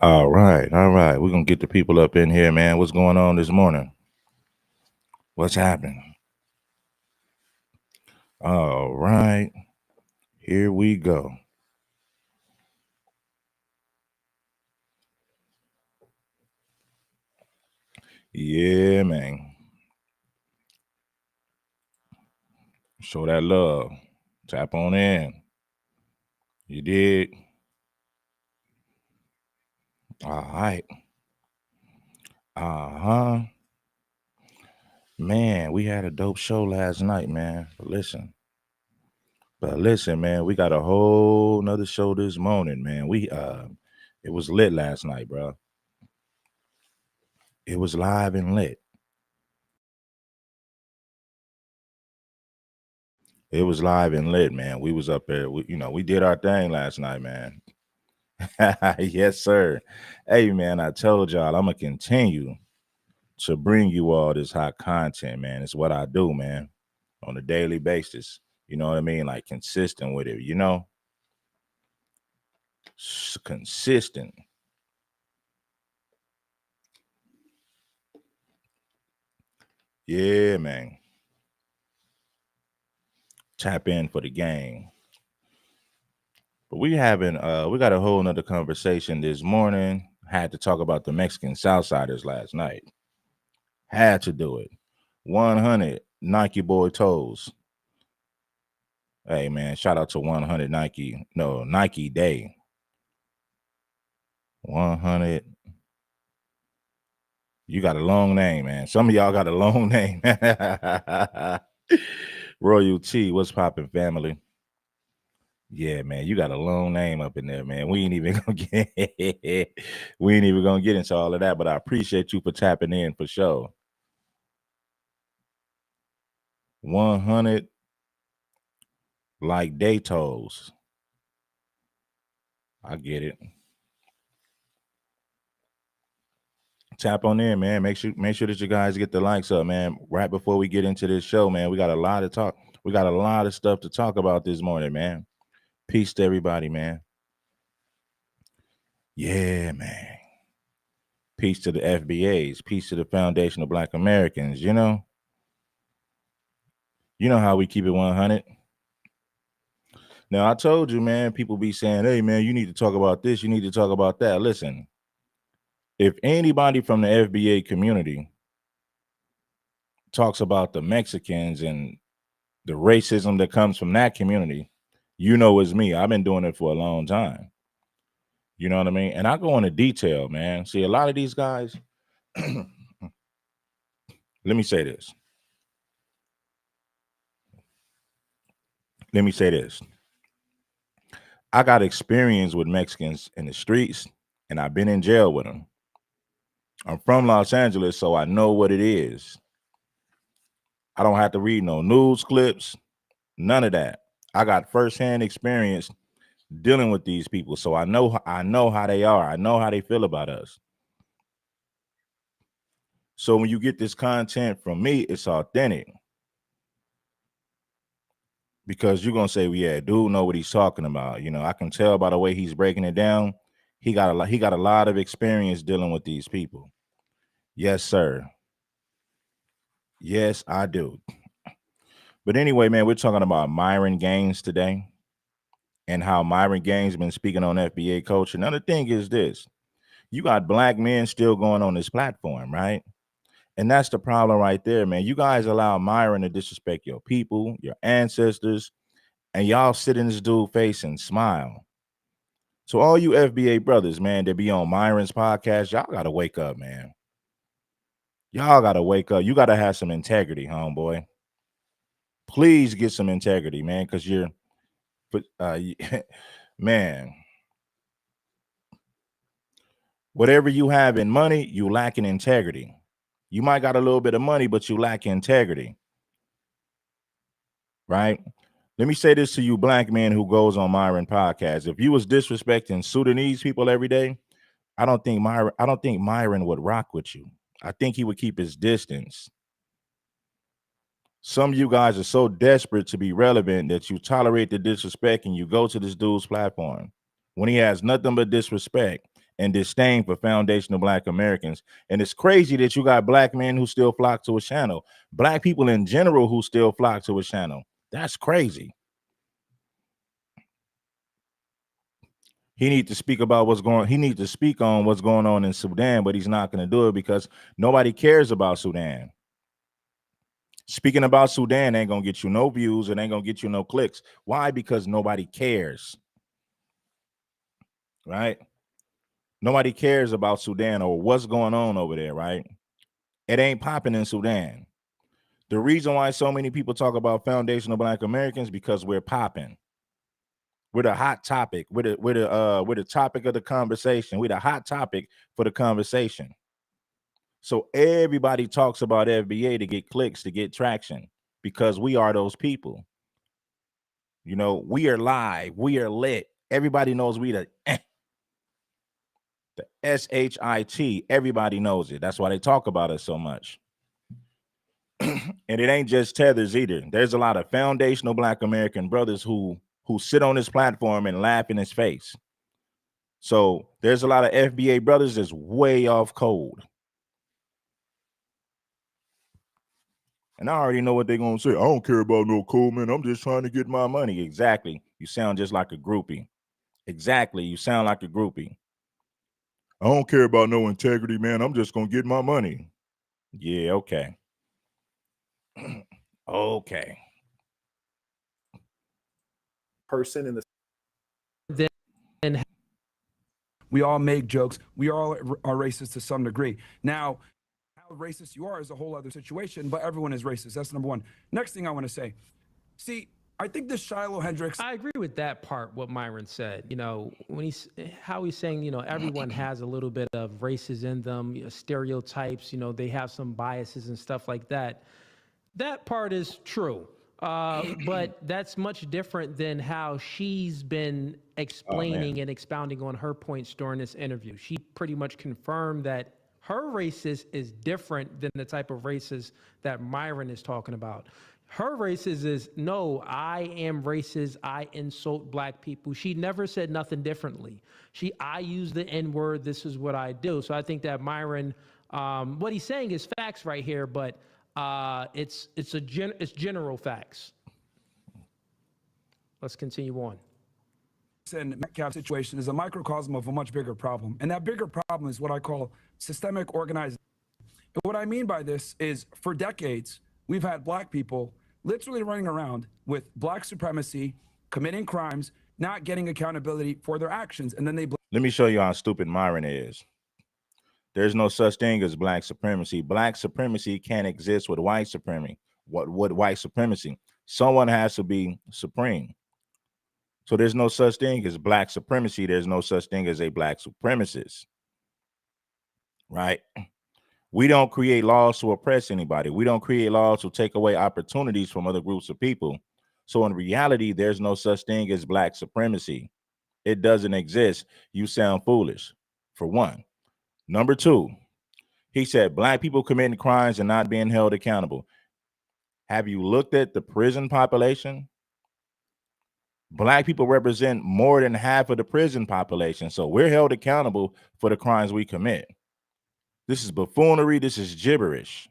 All right, all right. We're gonna get the people up in here, man. What's going on this morning? What's happening? All right, here we go. Yeah, man. Show that love. Tap on in. You did. All right. Uh-huh. Man, we had a dope show last night, man. But listen, man, we got a whole nother show this morning, man. It was lit last night, bro. It was live and lit. It was live and lit, man. We was up there. We did our thing last night, man. Yes, sir. Hey, man, I told y'all I'm gonna continue to bring you all this hot content, man. It's what I do, man, on a daily basis. You know what I mean? Like consistent with it, consistent. Yeah, man. Tap in for the game. But we got a whole nother conversation this morning. Had to talk about the Mexican Southsiders last night. Had to do it. 100 Nike Boy Toes. Hey man, shout out to 100 Nike. No, Nike Day. 100. You got a long name, man. Some of y'all got a long name. Royalty, what's popping, family? Yeah, man, you got a long name up in there, man. We ain't even gonna get we ain't even gonna get into all of that, but I appreciate you for tapping in for sure. 100 like day toes. I get it. Tap on in, man. Make sure that you guys get the likes up, man. Right before we get into this show, man, we got a lot to talk. We got a lot of stuff to talk about this morning, man. Peace to everybody, man. Yeah, man. Peace to the FBAs. Peace to the Foundation of Black Americans. You know how we keep it 100. Now I told you, man. People be saying, "Hey, man, you need to talk about this. You need to talk about that." Listen, if anybody from the FBA community talks about the Mexicans and the racism that comes from that community, you know it's me. I've been doing it for a long time. You know what I mean? And I go into detail, man. See, a lot of these guys, let me say this. Let me say this. I got experience with Mexicans in the streets, and I've been in jail with them. I'm from Los Angeles, so I know what it is. I don't have to read no news clips, none of that. I got firsthand experience dealing with these people, so I know how they are. I know how they feel about us. So when you get this content from me, it's authentic because you're gonna say, well, "Yeah, dude, know what he's talking about." I can tell by the way he's breaking it down. He got a lot of experience dealing with these people. Yes, sir. Yes, I do. But anyway, man, we're talking about Myron Gaines today and how Myron Gaines been speaking on FBA culture. Another thing is this: you got black men still going on this platform, right? And that's the problem right there, man. You guys allow Myron to disrespect your people, your ancestors, and y'all sit in this dude's face and smile. So all you FBA brothers, man, that be on Myron's podcast, y'all gotta wake up, man. Y'all gotta wake up. You gotta have some integrity, homeboy. Please get some integrity, man, because but man, whatever you have in money, you lack in integrity. You might got a little bit of money, but you lack integrity, right? Let me say this to you, black man who goes on Myron podcast. If you was disrespecting Sudanese people every day, I don't think Myron would rock with you. I think he would keep his distance. Some of you guys are so desperate to be relevant that you tolerate the disrespect and you go to this dude's platform when he has nothing but disrespect. and disdain for foundational Black Americans. And it's crazy that you got Black men who still flock to his channel, Black people in general who still flock to his channel. That's crazy. He needs to speak about what's going. He needs to speak on what's going on in Sudan, but he's not going to do it because nobody cares about Sudan. Speaking about Sudan ain't gonna get you no views. It ain't gonna get you no clicks. Why? Because nobody cares. Right? Nobody cares about Sudan or what's going on over there, right? It ain't popping in Sudan. The reason why so many people talk about foundational Black Americans because we're popping. We're the hot topic. We're the topic of the conversation. We're the hot topic for the conversation. So everybody talks about FBA to get clicks, to get traction, because we are those people. You know, we are live. We are lit. Everybody knows we the SHIT. Everybody knows it. That's why they talk about us so much. And it ain't just tethers either. There's a lot of foundational Black American brothers who sit on this platform and laugh in his face. So there's a lot of FBA brothers that's way off code. And I already know what they're going to say. I don't care about no code, man. I'm just trying to get my money. Exactly. You sound just like a groupie. Exactly. You sound like a groupie. I don't care about no integrity, man. I'm just going to get my money. Yeah, okay. Okay. Person in the then we all make jokes. We all are racist to some degree. Now, how racist you are is a whole other situation, but everyone is racist. That's number one. Next thing I want to say, see, I think this Shiloh Hendricks. I agree with that part, what Myron said. You know, when he's saying, you know, everyone has a little bit of races in them, you know, stereotypes, you know, they have some biases and stuff like that. That part is true. But that's much different than how she's been explaining and expounding on her points during this interview. She pretty much confirmed that her racist is different than the type of racist that Myron is talking about. Her racist is, no, I am racist. I insult Black people. She never said nothing differently. I use the N-word. This is what I do. So I think that Myron, what he's saying is facts right here, but it's general facts. Let's continue on. And Metcalf situation is a microcosm of a much bigger problem. And that bigger problem is what I call systemic organized. And what I mean by this is for decades, we've had Black people literally running around with Black supremacy, committing crimes, not getting accountability for their actions. And then they let me show you how stupid Myron is. There's no such thing as Black supremacy. Black supremacy can't exist with white supremacy. What white supremacy? Someone has to be supreme. So there's no such thing as Black supremacy. There's no such thing as a Black supremacist. Right? We don't create laws to oppress anybody. We don't create laws to take away opportunities from other groups of people. So in reality, there's no such thing as Black supremacy. It doesn't exist. You sound foolish, for one. Number two, he said Black people committing crimes and not being held accountable. Have you looked at the prison population? Black people represent more than half of the prison population. So we're held accountable for the crimes we commit. This is buffoonery. This is gibberish.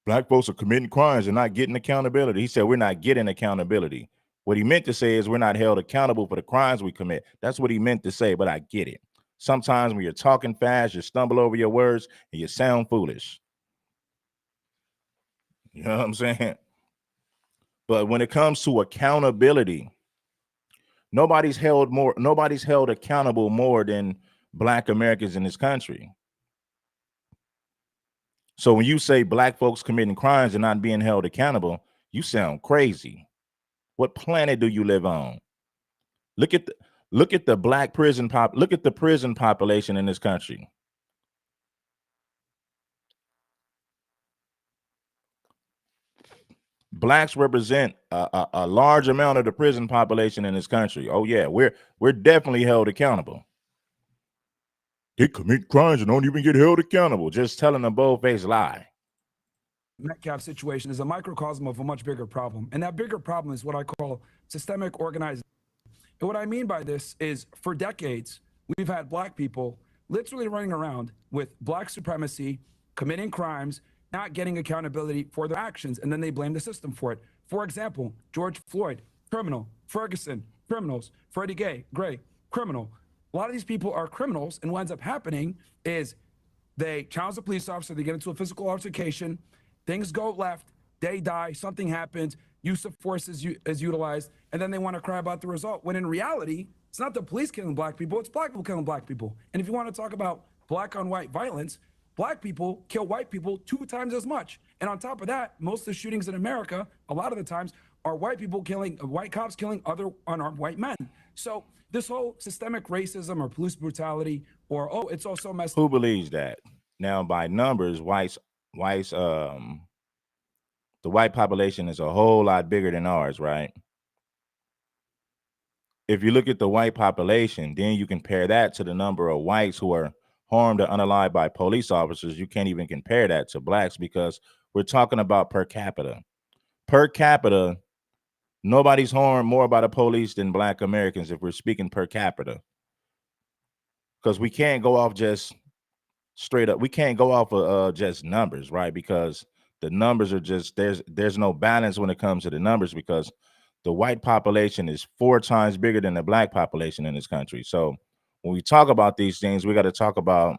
Black folks are committing crimes and not getting accountability. He said we're not getting accountability. What he meant to say is we're not held accountable for the crimes we commit. That's what he meant to say, but I get it. Sometimes when you're talking fast, you stumble over your words and you sound foolish. You know what I'm saying? But when it comes to accountability, nobody's held accountable more than Black Americans in this country. So when you say Black folks committing crimes and not being held accountable, you sound crazy. What planet do you live on? Look at the Black prison look at the prison population in this country. Blacks represent a large amount of the prison population in this country. Oh yeah, we're definitely held accountable. They commit crimes and don't even get held accountable. Just telling a bold-faced lie. Metcalf situation is a microcosm of a much bigger problem. And that bigger problem is what I call systemic organized. And what I mean by this is for decades, we've had black people literally running around with black supremacy, committing crimes, not getting accountability for their actions, and then they blame the system for it. For example, George Floyd, criminal. Ferguson, criminals. Freddie Gray, criminal. A lot of these people are criminals, and what ends up happening is they challenge the police officer, they get into a physical altercation, things go left, they die, something happens, use of force is utilized, and then they want to cry about the result. When in reality, it's not the police killing black people, it's black people killing black people. And if you want to talk about black on white violence, black people kill white people 2 times as much. And on top of that, most of the shootings in America, a lot of the times, are white people killing, white cops killing other unarmed white men. So this whole systemic racism or police brutality, or, oh, it's also messed up. Who believes that? Now, by numbers, the white population is a whole lot bigger than ours, right? If you look at the white population, then you compare that to the number of whites who are harmed or unalived by police officers. You can't even compare that to blacks because we're talking about per capita. Per capita, nobody's harmed more by the police than black Americans if we're speaking per capita. Because we can't go off just straight up. We can't go off of just numbers, right? Because the numbers are just, there's no balance when it comes to the numbers because the white population is 4 times bigger than the black population in this country. So when we talk about these things, we got to talk about,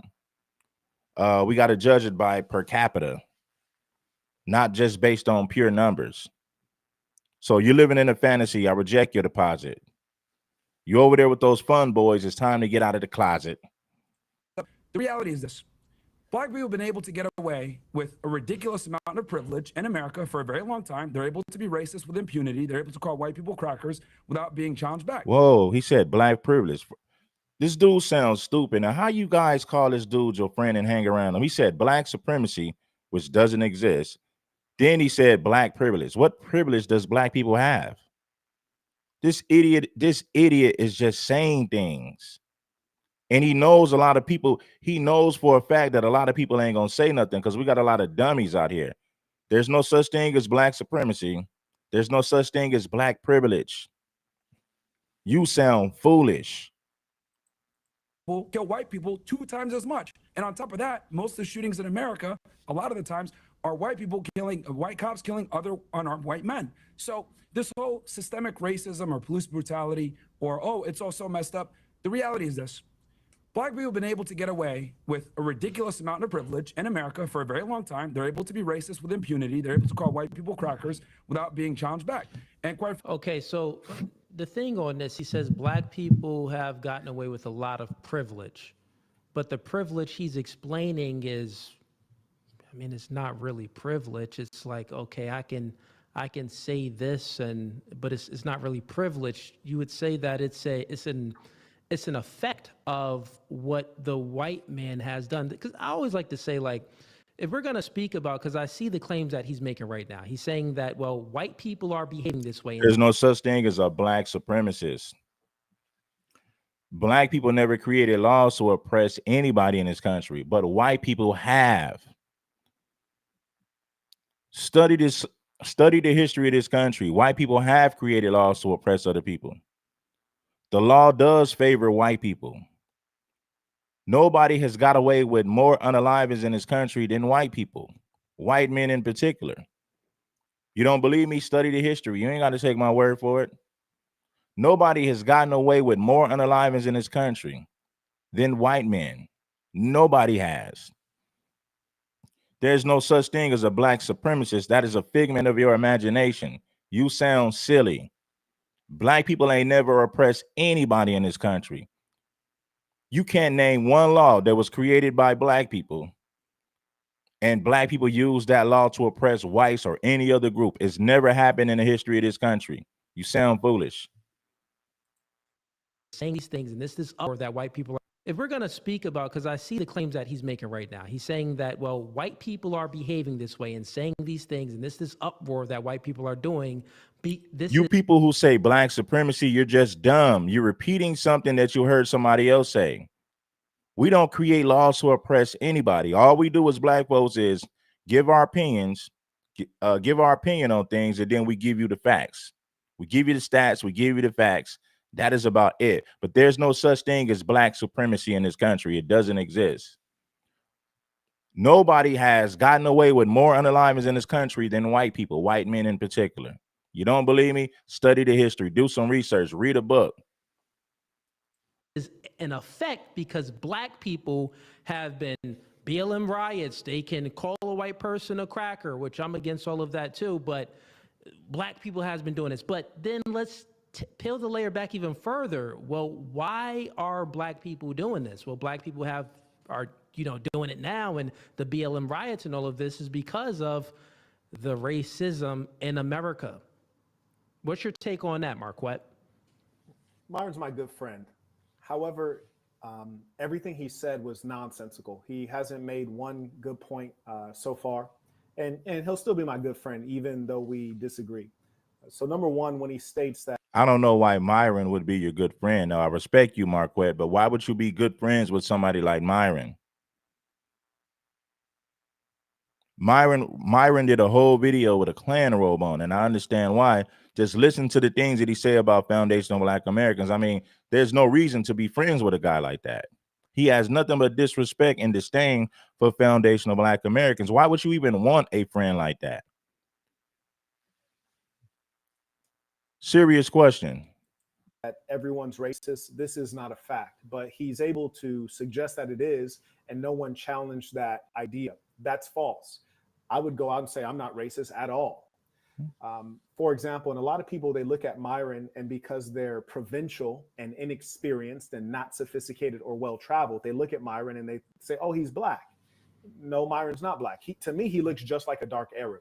we got to judge it by per capita, not just based on pure numbers. So you're living in a fantasy. I reject your deposit. You over there with those fun boys. It's time to get out of the closet. The reality is this. Black people have been able to get away with a ridiculous amount of privilege in America for a very long time. They're able to be racist with impunity. They're able to call white people crackers without being challenged back. Whoa, he said black privilege. This dude sounds stupid. Now, how you guys call this dude your friend and hang around him? He said black supremacy, which doesn't exist. Then he said black privilege. What privilege does black people have? This idiot is just saying things. And he knows a lot of people. He knows for a fact that a lot of people ain't gonna say nothing because we got a lot of dummies out here. There's no such thing as black supremacy. There's no such thing as black privilege. You sound foolish. Kill white people 2 times as much. And on top of that, most of the shootings in America, a lot of the times, are white people killing, white cops killing other unarmed white men. So this whole systemic racism or police brutality, or, oh, it's all so messed up. The reality is this. Black people have been able to get away with a ridiculous amount of privilege in America for a very long time. They're able to be racist with impunity. They're able to call white people crackers without being challenged back. And quite Okay, so the thing on this, he says black people have gotten away with a lot of privilege, but the privilege he's explaining is, I mean, it's not really privilege. It's like, okay, I can say this, but it's not really privilege. You would say that it's an effect of what the white man has done. Because I always like to say, like, if we're going to speak about, because I see the claims that he's making right now, he's saying that, well, white people are behaving this way. There's no such thing as a black supremacist. Black people never created laws to oppress anybody in this country, but white people have. Study the history of this country. White people have created laws to oppress other people. The law does favor white people. Nobody has got away with more unalivings in this country than white people, white men in particular. You don't believe me? Study the history. You ain't got to take my word for it. Nobody has gotten away with more unalivings in this country than white men. Nobody has. There's no such thing as a black supremacist. That is a figment of your imagination. You sound silly. Black people ain't never oppressed anybody in this country. You can't name one law that was created by black people and black people use that law to oppress whites or any other group. It's never happened in the history of this country. You sound foolish. Saying these things, and this uproar that white people are, if we're going to speak about, because I see the claims that he's making right now, he's saying that, well, white people are behaving this way and saying these things, and this uproar that white people are doing. People who say black supremacy, you're just dumb. You're repeating something that you heard somebody else say. We don't create laws to oppress anybody. All we do as black folks is give our opinions, give our opinion on things, and then we give you the facts. We give you the stats, we give you the facts. That is about it. But there's no such thing as black supremacy in this country. It doesn't exist. Nobody has gotten away with more unaliveness in this country than white people, white men in particular. You don't believe me? Study the history, do some research, read a book. Is in effect because black people have been BLM riots. They can call a white person a cracker, which I'm against all of that too, but black people has been doing this. But then let's peel the layer back even further. Well, why are black people doing this? Well, black people are doing it now, and the BLM riots and all of this is because of the racism in America. What's your take on that, Marquette? Myron's my good friend. However, everything he said was nonsensical. He hasn't made one good point so far, and he'll still be my good friend even though we disagree. So number one, when he states that, I don't know why Myron would be your good friend. Now, I respect you, Marquette, but why would you be good friends with somebody like Myron? Myron did a whole video with a Klan robe on, and I understand why. Just listen to the things that he said about foundational Black Americans. I mean, there's no reason to be friends with a guy like that. He has nothing but disrespect and disdain for foundational Black Americans. Why would you even want a friend like that? Serious question. everyone's racist, this is not a fact, but he's able to suggest that it is, and no one challenged that idea. That's false. I would go out and say I'm not racist at all. For example, and a lot of people, they look at Myron, and because they're provincial and inexperienced and not sophisticated or well-traveled, they look at Myron and they say, oh, he's black. No, Myron's not black. To me, he looks just like a dark Arab.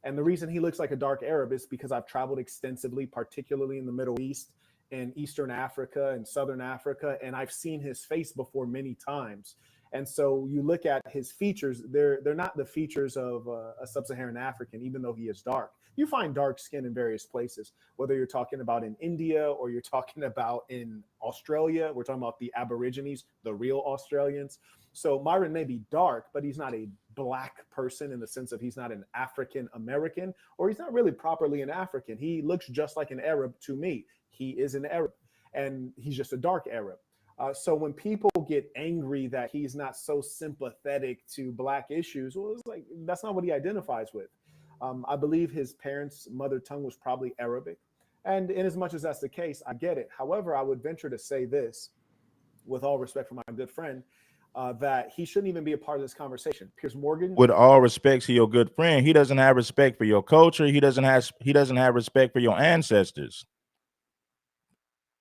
And the reason he looks like a dark Arab is because I've traveled extensively, particularly in the Middle East and Eastern Africa and Southern Africa, and I've seen his face before many times. And so you look at his features, they're not the features of a sub-Saharan African, even though he is dark. You find dark skin in various places, whether you're talking about in India or you're talking about in Australia. We're talking about the Aborigines, the real Australians. So Myron may be dark, but he's not a black person in the sense of he's not an African American, or he's not really properly an African. He looks just like an Arab to me. He is an Arab, and he's just a dark Arab. So when people get angry that he's not so sympathetic to black issues, well, it's like, that's not what he identifies with. I believe his parents' mother tongue was probably Arabic. And in as much as that's the case, I get it. However, I would venture to say this, with all respect for my good friend, that he shouldn't even be a part of this conversation. Piers Morgan. With all respect to your good friend, he doesn't have respect for your culture. He doesn't have respect for your ancestors.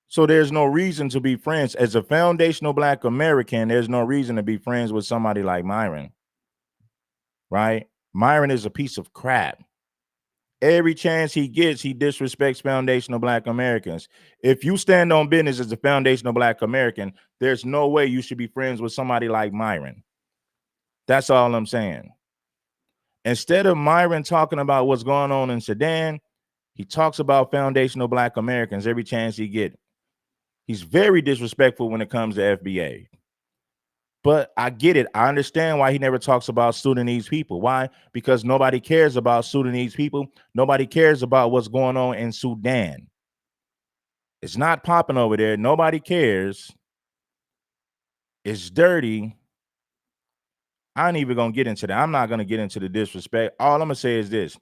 So there's no reason to be friends. As a foundational Black American, there's no reason to be friends with somebody like Myron, right? Myron is a piece of crap. Every chance he gets, he disrespects foundational Black Americans. If you stand on business as a foundational Black American, there's no way you should be friends with somebody like Myron. That's all I'm saying. Instead of Myron talking about what's going on in Sudan, he talks about foundational Black Americans every chance he gets. He's very disrespectful when it comes to FBA. But I get it. I understand why he never talks about Sudanese people. Why? Because nobody cares about Sudanese people. Nobody cares about what's going on in Sudan. It's not popping over there. Nobody cares. It's dirty. I ain't even gonna get into that. I'm not gonna get into the disrespect. All I'm gonna say is this: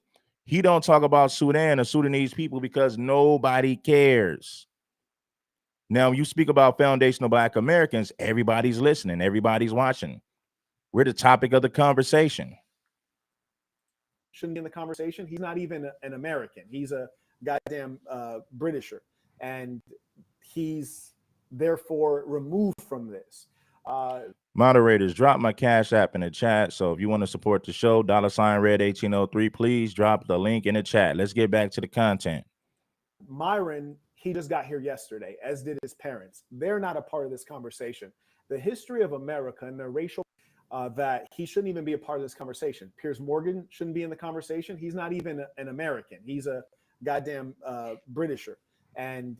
he don't talk about Sudan or Sudanese people because nobody cares. Now, you speak about foundational Black Americans, everybody's listening, everybody's watching. We're the topic of the conversation. Shouldn't be in the conversation. He's not even an American. He's a goddamn Britisher, and he's therefore removed from this. Moderators, drop my Cash App in the chat. So if you want to support the show, $red1803, please drop the link in the chat. Let's get back to the content. Myron, he just got here yesterday, as did his parents. They're not a part of this conversation. The history of America and the racial that he shouldn't even be a part of this conversation. Piers Morgan shouldn't be in the conversation. He's not even an American. He's a goddamn Britisher, and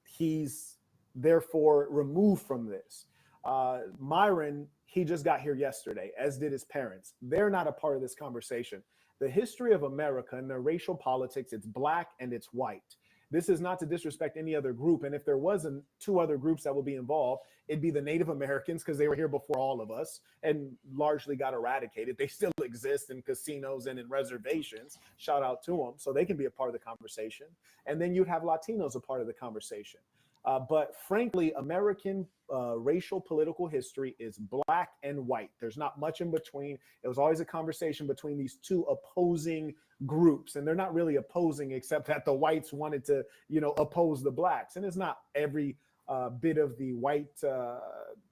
he's therefore removed from this. Myron, he just got here yesterday, as did his parents. They're not a part of this conversation. The history of America and the racial politics, it's black and it's white. This is not to disrespect any other group. And if there wasn't two other groups that would be involved, it'd be the Native Americans, because they were here before all of us and largely got eradicated. They still exist in casinos and in reservations. Shout out to them. So they can be a part of the conversation. And then you'd have Latinos a part of the conversation. But frankly, American racial political history is black and white. There's not much in between. It was always a conversation between these two opposing groups, and they're not really opposing, except that the whites wanted to, oppose the blacks. And it's not every bit of the white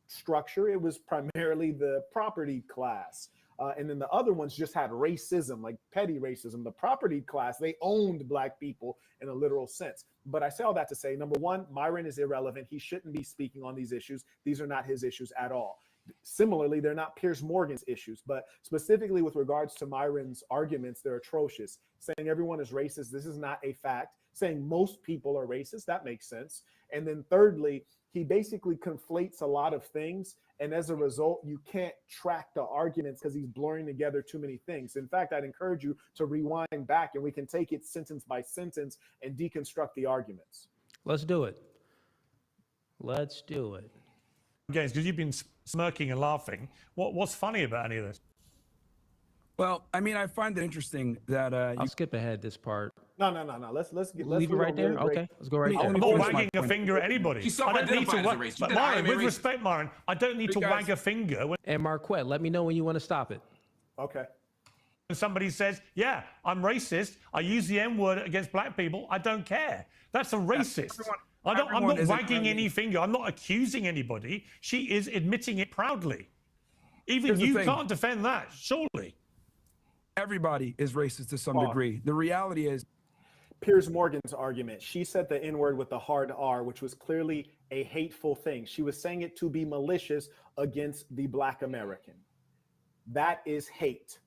structure. It was primarily the property class. And then the other ones just had racism, like petty racism. The property class, they owned black people in a literal sense. But I say all that to say, number one, Myron is irrelevant. He shouldn't be speaking on these issues. These are not his issues at all. Similarly, they're not Piers Morgan's issues, but specifically with regards to Myron's arguments, they're atrocious. Saying everyone is racist, this is not a fact. Saying most people are racist, that makes sense. And then thirdly, he basically conflates a lot of things. And as a result, you can't track the arguments because he's blurring together too many things. In fact, I'd encourage you to rewind back and we can take it sentence by sentence and deconstruct the arguments. Let's do it. Let's do it. Games, because you've been smirking and laughing. What's funny about any of this? Well, I mean, I find it interesting that I'll skip ahead this part. No. Let's leave it right there. Okay, let's go right there. I'm not wagging a finger at anybody. You I don't need to self-identified as a racist. but You said, "I Myron, am a with racist." respect, Myron, I don't need to wag a finger And Marquette, let me know when you want to stop it. Okay. when somebody says, "Yeah, I'm racist. I use the N-word against black people. I don't care." That's a racist. I'm not wagging any finger. I'm not accusing anybody. She is admitting it proudly. Even you can't defend that, surely. Everybody is racist to some degree. The reality is, Piers Morgan's argument. She said the N-word with the hard R, which was clearly a hateful thing. She was saying it to be malicious against the Black American. That is hate.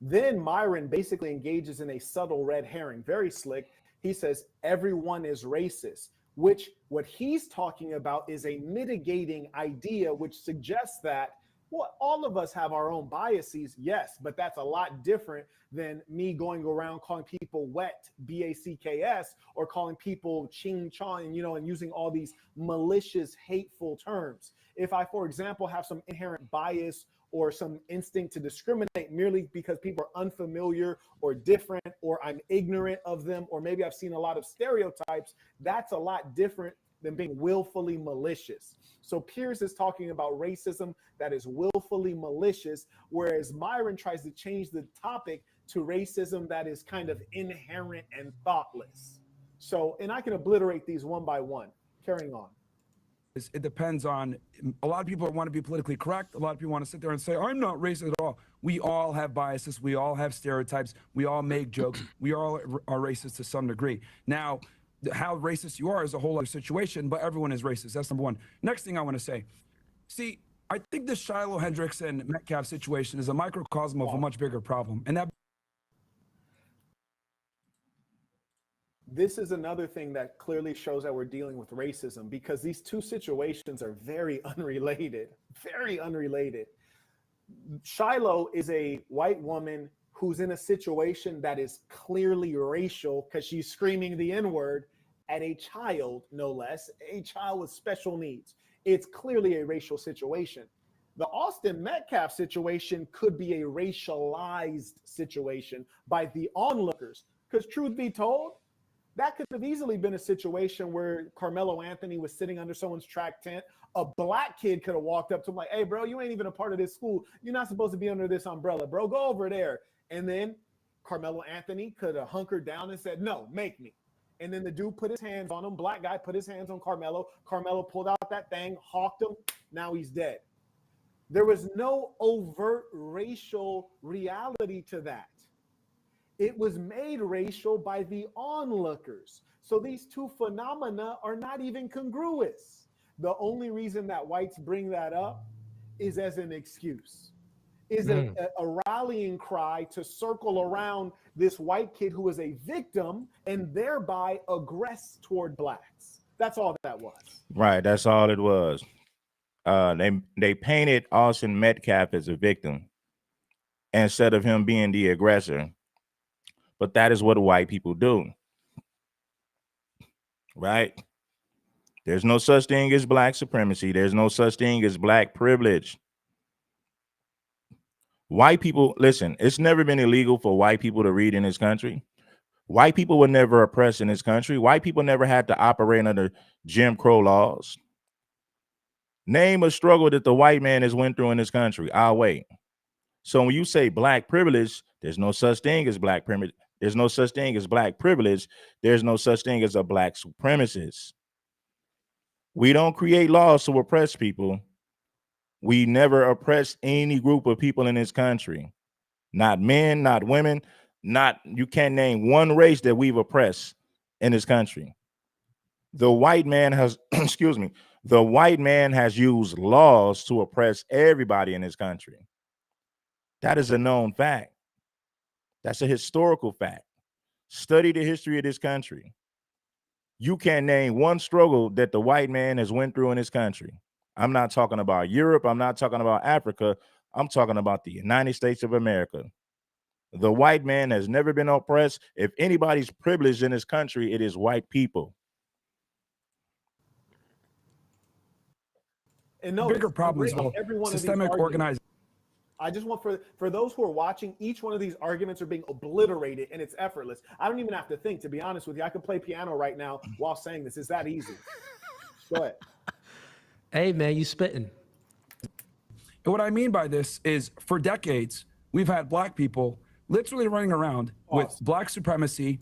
Then Myron basically engages in a subtle red herring, very slick. He says, everyone is racist, which what he's talking about is a mitigating idea, which suggests that, well, all of us have our own biases, yes, but that's a lot different than me going around calling people wet, B-A-C-K-S, or calling people ching chong, and using all these malicious, hateful terms. If I, for example, have some inherent bias or some instinct to discriminate merely because people are unfamiliar or different, or I'm ignorant of them, or maybe I've seen a lot of stereotypes, that's a lot different than being willfully malicious. So Piers is talking about racism that is willfully malicious, whereas Myron tries to change the topic to racism that is kind of inherent and thoughtless. So, and I can obliterate these one by one. Carrying on. it depends on, a lot of people want to be politically correct. A lot of people want to sit there and say, I'm not racist at all. We all have biases. We all have stereotypes. We all make jokes. We all are racist to some degree. Now, how racist you are is a whole other situation, but everyone is racist. That's number one. Next thing I want to say, see, I think the Shiloh, Hendricks, and Metcalf situation is a microcosm of a much bigger problem. And that this is another thing that clearly shows that we're dealing with racism, because these two situations are very unrelated, very unrelated. Shiloh is a white woman who's in a situation that is clearly racial because she's screaming the N-word at a child, no less, a child with special needs. It's clearly a racial situation. The Austin Metcalf situation could be a racialized situation by the onlookers, because truth be told, that could have easily been a situation where Carmelo Anthony was sitting under someone's track tent. A black kid could have walked up to him like, hey, bro, you ain't even a part of this school. You're not supposed to be under this umbrella, bro. Go over there. And then Carmelo Anthony could have hunkered down and said, no, make me. And then the dude put his hands on him. Black guy put his hands on Carmelo. Carmelo pulled out that thing, hawked him. Now he's dead. There was no overt racial reality to that. It was made racial by the onlookers. So these two phenomena are not even congruous. The only reason that whites bring that up is as an excuse, is a rallying cry to circle around this white kid who is a victim and thereby aggress toward blacks. That's all that was. Right, that's all it was. They painted Austin Metcalf as a victim instead of him being the aggressor. But that is what white people do. right? There's no such thing as black supremacy. There's no such thing as black privilege. White people, listen, it's never been illegal for white people to read in this country. White people were never oppressed in this country. White people never had to operate under Jim Crow laws. Name a struggle that the white man has went through in this country. I'll wait. So when you say black privilege, there's no such thing as black privilege. There's no such thing as black privilege. There's no such thing as a black supremacist. We don't create laws to oppress people. We never oppressed any group of people in this country. Not men, not women, not, you can't name one race that we've oppressed in this country. The white man has, excuse me, the white man has used laws to oppress everybody in this country. That is a known fact. That's a historical fact. Study the history of this country. You can't name one struggle that the white man has went through in this country. I'm not talking about Europe. I'm not talking about Africa. I'm talking about the United States of America. The white man has never been oppressed. If anybody's privileged in this country, it is white people. And no, The bigger problem is every one systemic of these organized. I just want for those who are watching, each one of these arguments are being obliterated and it's effortless. I don't even have to think, to be honest with you. I could play piano right now while saying this. It's that easy. Go ahead. Hey, man, you spitting. And what I mean by this is for decades, we've had black people literally running around with black supremacy.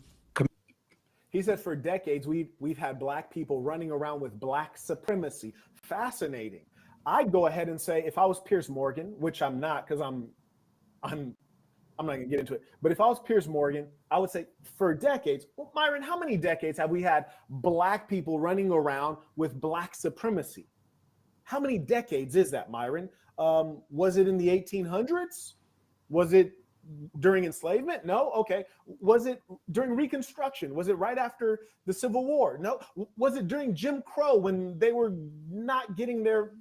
He said for decades, we've had black people running around with black supremacy. Fascinating. I'd go ahead and say, if I was Piers Morgan, which I'm not, because I'm not gonna get into it. But if I was Piers Morgan, I would say for decades, well, Myron, how many decades have we had black people running around with black supremacy? How many decades is that, Myron? Was it in the 1800s? Was it during enslavement? No. Okay. Was it during Reconstruction? Was it right after the Civil War? No. Was it during Jim Crow when they were not getting their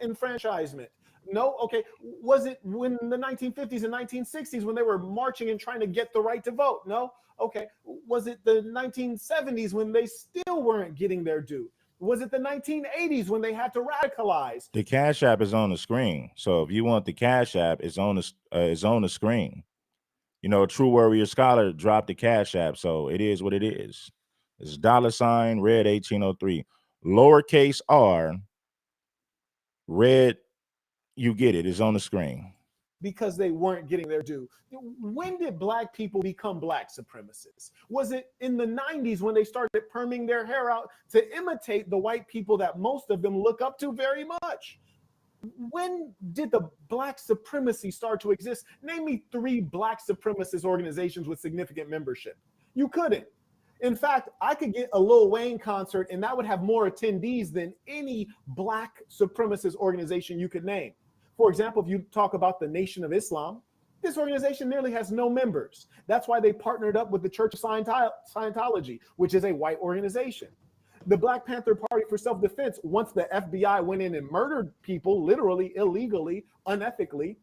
enfranchisement? No. Okay. Was it when the 1950s and 1960s when they were marching and trying to get the right to vote? No. Okay. Was it the 1970s when they still weren't getting their due? Was it the 1980s when they had to radicalize? The Cash App is on the screen. So if you want the Cash App, it's on the screen. You know, True Warrior Scholar dropped the Cash App, so it is what it is. It's $ red 1803, lowercase r, red. You get it. It's on the screen. Because they weren't getting their due. When did black people become black supremacists? Was it in the 90s when they started perming their hair out to imitate the white people that most of them look up to very much? When did the black supremacy start to exist? Name me 3 black supremacist organizations with significant membership. You couldn't. In fact, I could get a Lil Wayne concert and that would have more attendees than any black supremacist organization you could name. For example, if you talk about the Nation of Islam, this organization nearly has no members. That's why they partnered up with the Church of Scientology, which is a white organization. The Black Panther Party for Self-Defense, once the FBI went in and murdered people, literally, illegally, unethically,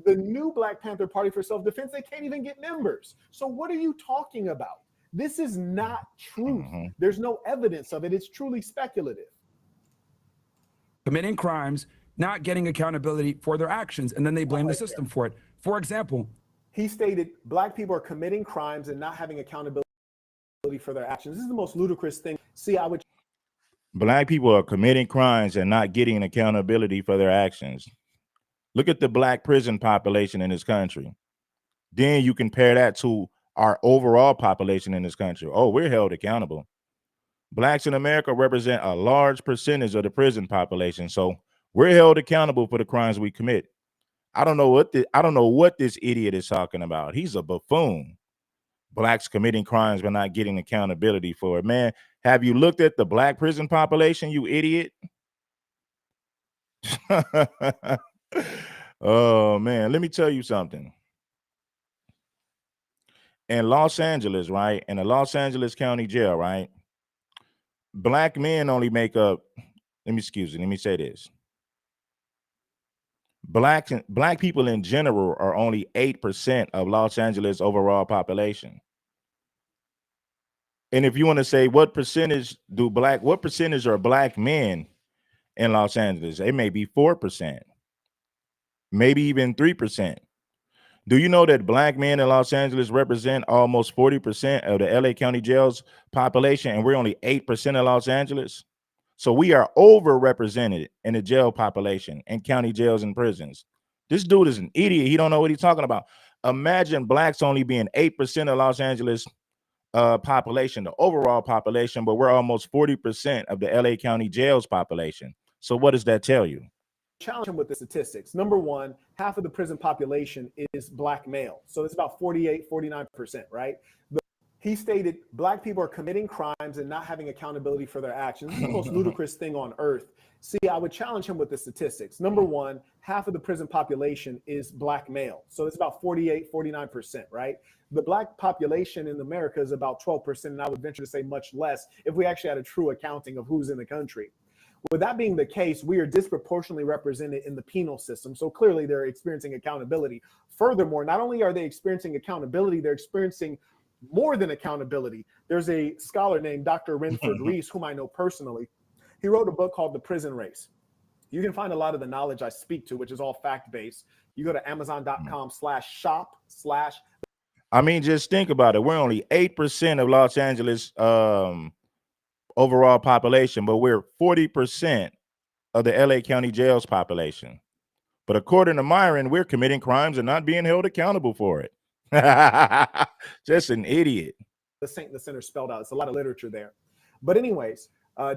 the new Black Panther Party for Self-Defense, they can't even get members. So what are you talking about? This is not truth. There's no evidence of it. It's truly speculative. Committing crimes, not getting accountability for their actions, and then they blame the system for it. For example, he stated black people are committing crimes and not having accountability for their actions. This is the most ludicrous thing. See, I would. Black people are committing crimes and not getting accountability for their actions. Look at the black prison population in this country. Then you compare that to our overall population in this country. Oh, we're held accountable. Blacks in America represent a large percentage of the prison population. So we're held accountable for the crimes we commit. I don't know what this idiot is talking about. He's a buffoon. Blacks committing crimes but not getting accountability for it. Man, have you looked at the black prison population, you idiot? Oh, man, let me tell you something. In Los Angeles, right, in the Los Angeles County Jail, right, black men only make up, let me say this. Black people in general are only 8% of Los Angeles overall population. And if you want to say what percentage are black men in Los Angeles, it may be 4%, maybe even 3%. Do you know that black men in Los Angeles represent almost 40% of the LA County jails population, and we're only 8% of Los Angeles? So we are overrepresented in the jail population and county jails and prisons. This dude is an idiot. He don't know what he's talking about. Imagine blacks only being 8% of Los Angeles population, the overall population, but we're almost 40% of the LA County jails population. So what does that tell you? Challenge him with the statistics. Number one, half of the prison population is black male. So it's about 48, 49%, right? He stated black people are committing crimes and not having accountability for their actions. This is the most ludicrous thing on earth. See, I would challenge him with the statistics. Number one, half of the prison population is black male. So it's about 48, 49%, right? The black population in America is about 12%, and I would venture to say much less if we actually had a true accounting of who's in the country. With that being the case, we are disproportionately represented in the penal system. So clearly they're experiencing accountability. Furthermore, not only are they experiencing accountability, they're experiencing more than accountability. There's a scholar named Dr. Renford Reese, whom I know personally. He wrote a book called The Prison Race. You can find a lot of the knowledge I speak to, which is all fact-based. You go to amazon.com/shop/ I mean, just think about it. We're only 8% of Los Angeles overall population, but we're 40% of the LA County jails population. But according to Myron, we're committing crimes and not being held accountable for it. Just an idiot. The saint and the sinner spelled out. It's a lot of literature there. But anyways,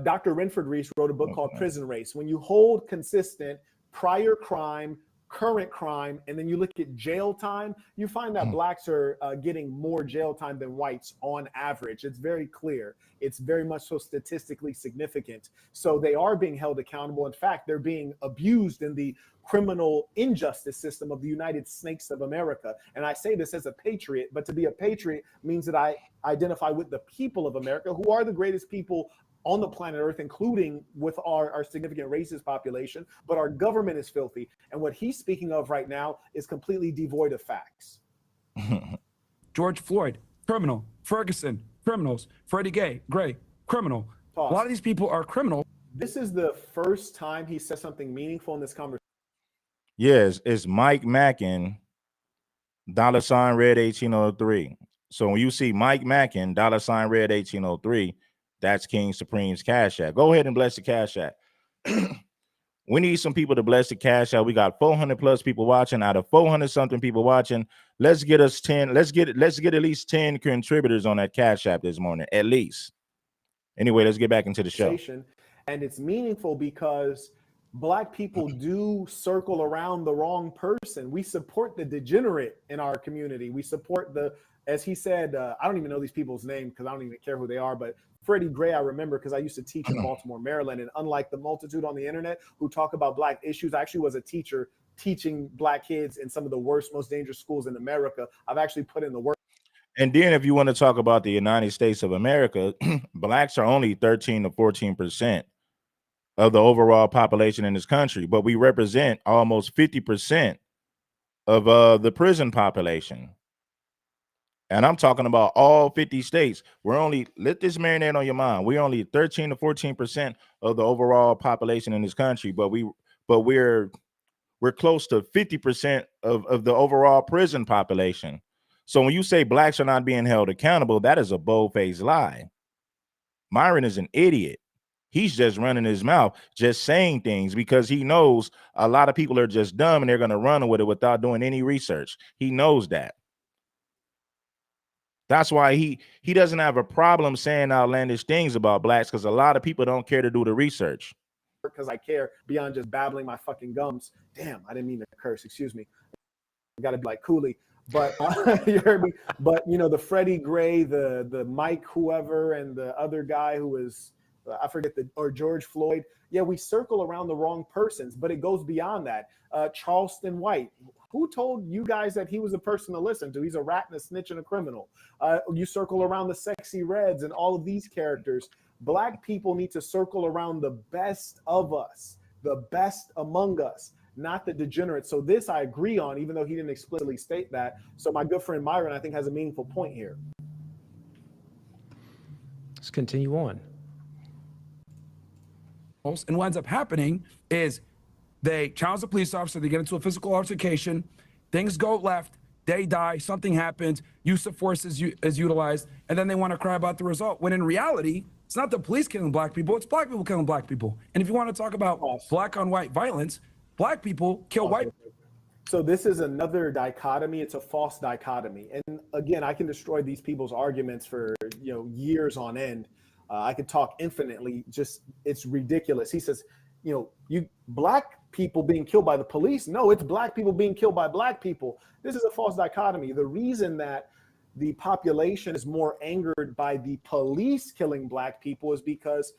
Dr. Renford Reese wrote a book called Prison Race. When you hold consistent prior crime, current crime, and then you look at jail time, you find that blacks are getting more jail time than whites on average. It's very clear. It's very much so statistically significant. So they are being held accountable. In fact, they're being abused in the criminal injustice system of the United Snakes of America. And I say this as a patriot, but to be a patriot means that I identify with the people of America, who are the greatest people on the planet Earth, including with our significant racist population. But our government is filthy. And what he's speaking of right now is completely devoid of facts. George Floyd, criminal. Ferguson, criminals. Freddie Gray, criminal. Pause. A lot of these people are criminals. This is the first time he said something meaningful in this conversation. Yes, it's Mike Mackin, $red 1803. So when you see Mike Mackin, $red 1803, that's King Supreme's Cash App. Go ahead and bless the Cash App. We need some people to bless the Cash App. We got 400 plus people watching. Out of 400 something people watching, let's get us 10. Let's get at least 10 contributors on that Cash App this morning, at least. Anyway, let's get back into the show. And it's meaningful because Black people do circle around the wrong person. We support the degenerate in our community. We support the, as he said, I don't even know these people's name because I don't even care who they are, but Freddie Gray, I remember because I used to teach in Baltimore, Maryland. And unlike the multitude on the internet who talk about Black issues, I actually was a teacher teaching Black kids in some of the worst, most dangerous schools in America. I've actually put in the work. And then if you want to talk about the United States of America, Blacks are only 13 to 14% of the overall population in this country, but we represent almost 50% of the prison population. And I'm talking about all 50 states. We're only, let this marinate on your mind. We're only 13 to 14% of the overall population in this country, but we're close to 50% of the overall prison population. So when you say Blacks are not being held accountable, that is a bold-faced lie. Myron is an idiot. He's just running his mouth, just saying things because he knows a lot of people are just dumb and they're going to run with it without doing any research. He knows that. That's why he doesn't have a problem saying outlandish things about Blacks, because a lot of people don't care to do the research. Because I care beyond just babbling my fucking gums. Damn, I didn't mean to curse. Excuse me. I got to be like Cooley. But you heard me. But you know, the Freddie Gray, the Mike whoever, and the other guy who was, I forget or George Floyd. Yeah, we circle around the wrong persons, but it goes beyond that. Charleston White, who told you guys that he was a person to listen to? He's a rat and a snitch and a criminal. You circle around the Sexy Reds and all of these characters. Black people need to circle around the best of us, the best among us, not the degenerates. So this I agree on, even though he didn't explicitly state that. So my good friend Myron, I think, has a meaningful point here. Let's continue on. And what ends up happening is they challenge the police officer, they get into a physical altercation, things go left, they die, something happens, use of force is utilized, and then they want to cry about the result. When in reality, it's not the police killing black people, it's black people killing black people. And if you want to talk about black on white violence, black people kill white. So this is another dichotomy. It's a false dichotomy. And again, I can destroy these people's arguments for years on end. I could talk infinitely. Just it's ridiculous. He says, you black people being killed by the police. No, it's black people being killed by black people. This is a false dichotomy. The reason that the population is more angered by the police killing black people is because,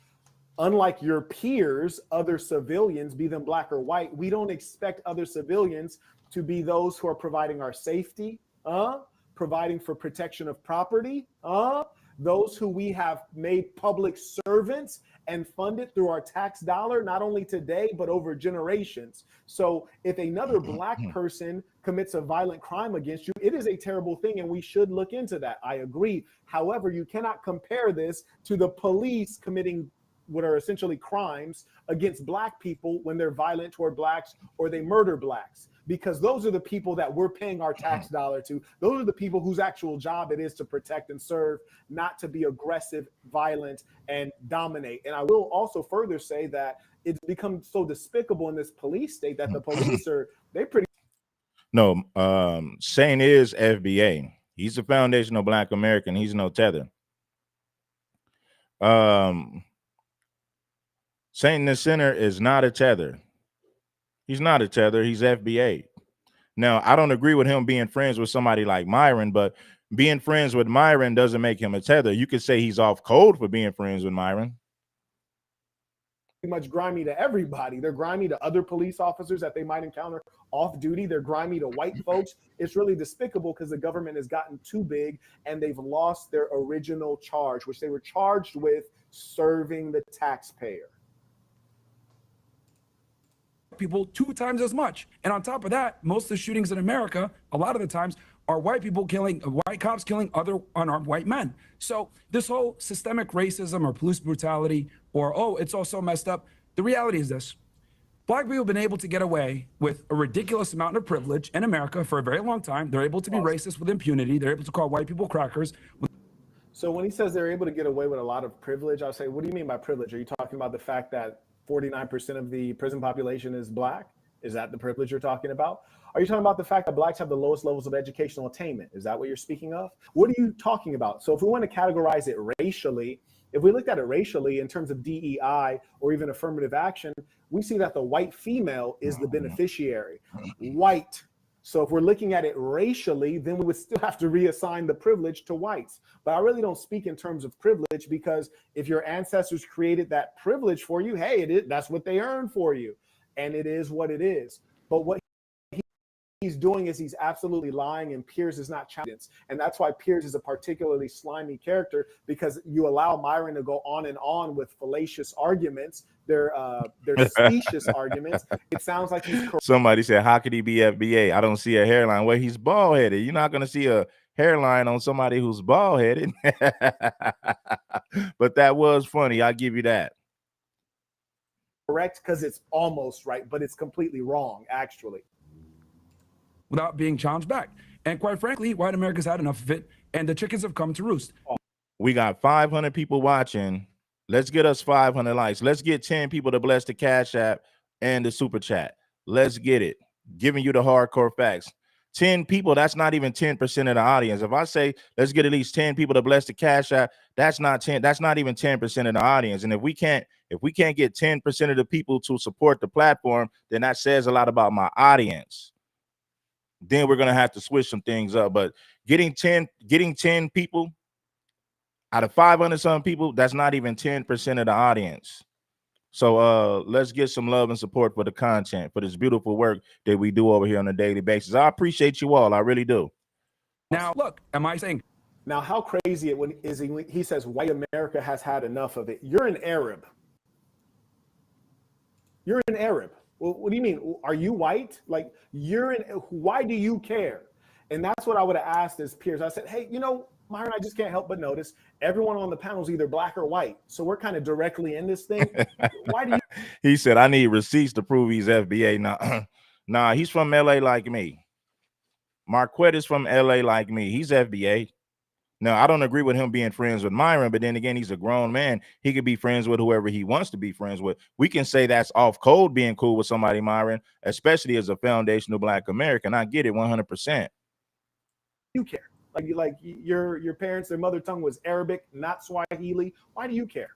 unlike your peers, other civilians, be them black or white, we don't expect other civilians to be those who are providing our safety, providing for protection of property, those who we have made public servants and funded through our tax dollar, not only today, but over generations. So if another black person commits a violent crime against you, it is a terrible thing, and we should look into that. I agree. However, you cannot compare this to the police committing what are essentially crimes against black people when they're violent toward blacks or they murder blacks, because those are the people that we're paying our tax dollar to. Those are the people whose actual job it is to protect and serve, not to be aggressive, violent, and dominate. And I will also further say that it's become so despicable in this police state that the police they're pretty. No, Saint is FBA. He's a foundational black American. He's no tether. Saint in the center is not a tether. He's not a tether. He's FBA. Now, I don't agree with him being friends with somebody like Myron, but being friends with Myron doesn't make him a tether. You could say he's off code for being friends with Myron. Much grimy to everybody. They're grimy to other police officers that they might encounter off duty. They're grimy to white folks. It's really despicable because the government has gotten too big and they've lost their original charge, which they were charged with serving the taxpayer. People 2 times as much. And on top of that, most of the shootings in America, a lot of the times, are white people killing, white cops killing other unarmed white men. So this whole systemic racism or police brutality or, oh, it's all so messed up. The reality is this. Black people have been able to get away with a ridiculous amount of privilege in America for a very long time. They're able to be racist with impunity. They're able to call white people crackers. So when he says they're able to get away with a lot of privilege, I'll say, what do you mean by privilege? Are you talking about the fact that 49% of the prison population is black? Is that the privilege you're talking about? Are you talking about the fact that blacks have the lowest levels of educational attainment? Is that what you're speaking of? What are you talking about? So if we want to categorize it racially, if we looked at it racially in terms of DEI or even affirmative action, we see that the white female is the beneficiary. White. So if we're looking at it racially, then we would still have to reassign the privilege to whites. But I really don't speak in terms of privilege, because if your ancestors created that privilege for you, hey, that's what they earned for you. And it is what it is. But what he's doing is he's absolutely lying, and Piers is not challenging. And that's why Piers is a particularly slimy character, because you allow Myron to go on and on with fallacious arguments. They're specious arguments. It sounds like he's correct. Somebody said, how could he be FBA? I don't see a hairline. Well, he's bald headed. You're not going to see a hairline on somebody who's bald headed. But that was funny. I'll give you that. Correct, because it's almost right, but it's completely wrong, actually. Without being challenged back. And quite frankly, white America's had enough of it, and the chickens have come to roost. We got 500 people watching. Let's get us 500 likes. Let's get 10 people to bless the Cash App and the Super Chat. Let's get it. Giving you the hardcore facts. 10 people, that's not even 10% of the audience. If I say let's get at least 10 people to bless the Cash App, that's not even 10% of the audience. And if we can't get 10% of the people to support the platform, then that says a lot about my audience. Then we're gonna have to switch some things up. But getting 10 people out of 500 some people, that's not even 10% of the audience. So let's get some love and support for the content, for this beautiful work that we do over here on a daily basis. I appreciate you all. I really do. Now, look, am I saying? Now, how crazy it is he says white America has had enough of it. You're an Arab. You're an Arab. Well, what do you mean? Are you white? Like, why do you care? And that's what I would have asked as Piers. I said, hey, Myron, I just can't help but notice everyone on the panel is either black or white. So we're kind of directly in this thing. Why do you? He said, I need receipts to prove he's FBA. Nah, he's from LA like me. Marquette is from LA like me. He's FBA. Now, I don't agree with him being friends with Myron, but then again, he's a grown man. He could be friends with whoever he wants to be friends with. We can say that's off code being cool with somebody, Myron, especially as a foundational Black American. I get it 100%. You care? Like your parents, their mother tongue was Arabic, not Swahili. Why do you care?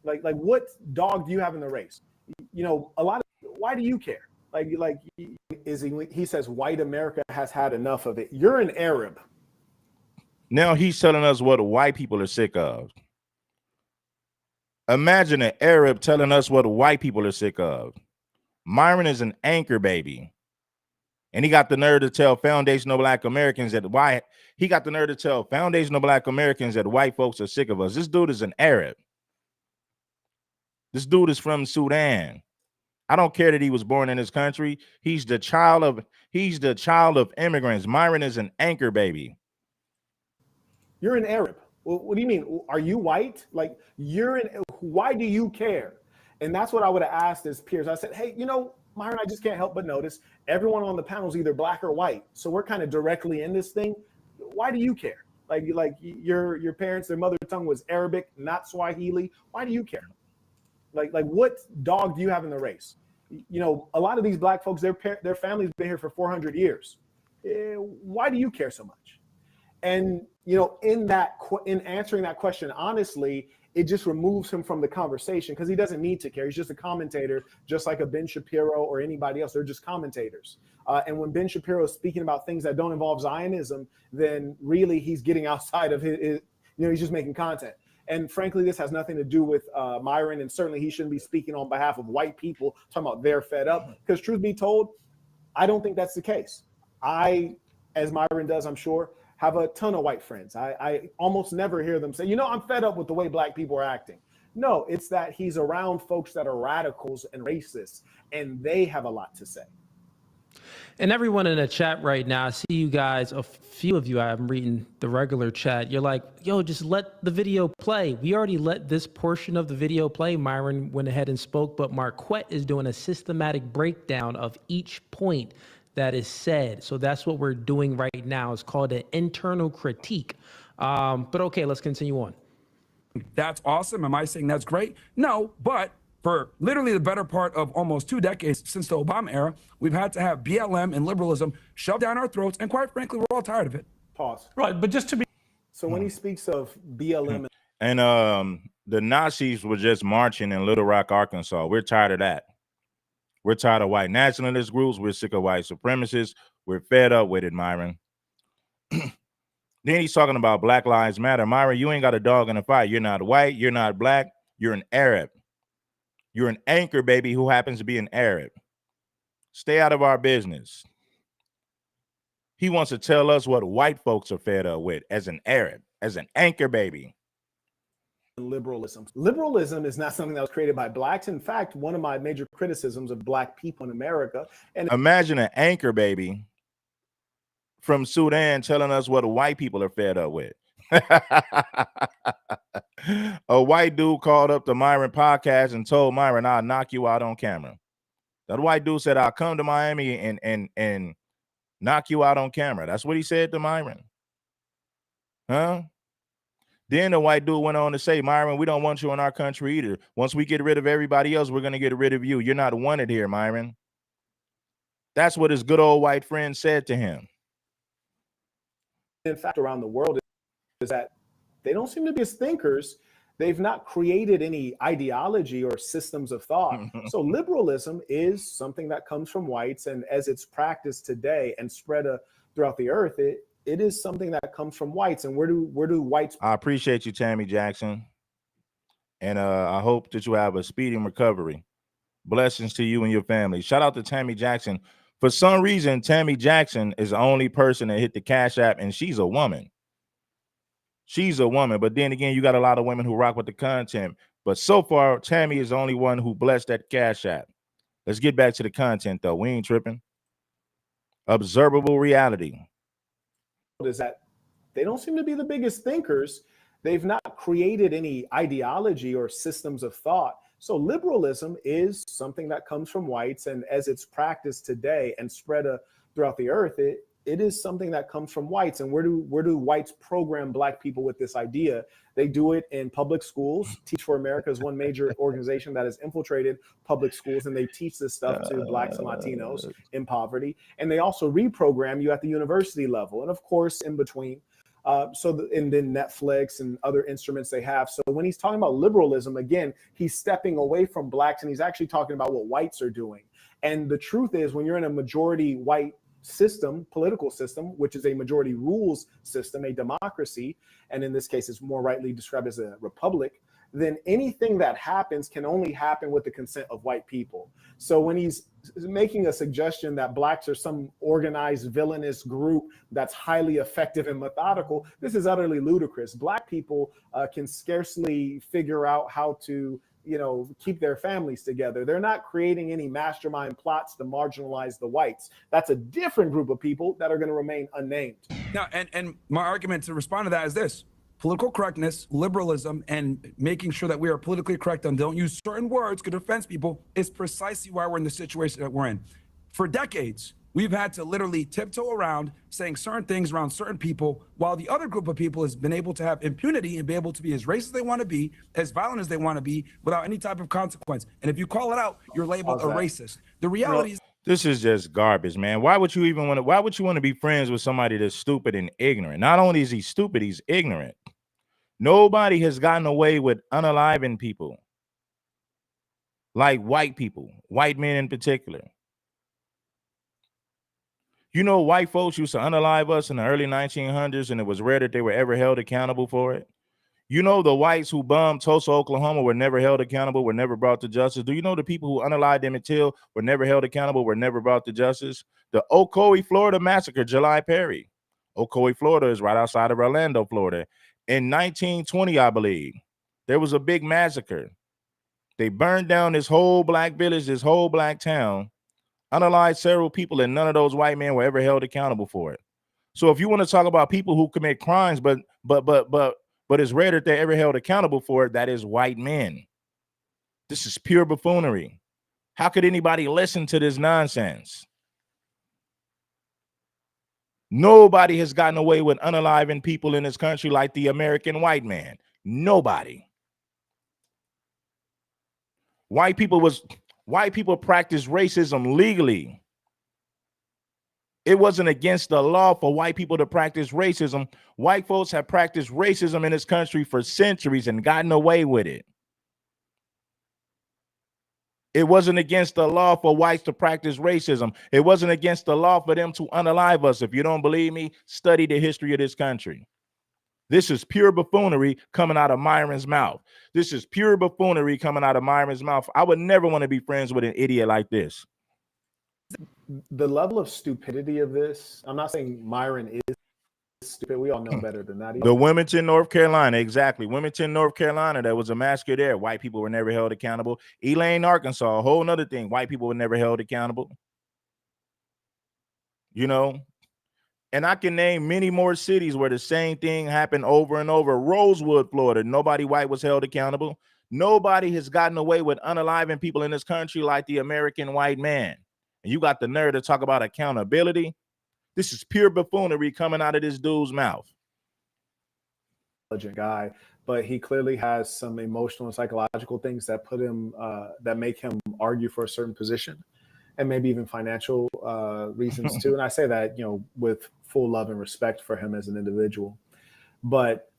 Like what dog do you have in the race? You know, a lot of, why do you care? He says white America has had enough of it. You're an Arab. Now he's telling us what white people are sick of. Imagine an Arab telling us what white people are sick of. Myron is an anchor baby. And he got the nerve to tell foundational Black Americans that white folks are sick of us. This dude is an Arab. This dude is from Sudan. I don't care that he was born in this country. He's the child of immigrants. Myron is an anchor baby. You're an Arab. Well, what do you mean? Are you white? Like why do you care? And that's what I would have asked his peers. I said, hey, you know, Myron, I just can't help but notice everyone on the panel is either black or white. So we're kind of directly in this thing. Why do you care? Like your parents, their mother tongue was Arabic, not Swahili. Why do you care? Like what dog do you have in the race? You know, a lot of these black folks, their family's been here for 400 years. Why do you care so much? And, you know, in answering that question, honestly, it just removes him from the conversation because he doesn't need to care. He's just a commentator, just like a Ben Shapiro or anybody else. They're just commentators. And when Ben Shapiro is speaking about things that don't involve Zionism, then really he's getting outside of his he's just making content. And frankly, this has nothing to do with Myron, and certainly he shouldn't be speaking on behalf of white people, talking about they're fed up. Because truth be told, I don't think that's the case. I, as Myron does, I'm sure, have a ton of white friends. I almost never hear them say, you know, I'm fed up with the way black people are acting. No, it's that he's around folks that are radicals and racists, and they have a lot to say. And everyone in the chat right now, I see you guys, a few of you, I'm reading the regular chat. You're like, yo, just let the video play. We already let this portion of the video play. Myron went ahead and spoke, but Marquette is doing a systematic breakdown of each point that is said. So that's what we're doing right now. It's called an internal critique. But okay, let's continue on. That's awesome. Am I saying that's great? No, but for literally the better part of almost 2 decades since the Obama era, we've had to have BLM and liberalism shoved down our throats, and quite frankly, we're all tired of it. Pause. Right, but just to be... So when he speaks of BLM... And the Nazis were just marching in Little Rock, Arkansas. We're tired of that. We're tired of white nationalist groups. We're sick of white supremacists. We're fed up with it, Myron. Then he's talking about Black Lives Matter. Myron, you ain't got a dog in the fight. You're not white. You're not black. You're an Arab. You're an anchor baby who happens to be an Arab. Stay out of our business. He wants to tell us what white folks are fed up with as an Arab, as an anchor baby. Liberalism. Liberalism is not something that was created by blacks. In fact, one of my major criticisms of black people in America. And imagine an anchor baby from Sudan telling us what white people are fed up with. A white dude called up the Myron podcast and told Myron, I'll knock you out on camera. That white dude said, I'll come to Miami and knock you out on camera. That's what he said to Myron. Huh? Then the white dude went on to say, Myron, we don't want you in our country either. Once we get rid of everybody else, we're going to get rid of you. You're not wanted here, Myron. That's what his good old white friend said to him. In fact, around the world is that they don't seem to be as thinkers. They've not created any ideology or systems of thought. So liberalism is something that comes from whites, and as it's practiced today and spread throughout the earth, it is something that comes from whites. And where do whites? I appreciate you, Tammy Jackson, and I hope that you have a speedy recovery. Blessings to you and your family. Shout out to Tammy Jackson. For some reason, Tammy Jackson is the only person that hit the Cash App, and she's a woman. She's a woman, but then again, you got a lot of women who rock with the content. But so far, Tammy is the only one who blessed that Cash App. Let's get back to the content, though. We ain't tripping. Observable reality. Is that they don't seem to be the biggest thinkers. They've not created any ideology or systems of thought. So liberalism is something that comes from whites, and as it's practiced today and spread throughout the earth, it is something that comes from whites. And where do whites program black people with this idea? They do it in public schools. Teach for America is one major organization that has infiltrated public schools, and they teach this stuff to blacks and Latinos in poverty. And they also reprogram you at the university level, and of course in between. And then Netflix and other instruments they have. So when he's talking about liberalism, again, he's stepping away from blacks, and he's actually talking about what whites are doing. And the truth is, when you're in a majority white system, political system, which is a majority rules system, a democracy, and in this case it's more rightly described as a republic, then anything that happens can only happen with the consent of white people. So when he's making a suggestion that blacks are some organized villainous group that's highly effective and methodical, this is utterly ludicrous. Black people can scarcely figure out how to keep their families together. They're not creating any mastermind plots to marginalize the whites. That's a different group of people that are going to remain unnamed. Now, and my argument to respond to that is this: political correctness, liberalism, and making sure that we are politically correct and don't use certain words that offend people is precisely why we're in the situation that we're in. For decades, we've had to literally tiptoe around saying certain things around certain people, while the other group of people has been able to have impunity and be able to be as racist as they want to be, as violent as they want to be, without any type of consequence. And if you call it out, you're labeled a racist. The reality is, this is just garbage, man. Why would you want to be friends with somebody that's stupid and ignorant? Not only is he stupid, he's ignorant. Nobody has gotten away with unaliving people like white people, white men in particular. You know, white folks used to unalive us in the early 1900s, and it was rare that they were ever held accountable for it. You know, the whites who bombed Tulsa, Oklahoma were never held accountable, were never brought to justice. Do you know the people who unalived Emmett Till were never held accountable, were never brought to justice? The Ocoee, Florida massacre, July Perry. Ocoee, Florida is right outside of Orlando, Florida. In 1920, I believe, there was a big massacre. They burned down this whole black village, this whole black town, unalived several people, and none of those white men were ever held accountable for it. So if you want to talk about people who commit crimes, but it's rare that they're ever held accountable for it, that is white men. This is pure buffoonery. How could anybody listen to this nonsense? Nobody has gotten away with unaliving people in this country like the American white man. Nobody. White people practice racism legally. It wasn't against the law for white people to practice racism. White folks have practiced racism in this country for centuries and gotten away with it. It wasn't against the law for whites to practice racism. It wasn't against the law for them to unalive us. If you don't believe me, study the history of this country. This is pure buffoonery coming out of Myron's mouth. This is pure buffoonery coming out of Myron's mouth. I would never want to be friends with an idiot like this. The level of stupidity of this, I'm not saying Myron is stupid. We all know better than that. The Wilmington, North Carolina, exactly. Wilmington, North Carolina, there was a massacre there. White people were never held accountable. Elaine, Arkansas, a whole nother thing. White people were never held accountable. You know, and I can name many more cities where the same thing happened over and over. Rosewood, Florida, nobody white was held accountable. Nobody has gotten away with unaliving people in this country like the American white man. And you got the nerve to talk about accountability? This is pure buffoonery coming out of this dude's mouth. Intelligent guy, but he clearly has some emotional and psychological things that put him, that make him argue for a certain position, and maybe even financial reasons too. And I say that, with full love and respect for him as an individual. But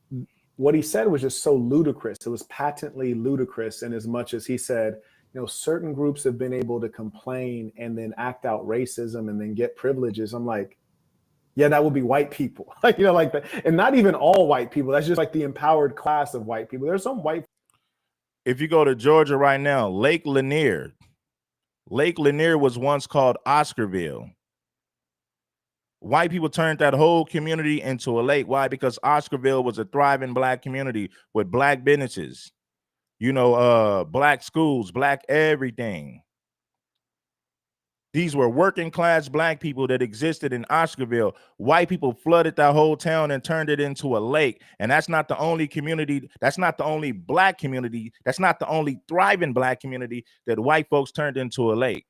what he said was just so ludicrous. It was patently ludicrous in as much as he said, certain groups have been able to complain and then act out racism and then get privileges. I'm like, yeah, that would be white people. like that. And not even all white people. That's just like the empowered class of white people. There's some white. If you go to Georgia right now, Lake Lanier was once called Oscarville. White people turned that whole community into a lake. Why? Because Oscarville was a thriving black community with black businesses. Black schools, black everything. These were working class black people that existed in Oscarville. White people flooded that whole town and turned it into a lake. And that's not the only community. That's not the only black community. That's not the only thriving black community that white folks turned into a lake.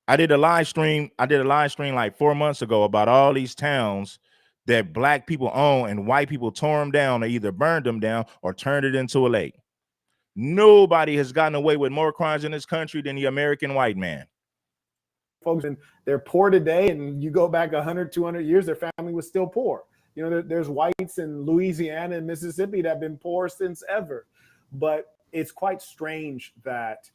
I did a live stream like 4 months ago about all these towns that black people own and white people tore them down or either burned them down or turned it into a lake. Nobody has gotten away with more crimes in this country than the American white man. Folks, and they're poor today, and you go back 100, 200 years, their family was still poor. You know, there's whites in Louisiana and Mississippi that have been poor since ever. But it's quite strange that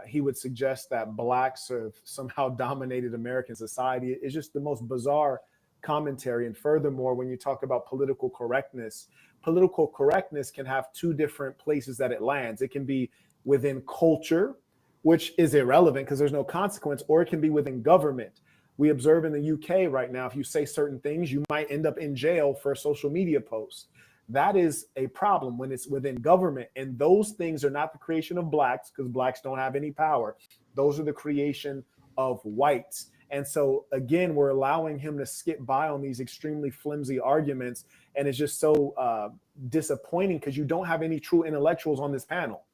he would suggest that blacks have somehow dominated American society. It's just the most bizarre commentary. And furthermore, when you talk about political correctness can have two different places that it lands. It can be within culture, which is irrelevant because there's no consequence, or it can be within government. We observe in the UK right now, if you say certain things, you might end up in jail for a social media post. That is a problem when it's within government. And those things are not the creation of blacks because blacks don't have any power. Those are the creation of whites. And so, again, we're allowing him to skip by on these extremely flimsy arguments. And it's just so disappointing because you don't have any true intellectuals on this panel.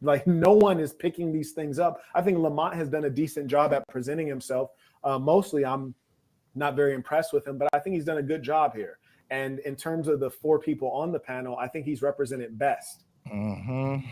Like, no one is picking these things up. I think Lamont has done a decent job at presenting himself. Mostly, I'm not very impressed with him, but I think he's done a good job here. And in terms of the four people on the panel, I think he's represented best. Is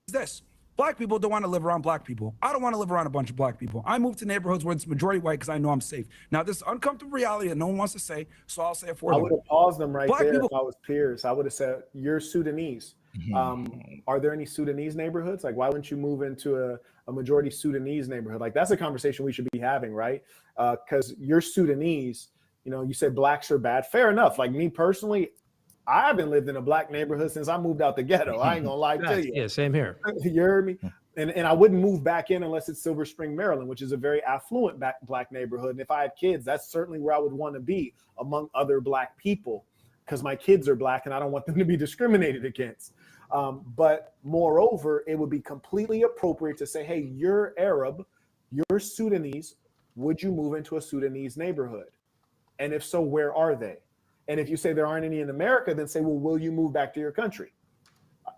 this. Black people don't want to live around black people. I don't want to live around a bunch of black people. I move to neighborhoods where it's majority white because I know I'm safe. Now, this is uncomfortable reality that no one wants to say, so I'll say it for them. I would have paused them right Black there people- if I was Piers. I would have said, you're Sudanese. Are there any Sudanese neighborhoods? Like, why wouldn't you move into a majority Sudanese neighborhood? Like, that's a conversation we should be having, right? Because you're Sudanese. You know, you said blacks are bad. Fair enough. Like, me personally, I haven't lived in a black neighborhood since I moved out the ghetto. I ain't gonna lie to you. Yeah, same here. You heard me? And I wouldn't move back in unless it's Silver Spring, Maryland, which is a very affluent black neighborhood. And if I had kids, that's certainly where I would want to be among other black people because my kids are black and I don't want them to be discriminated against. But moreover, it would be completely appropriate to say, hey, you're Arab, you're Sudanese. Would you move into a Sudanese neighborhood? And if so, where are they? And if you say there aren't any in America, then say, well, will you move back to your country?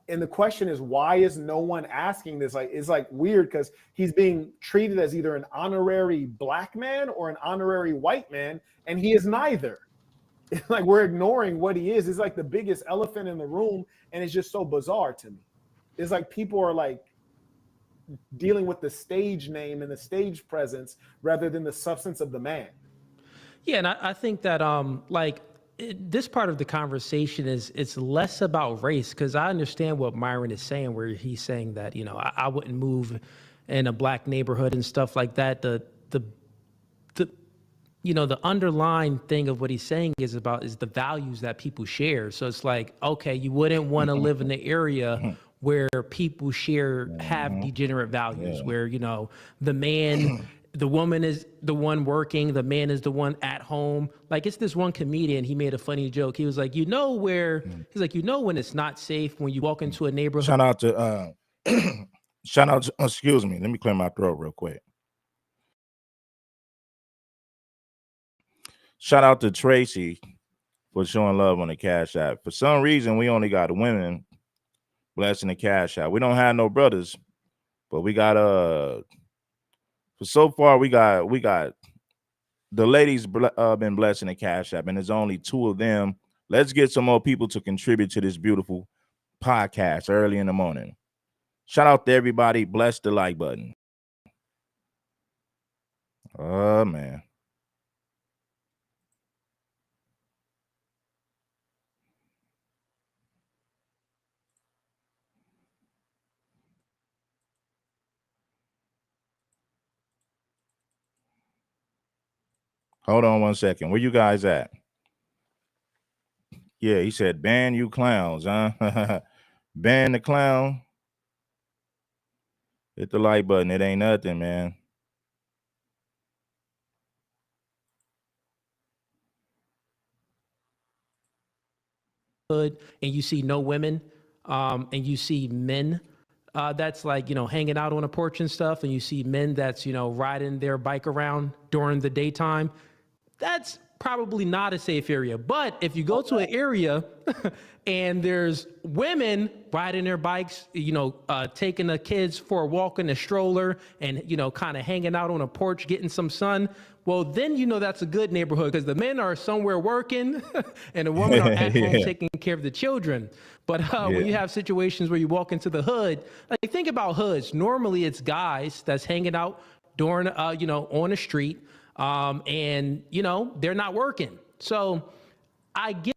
And the question is, why is no one asking this? Like, it's like weird because he's being treated as either an honorary black man or an honorary white man, and he is neither. It's like we're ignoring what he is. It's like the biggest elephant in the room, and it's just so bizarre to me. It's like people are like dealing with the stage name and the stage presence rather than the substance of the man. Yeah, and I think that this part of the conversation it's less about race because I understand what Myron is saying, where he's saying that I wouldn't move in a black neighborhood and stuff like that. The underlying thing of what he's saying is the values that people share. So it's like, okay, you wouldn't want to live in the area where people have degenerate values, where the man. The woman is the one working, the man is the one at home. Like, it's this one comedian, he made a funny joke. He was like, he's like, when it's not safe when you walk into a neighborhood. Excuse me, let me clear my throat real quick. Shout out to Tracy for showing love on the Cash App. For some reason, we only got women blessing the Cash App. We don't have no brothers, but we got so far, we got the ladies been blessing the Cash App, and there's only 2 of them. Let's get some more people to contribute to this beautiful podcast early in the morning. Shout out to everybody. Bless the like button. Oh, man. Hold on one second. Where you guys at? Yeah, he said, ban you clowns, huh? Ban the clown. Hit the like button. It ain't nothing, man. And you see no women, and you see men that's like, hanging out on a porch and stuff, and you see men that's, riding their bike around during the daytime, that's probably not a safe area. But if you go to an area and there's women riding their bikes, taking the kids for a walk in a stroller and, kind of hanging out on a porch, getting some sun, well, then that's a good neighborhood, because the men are somewhere working and the women are at home taking care of the children. But when you have situations where you walk into the hood, like, think about hoods. Normally it's guys that's hanging out during, on the street, and, they're not working. So I get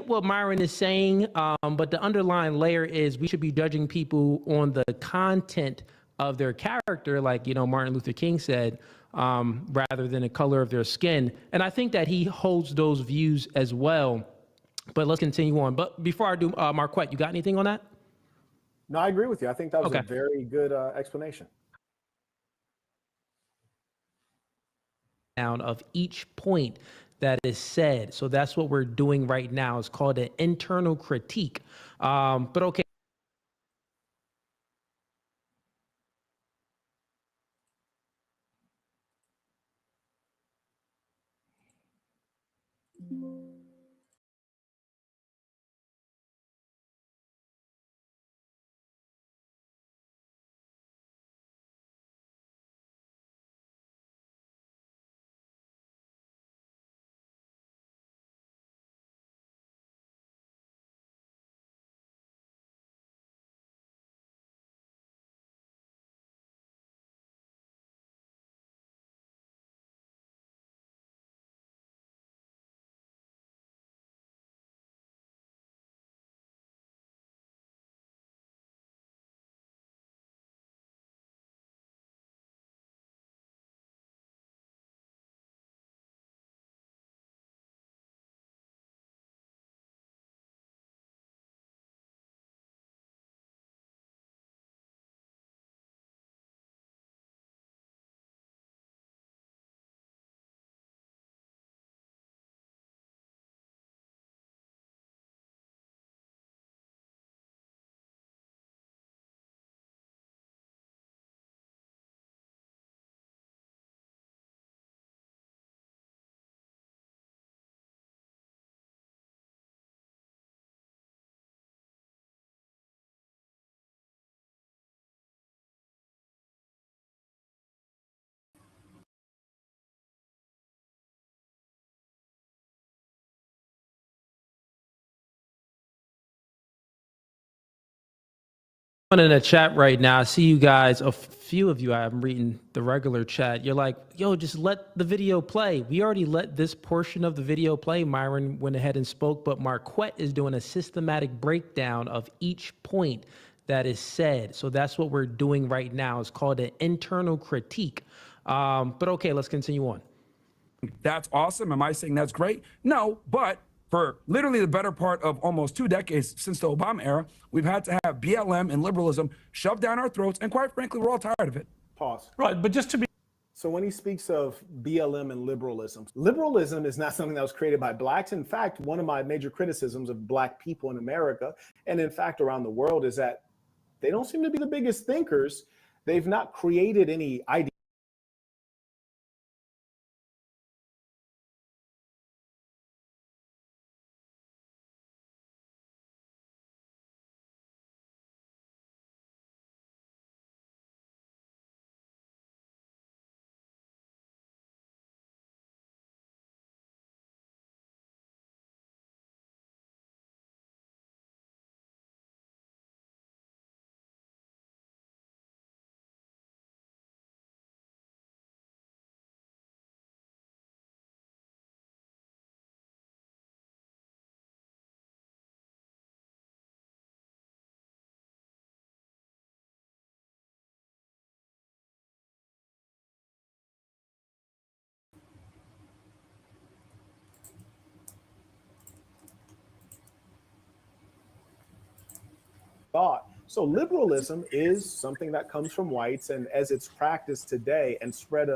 what Myron is saying, but the underlying layer is we should be judging people on the content of their character, like, Martin Luther King said, rather than the color of their skin. And I think that he holds those views as well. But let's continue on. But before I do, Marquette, you got anything on that? No, I agree with you. I think that was Okay. a very good explanation. Down of each point that is said. So that's what we're doing right now. It's called an internal critique. But okay. In the chat right now, I see you guys, a few of you, I'm reading the regular chat. You're like, yo, just let the video play. We already let this portion of the video play. Myron went ahead and spoke, but Marquette is doing a systematic breakdown of each point that is said. So that's what we're doing right now. It's called an internal critique. But okay, let's continue on. That's awesome. Am I saying that's great? No, but for literally the better part of almost 2 decades since the Obama era, we've had to have BLM and liberalism shoved down our throats, and quite frankly, we're all tired of it. Pause. Right, but just to be So when he speaks of BLM and liberalism, liberalism is not something that was created by blacks. In fact, one of my major criticisms of black people in America, and in fact around the world, is that they don't seem to be the biggest thinkers. They've not created any idea. Thought. So liberalism is something that comes from whites, and as it's practiced today and spread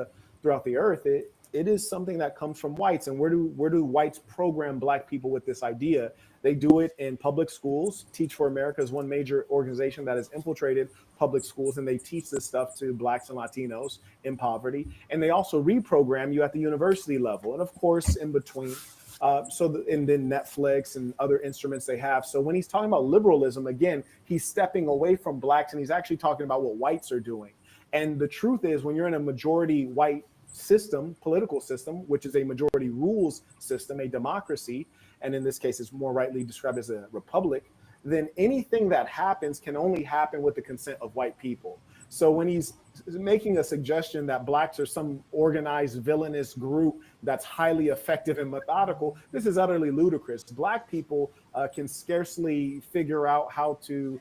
throughout the earth, it is something that comes from whites. And where do whites program black people with this idea? They do it in public schools. Teach for America is one major organization that has infiltrated public schools, and they teach this stuff to blacks and Latinos in poverty. And they also reprogram you at the university level, and of course in between. And then Netflix and other instruments they have. So when he's talking about liberalism, again, he's stepping away from blacks, and he's actually talking about what whites are doing. And the truth is, when you're in a majority white system, political system, which is a majority rules system, a democracy, and in this case it's more rightly described as a republic, then anything that happens can only happen with the consent of white people. So when he's making a suggestion that blacks are some organized villainous group that's highly effective and methodical, this is utterly ludicrous. Black people can scarcely figure out how to,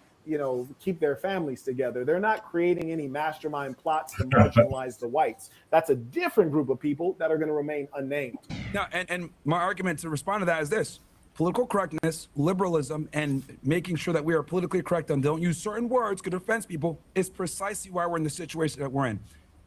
keep their families together. They're not creating any mastermind plots to marginalize the whites. That's a different group of people that are going to remain unnamed. Now, and my argument to respond to that is this: political correctness, liberalism, and making sure that we are politically correct and don't use certain words could offend people is precisely why we're in the situation that we're in.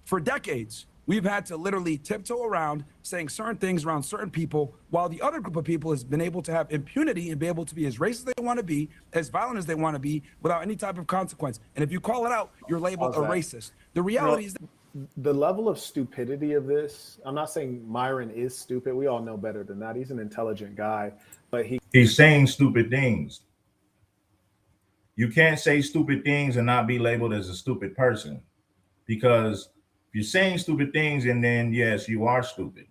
For decades, we've had to literally tiptoe around saying certain things around certain people, while the other group of people has been able to have impunity and be able to be as racist as they want to be, as violent as they want to be, without any type of consequence. And if you call it out, you're labeled a racist. The reality is that the level of stupidity of this, I'm not saying Myron is stupid. We all know better than that. He's an intelligent guy, but he's saying stupid things. You can't say stupid things and not be labeled as a stupid person, because if you're saying stupid things, and then yes, you are stupid,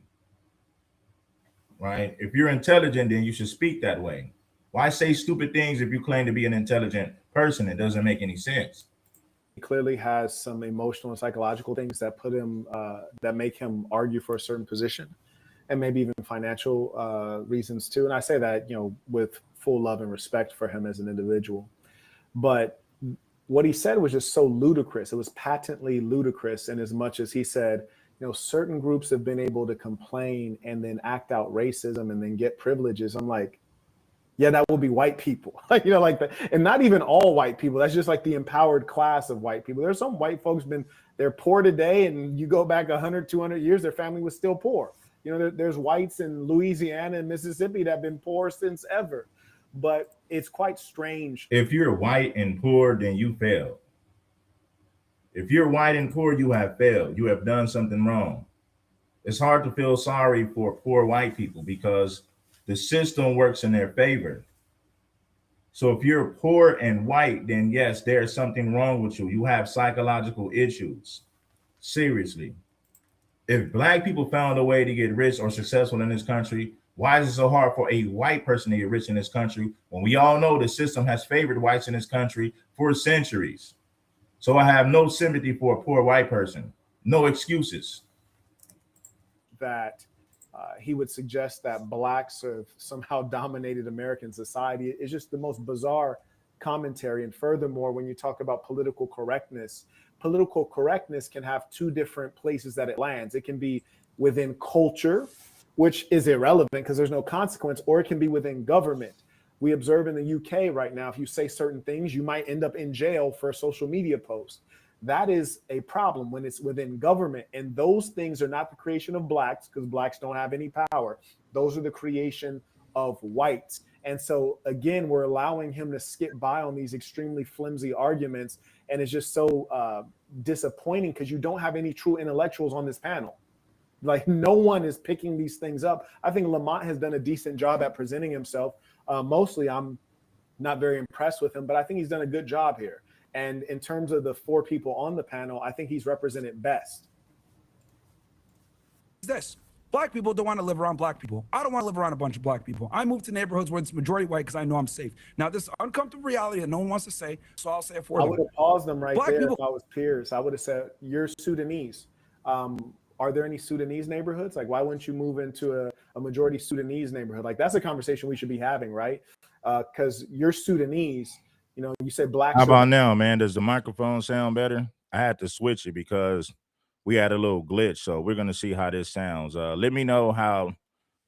right? If you're intelligent, then you should speak that way. Why say stupid things if you claim to be an intelligent person? It doesn't make any sense. He clearly has some emotional and psychological things that put him, that make him argue for a certain position, and maybe even financial reasons too. And I say that, with full love and respect for him as an individual. But what he said was just so ludicrous. It was patently ludicrous, in as much as he said, certain groups have been able to complain and then act out racism and then get privileges. I'm like, yeah, that will be white people, like that. And not even all white people. That's just like the empowered class of white people. There's some white folks they're poor today, and you go back 100, 200 years, their family was still poor. There's whites in Louisiana and Mississippi that have been poor since ever. But it's quite strange. If you're white and poor, then you failed. If you're white and poor, you have failed. You have done something wrong. It's hard to feel sorry for poor white people because the system works in their favor. So if you're poor and white, then yes, there's something wrong with you. You have psychological issues. Seriously. If black people found a way to get rich or successful in this country, why is it so hard for a white person to get rich in this country when we all know the system has favored whites in this country for centuries? So I have no sympathy for a poor white person. No excuses. That he would suggest that blacks have somehow dominated American society. It's just the most bizarre commentary. And furthermore, when you talk about political correctness can have two different places that it lands. It can be within culture, which is irrelevant because there's no consequence, or it can be within government. We observe in the UK right now, if you say certain things, you might end up in jail for a social media post. That is a problem when it's within government. And those things are not the creation of blacks, because blacks don't have any power. Those are the creation of whites. And so, again, we're allowing him to skip by on these extremely flimsy arguments. And it's just so disappointing because you don't have any true intellectuals on this panel. Like, no one is picking these things up. I think Lamont has done a decent job at presenting himself. Mostly, I'm not very impressed with him, but I think he's done a good job here. And in terms of the four people on the panel, I think he's represented best. This: black people don't want to live around black people. I don't want to live around a bunch of black people. I move to neighborhoods where it's majority white because I know I'm safe. Now, this is uncomfortable reality that no one wants to say, so I'll say it for them. I would have paused them right Black there people, if I was Pierce. I would have said, you're Sudanese. Are there any Sudanese neighborhoods? Like, why wouldn't you move into a majority Sudanese neighborhood? Like, that's a conversation we should be having, right? Because you're Sudanese. You said black. How about now, man? Does the microphone sound better? I had to switch it because we had a little glitch. So we're going to see how this sounds. Let me know how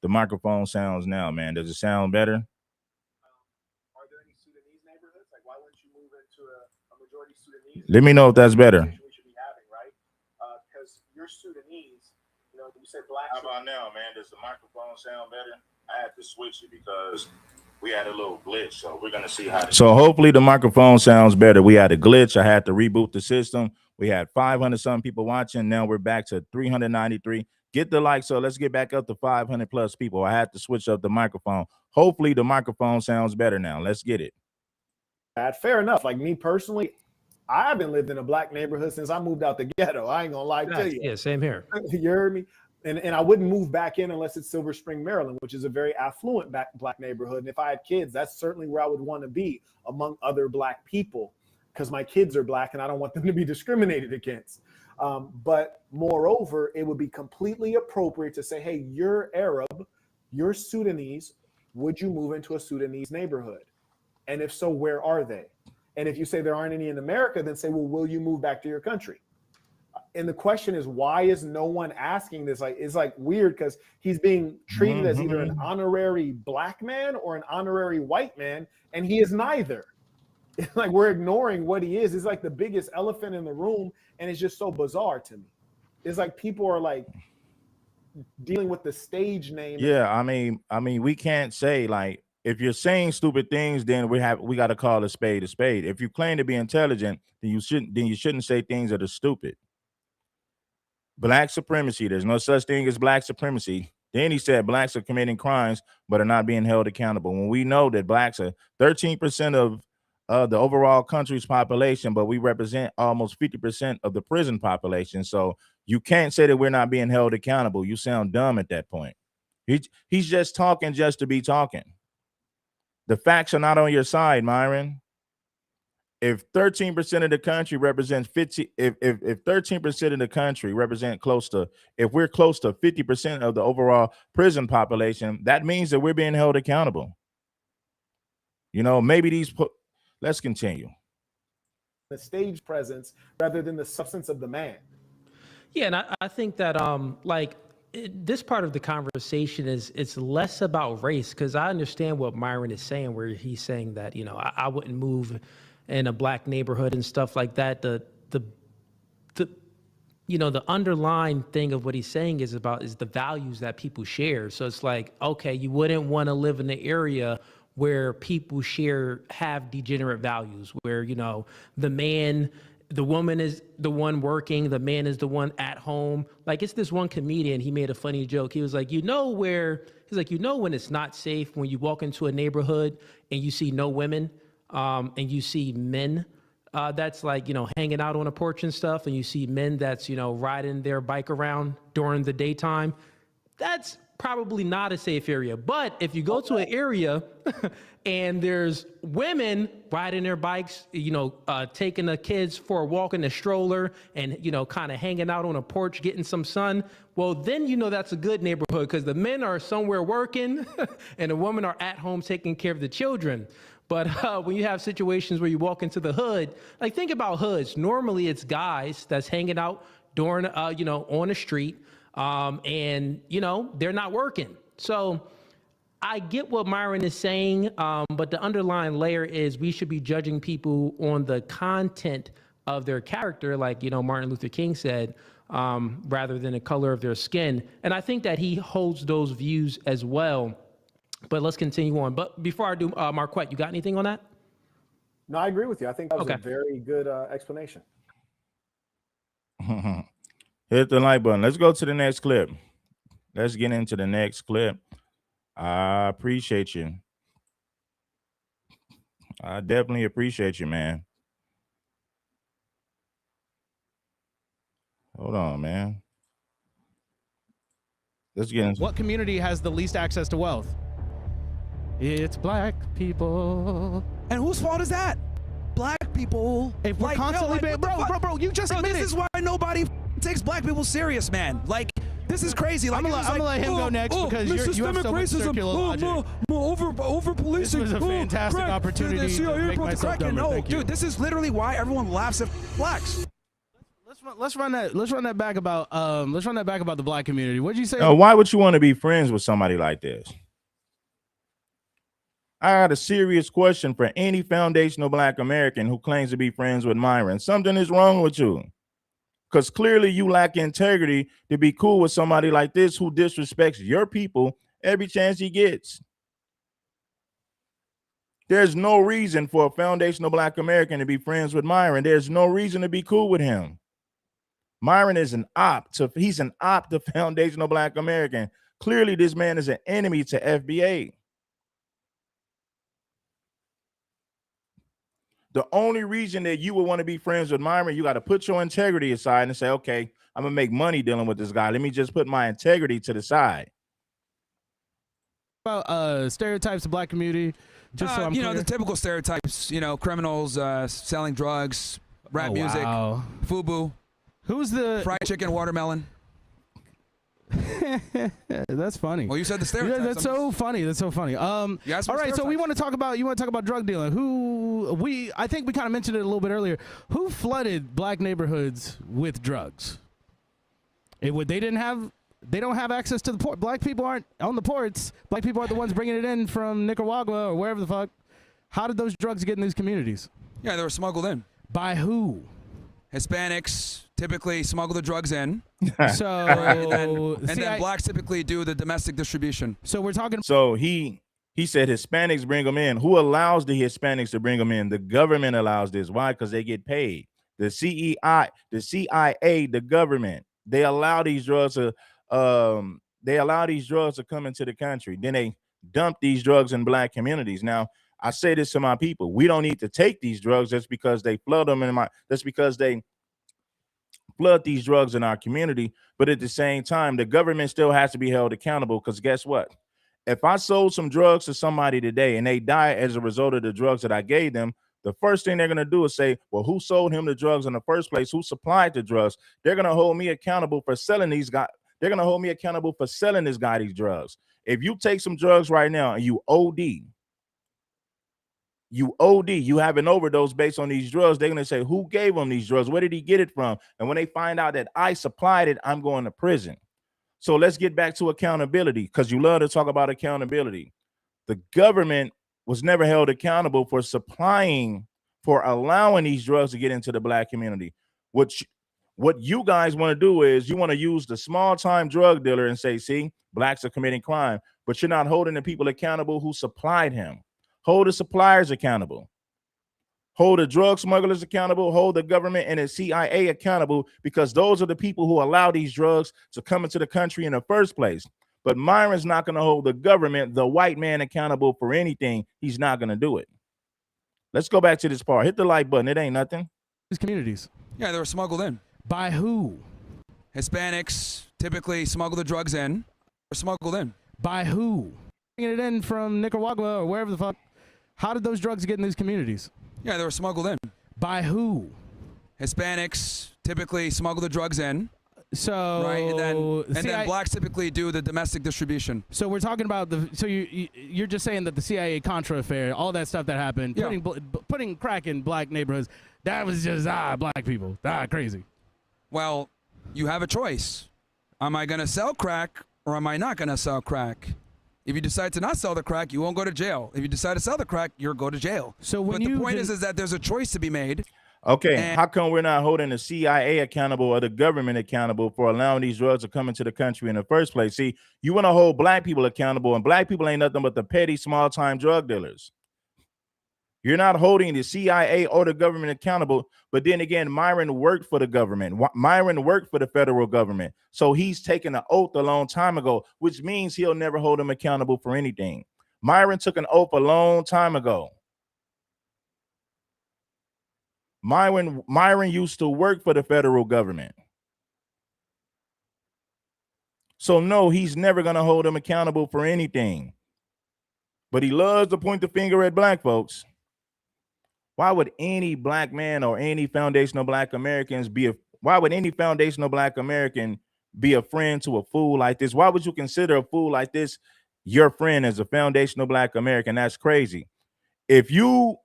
the microphone sounds now, man. Does it sound better? Are there any Sudanese neighborhoods? Like, why wouldn't you move into a majority Sudanese? Let me know if that's better. We should be having, right? Because you're Sudanese. You said black. sound better? I had to switch it because we had a little glitch, so we're gonna see how. So hopefully the microphone sounds better. We had a glitch. I had to reboot the system. We had 500 some people watching. Now we're back to 393. Get the like, so let's get back up to 500 plus people. I had to switch up the microphone. Hopefully the microphone sounds better now. Let's get it. Fair enough. Like me personally, I haven't lived in a black neighborhood since I moved out the ghetto. I ain't gonna lie to you. Yeah, same here. You heard me? And I wouldn't move back in unless it's Silver Spring, Maryland, which is a very affluent black neighborhood. And if I had kids, that's certainly where I would want to be among other black people, because my kids are black and I don't want them to be discriminated against. But moreover, it would be completely appropriate to say, hey, you're Arab, you're Sudanese. Would you move into a Sudanese neighborhood? And if so, where are they? And if you say there aren't any in America, then say, well, will you move back to your country? And the question is, why is no one asking this? Like, it's like weird because he's being treated as either an honorary black man or an honorary white man, and he is neither. It's like we're ignoring what he is. It's like the biggest elephant in the room, and it's just so bizarre to me. It's like people are like dealing with the stage name. Yeah, I mean, we can't say like, if you're saying stupid things, then we got to call a spade a spade. If you claim to be intelligent, then you shouldn't say things that are stupid. Black supremacy. There's no such thing as black supremacy. Then he said blacks are committing crimes but are not being held accountable. When we know that blacks are 13% of the overall country's population, but we represent almost 50% of the prison population. So you can't say that we're not being held accountable. You sound dumb at that point. He's just talking just to be talking. The facts are not on your side, Myron. If 13% of the country represents 50, if 13% of the country represent if we're close to 50% of the overall prison population, that means that we're being held accountable. You know, maybe let's continue. The stage presence rather than the substance of the man. Yeah, and I think that this part of the conversation it's less about race, because I understand what Myron is saying, where he's saying that, you know, I wouldn't move in a black neighborhood and stuff like that. The underlying thing of what he's saying is the values that people share. So it's like, okay, you wouldn't want to live in an area where people have degenerate values, where, you know, the woman is the one working, the man is the one at home. Like, it's this one comedian, he made a funny joke. He was like, you know when it's not safe, when you walk into a neighborhood and you see no women, and you see men that's like, you know, hanging out on a porch and stuff, and you see men that's, you know, riding their bike around during the daytime, that's probably not a safe area. But if you go to an area and there's women riding their bikes, you know, taking the kids for a walk in a stroller and, you know, kind of hanging out on a porch, getting some sun, well, then you know that's a good neighborhood, because the men are somewhere working and the women are at home taking care of the children. But when you have situations where you walk into the hood, like, think about hoods. Normally it's guys that's hanging out during, you know, on the street, and, you know, they're not working. So I get what Myron is saying, but the underlying layer is we should be judging people on the content of their character, like, you know, Martin Luther King said, rather than the color of their skin. And I think that he holds those views as well. But let's continue on. But before I do, Marquette, you got anything on that? No, I agree with you. I think that was a very good explanation. Hit the like button. Let's go to the next clip. Let's get into the next clip. I appreciate you. I definitely appreciate you, man. Hold on, man. Let's get into what community has the least access to wealth? It's black people. And whose fault is that? Black people. If we're constantly bro, you just admitted. This is why nobody takes black people serious, man. Like, this is crazy. Like, I'm gonna let him go next because you have so much circular logic. Over policing. This was a fantastic opportunity to make myself dumber. No, dude, this is literally why everyone laughs at blacks. Let's run that back about the black community. What'd you say? Why would you want to be friends with somebody like this? I got a serious question for any foundational black American who claims to be friends with Myron. Something is wrong with you, because clearly you lack integrity to be cool with somebody like this who disrespects your people every chance he gets. There's no reason for a foundational Black American to be friends with Myron. There's no reason to be cool with him. Myron is an op. He's an op to foundational Black American. Clearly, this man is an enemy to FBA. The only reason that you would want to be friends with Myron, you got to put your integrity aside and say, okay, I'm going to make money dealing with this guy. Let me just put my integrity to the side. About stereotypes of Black community, just so I'm you know, clear. the typical stereotypes, you know, criminals, selling drugs, rap music, wow. FUBU, Who's the fried chicken, watermelon. That's funny. Well, you said the stereotypes. Yeah, that's so funny. That's so funny. All right, so we want to talk about, you want to talk about drug dealing. I think we kind of mentioned it a little bit earlier. Who flooded Black neighborhoods with drugs? They don't have access to the port. Black people aren't on the ports. Black people aren't the ones bringing it in from Nicaragua or wherever the fuck. How did those drugs get in these communities? Yeah, they were smuggled in. By who? Hispanics typically smuggle the drugs in. So and then blacks typically do the domestic distribution. So we're talking. So he said Hispanics bring them in. Who allows the Hispanics to bring them in? The government allows this. Why? Because they get paid. The CIA, the government, they allow these drugs to come into the country. Then they dump these drugs in Black communities. Now, I say this to my people: we don't need to take these drugs just because they flood them just because they flood these drugs in our community. But at the same time, the government still has to be held accountable, because guess what? If I sold some drugs to somebody today and they die as a result of the drugs that I gave them, the first thing they're going to do is say, well, who sold him the drugs in the first place? Who supplied the drugs? They're going to hold me accountable for selling these guys. They're going to hold me accountable for selling this guy these drugs. If you take some drugs right now and you OD, you have an overdose based on these drugs, they're going to say, who gave him these drugs? Where did he get it from? And when they find out that I supplied it, I'm going to prison. So let's get back to accountability, because you love to talk about accountability. The government was never held accountable for allowing these drugs to get into the Black community. What you guys want to do is you want to use the small-time drug dealer and say, see, Blacks are committing crime, but you're not holding the people accountable who supplied him. Hold the suppliers accountable. Hold the drug smugglers accountable. Hold the government and the CIA accountable, because those are the people who allow these drugs to come into the country in the first place. But Myron's not going to hold the government, the white man, accountable for anything. He's not going to do it. Let's go back to this part. Hit the like button. It ain't nothing. These communities. Yeah, they were smuggled in. By who? Hispanics typically smuggle the drugs in. Or smuggled in. By who? Bringing it in from Nicaragua or wherever the fuck. How did those drugs get in these communities? Yeah, they were smuggled in. By who? Hispanics typically smuggle the drugs in. So right, and then blacks typically do the domestic distribution. So we're talking about you're just saying that the CIA Contra affair, all that stuff that happened, putting crack in Black neighborhoods, that was just Black people, crazy. Well, you have a choice. Am I going to sell crack or am I not going to sell crack? If you decide to not sell the crack, you won't go to jail. If you decide to sell the crack, you'll go to jail. So but the point is that there's a choice to be made. Okay, how come we're not holding the CIA accountable or the government accountable for allowing these drugs to come into the country in the first place? See, you want to hold Black people accountable, and Black people ain't nothing but the petty, small-time drug dealers. You're not holding the CIA or the government accountable, but then again, Myron worked for the government. Myron worked for the federal government, so he's taken an oath a long time ago, which means he'll never hold them accountable for anything. Myron took an oath a long time ago. Myron used to work for the federal government. So no, he's never going to hold them accountable for anything. But he loves to point the finger at Black folks. Why would any Black man or any foundational Black Americans why would any foundational Black American be a friend to a fool like this? Why would you consider a fool like this your friend as a foundational Black American? That's crazy. If you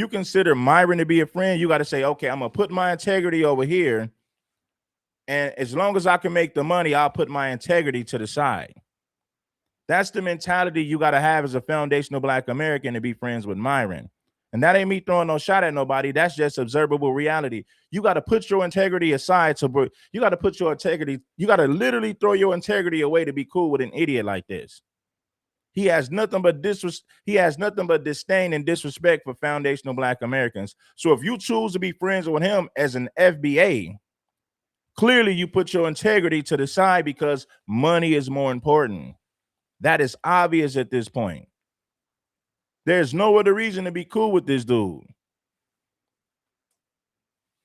consider Myron to be a friend, you got to say, okay, I'm going to put my integrity over here. And as long as I can make the money, I'll put my integrity to the side. That's the mentality you got to have as a foundational Black American to be friends with Myron. And that ain't me throwing no shot at nobody. That's just observable reality. You got to put your integrity aside. You got to put your integrity. You got to literally throw your integrity away to be cool with an idiot like this. He has nothing but disdain and disrespect for foundational Black Americans. So if you choose to be friends with him as an FBA, clearly you put your integrity to the side because money is more important. That is obvious at this point. There's no other reason to be cool with this dude.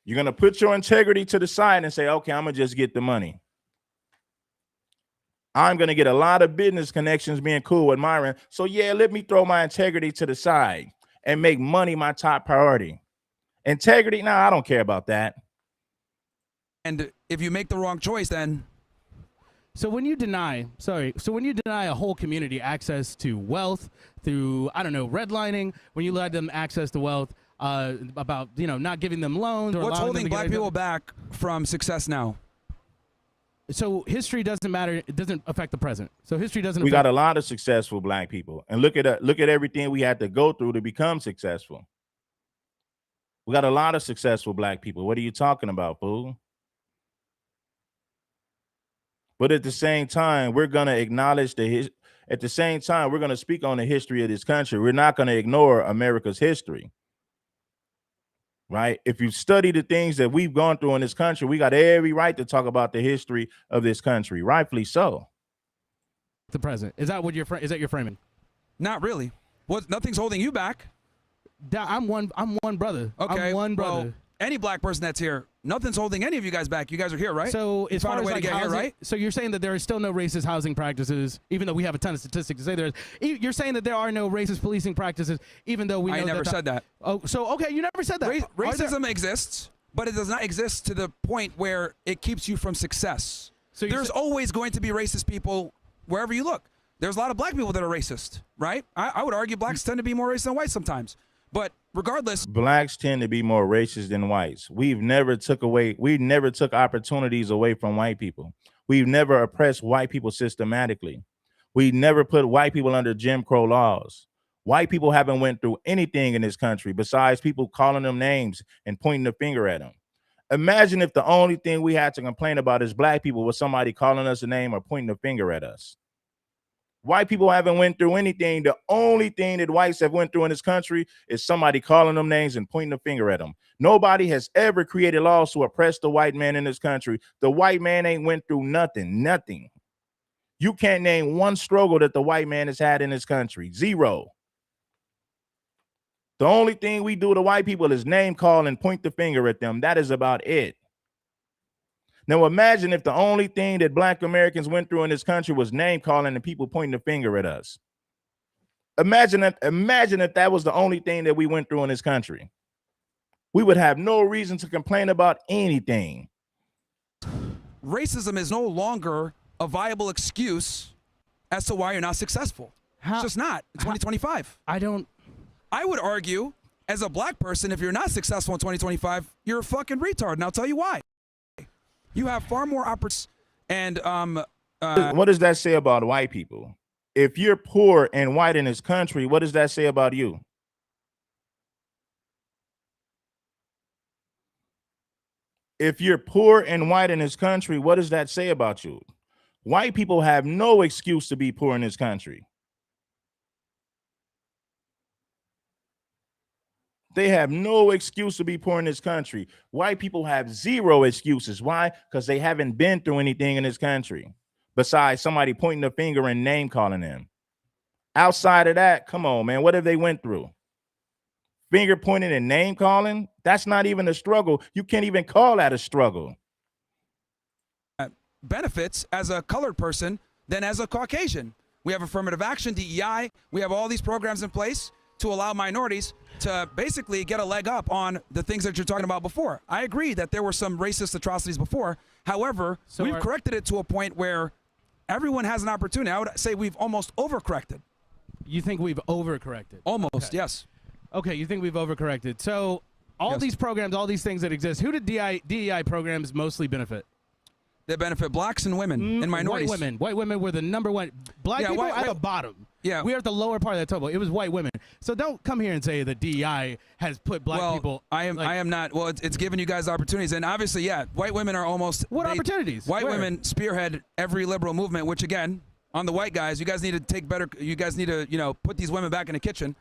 You're going to put your integrity to the side and say, okay, I'm going to just get the money. I'm going to get a lot of business connections being cool with Myron. So yeah, let me throw my integrity to the side and make money my top priority. Integrity, nah, I don't care about that. And if you make the wrong choice, then... So when you deny a whole community access to wealth through, I don't know, redlining, when you let them access to wealth, about, not giving them loans or what's holding Black people back from success now? So history doesn't matter. It doesn't affect the present. So history doesn't. We got a lot of successful Black people, and look at everything we had to go through to become successful. We got a lot of successful Black people. What are you talking about, fool? But at the same time, we're going to acknowledge at the same time, we're going to speak on the history of this country. We're not going to ignore America's history, right? If you study the things that we've gone through in this country, we got every right to talk about the history of this country, rightfully so. The present. Is that what your framing? Not really. Nothing's holding you back. I'm one brother. Okay. I'm one brother. Well, any Black person that's here, nothing's holding any of you guys back. You guys are here, right? So as far as like housing, here, right? So you're saying that there are still no racist housing practices, even though we have a ton of statistics to say there is. You're saying that there are no racist policing practices, even though we know I never said that. Oh, so okay, you never said that. Racism exists, but it does not exist to the point where it keeps you from success. So there's always going to be racist people wherever you look. There's a lot of Black people that are racist, right? I would argue Blacks tend to be more racist than whites sometimes. But regardless, Blacks tend to be more racist than whites. We never took opportunities away from white people. We've never oppressed white people systematically. We never put white people under Jim Crow laws. White people haven't went through anything in this country besides people calling them names and pointing the finger at them. Imagine if the only thing we had to complain about as Black people was somebody calling us a name or pointing the finger at us. White people haven't went through anything. The only thing that whites have went through in this country is somebody calling them names and pointing the finger at them. Nobody has ever created laws to oppress the white man in this country. The white man ain't went through nothing. You can't name one struggle that the white man has had in this country. Zero. The only thing we do to white people is name call and point the finger at them. That is about it. Now imagine if the only thing that Black Americans went through in this country was name calling and people pointing the finger at us. Imagine if that was the only thing that we went through in this country. We would have no reason to complain about anything. Racism is no longer a viable excuse as to why you're not successful. It's just not. It's 2025. I would argue, as a Black person, if you're not successful in 2025, you're a fucking retard, and I'll tell you why. You have far more opportunities, and what does that say about white people? If you're poor and white in this country, what does that say about you? If you're poor and white in this country, what does that say about you? White people have no excuse to be poor in this country. They have no excuse to be poor in this country. White people have zero excuses. Why? Because they haven't been through anything in this country besides somebody pointing the finger and name calling them. Outside of that, come on, man, what have they went through? Finger pointing and name calling? That's not even a struggle. You can't even call that a struggle. Benefits as a colored person than as a Caucasian. We have affirmative action, DEI. We have all these programs in place to allow minorities to basically get a leg up on the things that you're talking about before. I agree that there were some racist atrocities before. However, we've corrected it to a point where everyone has an opportunity. I would say we've almost overcorrected. You think we've overcorrected? Almost, okay. Yes. Okay, you think we've overcorrected. So all these programs, all these things that exist, who did DEI programs mostly benefit? They benefit Blacks and women and minorities. White women were the number one. Black people at the bottom. Yeah. We are at the lower part of that table. It was white women. So don't come here and say that DEI has put black people. I am not. Well, it's giving you guys opportunities. And obviously, yeah, white women are almost. What opportunities? White women spearhead every liberal movement, which again, on the white guys, you guys need to take better. You guys need to, put these women back in the kitchen.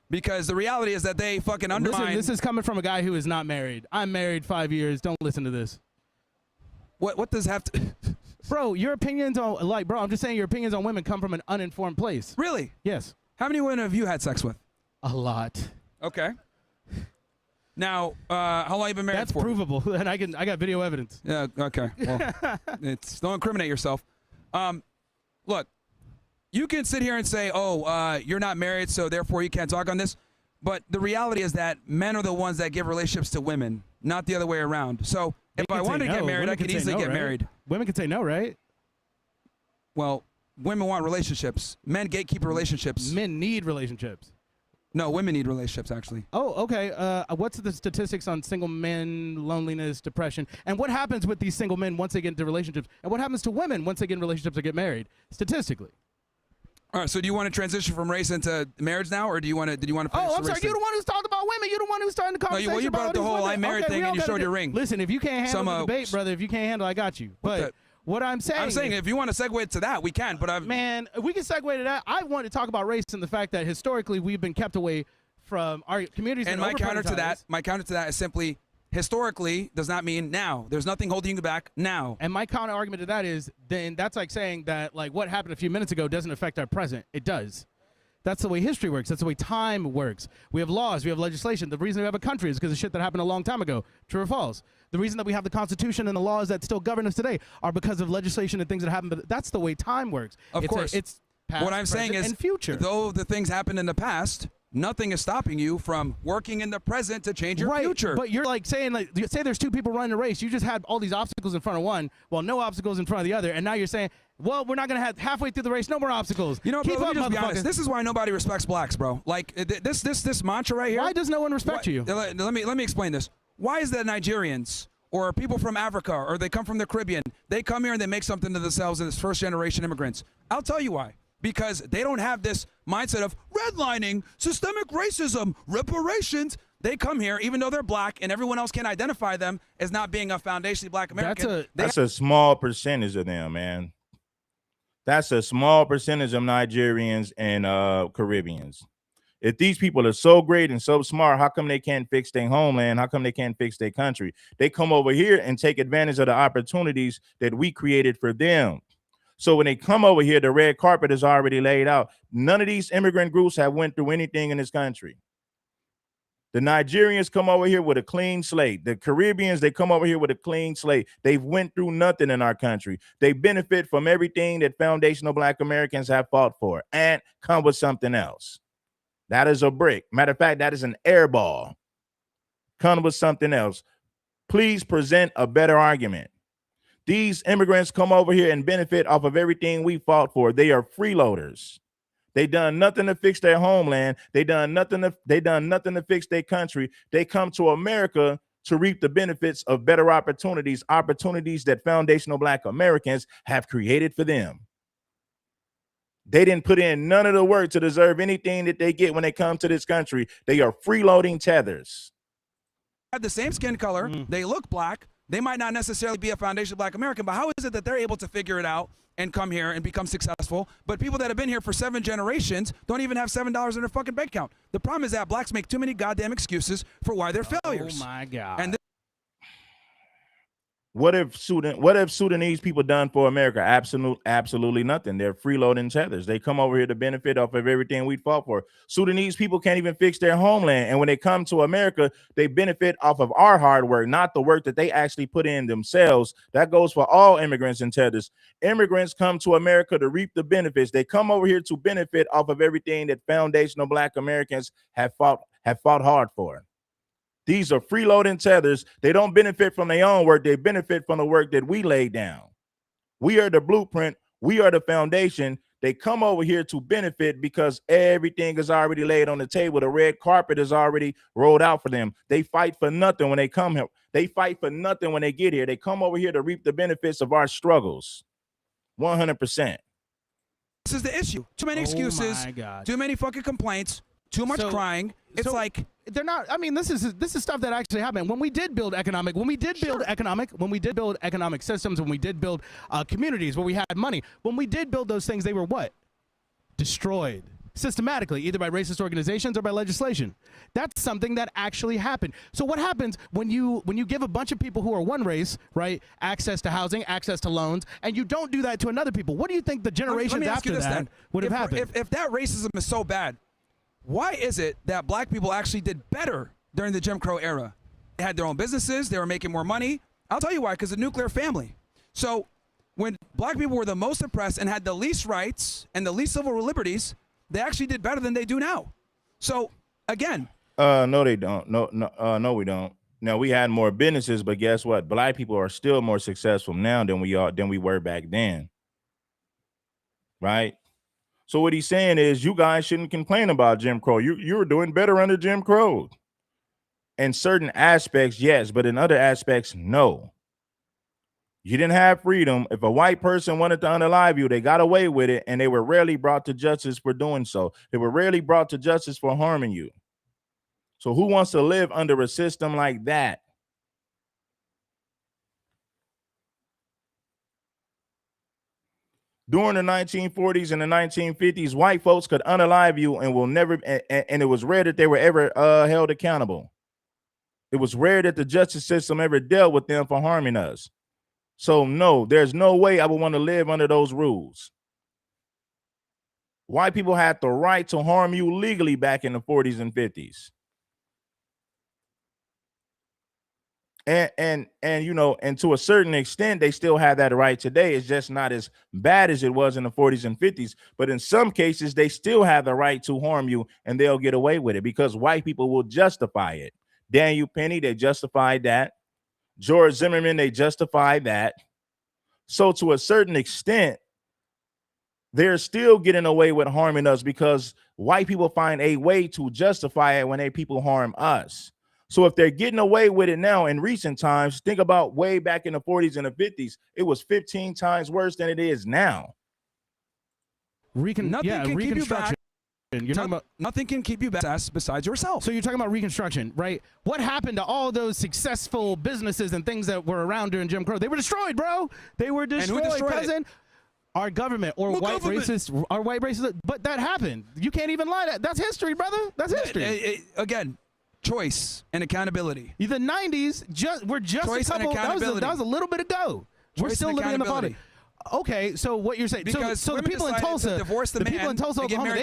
Because the reality is that they fucking undermine. Listen, this is coming from a guy who is not married. I'm married 5 years. Don't listen to this. What does have to? Bro, your opinions on I'm just saying your opinions on women come from an uninformed place. Really? Yes. How many women have you had sex with? A lot. Okay. Now, how long have you been married for? That's provable, and I got video evidence. Yeah. Okay. Well, don't incriminate yourself. Look. You can sit here and say, you're not married, so therefore you can't talk on this. But the reality is that men are the ones that give relationships to women, not the other way around. So if I wanted to get married, I could easily get married. Women can say no, right? Well, women want relationships. Men gatekeep relationships. Men need relationships. No, women need relationships, actually. Oh, okay. What's the statistics on single men, loneliness, depression? And what happens with these single men once they get into relationships? And what happens to women once they get in relationships or get married, statistically? All right, so do you want to transition from race into marriage now, or did you want to finish I'm sorry, you're the one who's talking about women. You're the one who's starting the conversation. No, well, you brought up the whole I'm married thing, and you showed your ring. Listen, if you can't handle the debate, brother, if you can't handle, I got you. But what I'm saying, if you want to segue to that, we can. But man, we can segue to that. I want to talk about race and the fact that historically we've been kept away from our communities. And my counter to that is simply, historically does not mean now. There's nothing holding you back now. And my counter argument to that is, then that's like saying that what happened a few minutes ago doesn't affect our present. It does. That's the way history works. That's the way time works. We have laws. We have legislation. The reason we have a country is because of shit that happened a long time ago. True or false? The reason that we have the Constitution and the laws that still govern us today are because of legislation and things that happened. But that's the way time works. Of course. It's past, what I'm saying is, and future. Though the things happened in the past, nothing is stopping you from working in the present to change your future. But you're saying, say there's two people running a race. You just had all these obstacles in front of one, well, no obstacles in front of the other. And now you're saying, well, we're not going to have halfway through the race, no more obstacles. Keep up, let me just be honest. This is why nobody respects blacks, bro. Like this mantra right here. Why does no one respect you? Let me explain this. Why is that Nigerians or people from Africa or they come from the Caribbean, they come here and they make something to themselves as first generation immigrants? I'll tell you why. Because they don't have this mindset of redlining, systemic racism, reparations. They come here, even though they're black, and everyone else can identify them as not being a foundationally black American. That's a small percentage of them, man. That's a small percentage of Nigerians and Caribbeans. If these people are so great and so smart, how come they can't fix their homeland? How come they can't fix their country? They come over here and take advantage of the opportunities that we created for them. So when they come over here, the red carpet is already laid out. None of these immigrant groups have went through anything in this country. The Nigerians come over here with a clean slate. The Caribbeans, they come over here with a clean slate. They've went through nothing in our country. They benefit from everything that foundational black Americans have fought for and come with something else. That is a brick. Matter of fact, that is an air ball. Come with something else. Please present a better argument. These immigrants come over here and benefit off of everything we fought for. They are freeloaders. They done nothing to fix their homeland. They done nothing to fix their country. They come to America to reap the benefits of better opportunities that foundational black Americans have created for them. They didn't put in none of the work to deserve anything that they get when they come to this country. They are freeloading tethers. Have the same skin color. They look black. They might not necessarily be a foundational black American, but how is it that they're able to figure it out and come here and become successful? But people that have been here for 7 generations don't even have $7 in their fucking bank account. The problem is that blacks make too many goddamn excuses for why they're failures. Oh my God. And What have Sudanese people done for America? Absolutely nothing. They're freeloading tethers. They come over here to benefit off of everything we fought for. Sudanese people can't even fix their homeland. And when they come to America, they benefit off of our hard work, not the work that they actually put in themselves. That goes for all immigrants and tethers. Immigrants come to America to reap the benefits. They come over here to benefit off of everything that foundational black Americans have fought hard for. These are freeloading tethers. They don't benefit from their own work. They benefit from the work that we laid down. We are the blueprint. We are the foundation. They come over here to benefit because everything is already laid on the table. The red carpet is already rolled out for them. They fight for nothing when they come here. They fight for nothing when they get here. They come over here to reap the benefits of our struggles. 100%. is the issue. Too many excuses. My God. Too many fucking complaints. Too much crying. It's like they're not. I mean, this is stuff that actually happened when we did build economic systems, when we did build communities, where we had money. When we did build those things, they were what? Destroyed systematically, either by racist organizations or by legislation. That's something that actually happened. So what happens when you give a bunch of people who are one race, right, access to housing, access to loans, and you don't do that to another people? What do you think the generations after that would have happened? If that racism is so bad, why is it that black people actually did better during the Jim Crow era? They had their own businesses. They were making more money. I'll tell you why, because the nuclear family. So when black people were the most oppressed and had the least rights and the least civil liberties, they actually did better than they do now. So again. No, they don't. No, we don't. Now, we had more businesses, but guess what? Black people are still more successful now than we were back then. Right? So what he's saying is you guys shouldn't complain about Jim Crow. You were doing better under Jim Crow. In certain aspects, yes, but in other aspects, no. You didn't have freedom. If a white person wanted to unalive you, they got away with it, and they were rarely brought to justice for doing so. They were rarely brought to justice for harming you. So who wants to live under a system like that? During the 1940s and the 1950s, white folks could unalive you and will never, and it was rare that they were ever held accountable. It was rare that the justice system ever dealt with them for harming us. So no, there's no way I would want to live under those rules. White people had the right to harm you legally back in the 40s and 50s. And you know, and to a certain extent, they still have that right today. It's just not as bad as it was in the 40s and 50s. But in some cases, they still have the right to harm you, and they'll get away with it because white people will justify it. Daniel Penny, they justified that. George Zimmerman, they justified that. So to a certain extent, they're still getting away with harming us because white people find a way to justify it when people harm us. So if they're getting away with it now in recent times, think about way back in the 40s and the 50s, it was 15 times worse than it is now. Reconstruction. You're talking about nothing can keep you back besides yourself. So you're talking about Reconstruction, right? What happened to all those successful businesses and things that were around during Jim Crow? They were destroyed, bro. They were destroyed, and who destroyed cousin. Our government or white racists, our white racists. But that happened. You can't even lie. That's history, brother. That's history. Again. Choice and accountability. The 90s we're just choice a couple. And that was a little bit ago. We're still living in the body. Okay, so what you're saying? Because so the people in Tulsa, people in Tulsa, Oklahoma,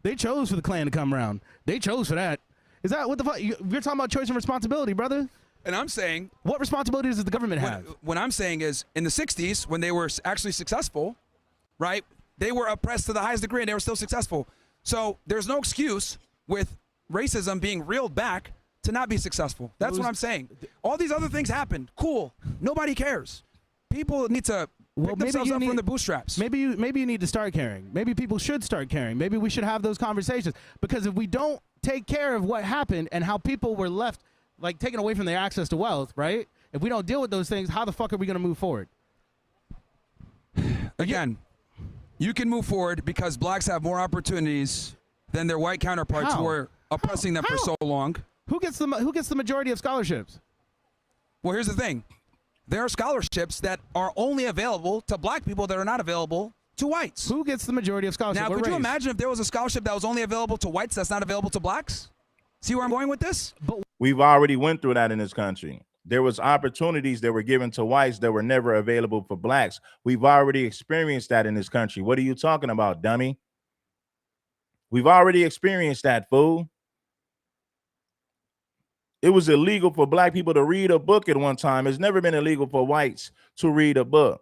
they chose for the Klan to come around. They chose for that. Is that what the fuck? You're talking about choice and responsibility, brother. And I'm saying, what responsibilities does the government have? What I'm saying is, in the 60s, when they were actually successful, right? They were oppressed to the highest degree, and they were still successful. So there's no excuse with racism being reeled back to not be successful. That's what I'm saying. All these other things happened. Cool. Nobody cares. People need to pick themselves up from the bootstraps. Maybe you need to start caring. Maybe people should start caring. Maybe we should have those conversations. Because if we don't take care of what happened and how people were left, like, taken away from their access to wealth, right? If we don't deal with those things, how the fuck are we going to move forward? Again, you can move forward because blacks have more opportunities than their white counterparts who are oppressing them for so long. Who gets the majority of scholarships? Well, here's the thing. There are scholarships that are only available to black people that are not available to whites. Who gets the majority of scholarships? Now, could you imagine if there was a scholarship that was only available to whites that's not available to blacks? See where I'm going with this? We've already went through that in this country. There was opportunities that were given to whites that were never available for blacks. We've already experienced that in this country. What are you talking about, dummy? We've already experienced that, fool. It was illegal for black people to read a book at one time. It's never been illegal for whites to read a book.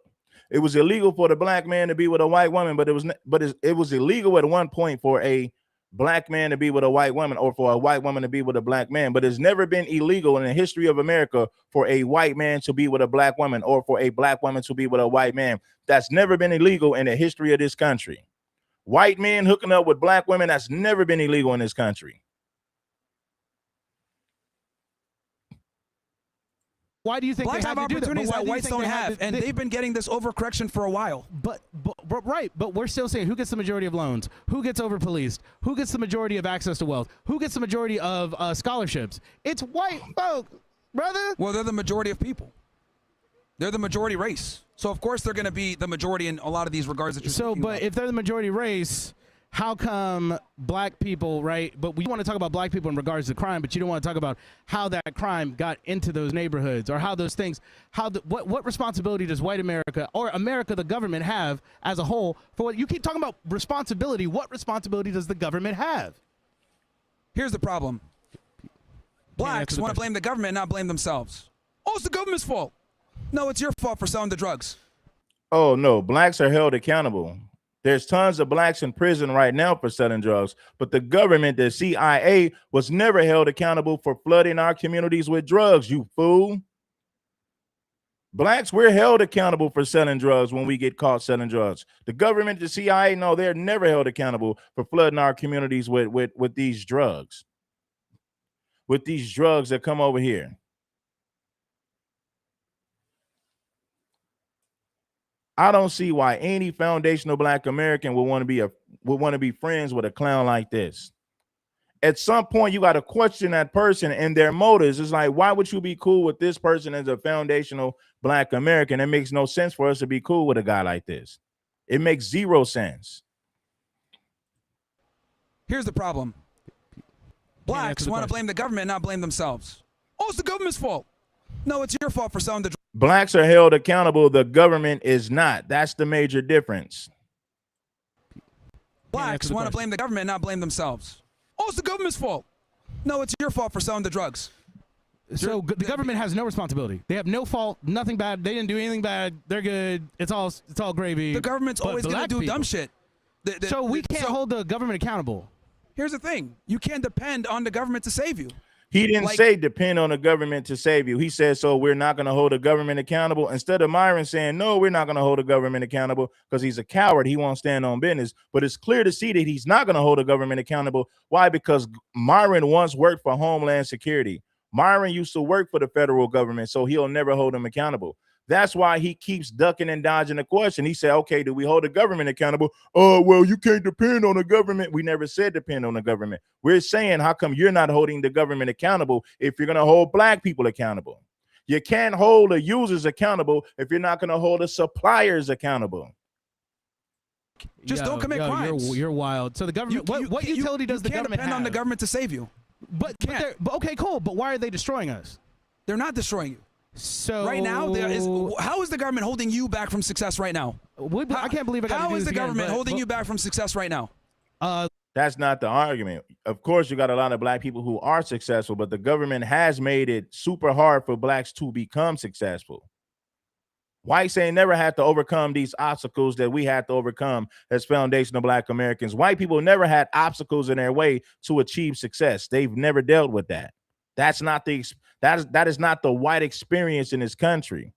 It was illegal for the black man to be with a white woman, but it was illegal at one point for a black man to be with a white woman or for a white woman to be with a black man. But it's never been illegal in the history of America for a white man to be with a black woman or for a black woman to be with a white man. That's never been illegal in the history of this country. White men hooking up with black women, that's never been illegal in this country. Why do you think blacks they have have to do that? opportunities that whites don't have, and they, they've been getting this overcorrection for a while. But right, but we're still saying who gets the majority of loans, who gets over-policed, who gets the majority of access to wealth, who gets the majority of scholarships. It's white folk, brother. Well, they're the majority of people. They're the majority race. So, of course, they're going to be the majority in a lot of these regards that you're So, but about. if they're the majority race, how come black people, right? But we want to talk about black people in regards to crime, but you don't want to talk about how that crime got into those neighborhoods or how those things, what responsibility does white America or America, the government, have as a whole for what you keep talking about responsibility? What responsibility does the government have? Here's the problem. Blacks want to blame the government, not blame themselves. Oh, it's the government's fault. No, it's your fault for selling the drugs. Oh, no. Blacks are held accountable. There's tons of blacks in prison right now for selling drugs, but the government, the CIA, was never held accountable for flooding our communities with drugs, you fool. Blacks, we're held accountable for selling drugs when we get caught selling drugs. The government, the CIA, no, they're never held accountable for flooding our communities with these drugs. With these drugs that come over here. I don't see why any foundational black American would want to be friends with a clown like this. At some point, you got to question that person and their motives. It's like, why would you be cool with this person as a foundational black American? It makes no sense for us to be cool with a guy like this. It makes zero sense. Here's the problem. Blacks want to blame the government, not blame themselves. Oh, it's the government's fault. No, it's your fault for selling the drugs. Blacks are held accountable. The government is not. That's the major difference. Blacks want to blame the government, not blame themselves. Oh, it's the government's fault. No, it's your fault for selling the drugs. So the government has no responsibility. They have no fault, nothing bad. They didn't do anything bad. They're good. It's all gravy. The government's always going to do dumb shit. So we can't hold the government accountable. Here's the thing. You can't depend on the government to save you. He didn't say depend on the government to save you. He said, so we're not going to hold the government accountable. Instead of Myron saying, no, we're not going to hold the government accountable because he's a coward. He won't stand on business. But it's clear to see that he's not going to hold the government accountable. Why? Because Myron once worked for Homeland Security. Myron used to work for the federal government, so he'll never hold him accountable. That's why he keeps ducking and dodging the question. He said, okay, do we hold the government accountable? Oh, well, you can't depend on the government. We never said depend on the government. We're saying, how come you're not holding the government accountable if you're going to hold black people accountable? You can't hold the users accountable if you're not going to hold the suppliers accountable. Just don't commit crimes. You're wild. So the government, what utility does the government have? You can't depend on the government to save you. But okay, cool. But why are they destroying us? They're not destroying you. So right now, how is the government holding you back from success right now? I can't believe I got to do How is this the government again, holding you back from success right now? That's not the argument. Of course, you got a lot of black people who are successful, but the government has made it super hard for blacks to become successful. Whites ain't never had to overcome these obstacles that we had to overcome as foundational black Americans. White people never had obstacles in their way to achieve success. They've never dealt with that. That is not the white experience in this country.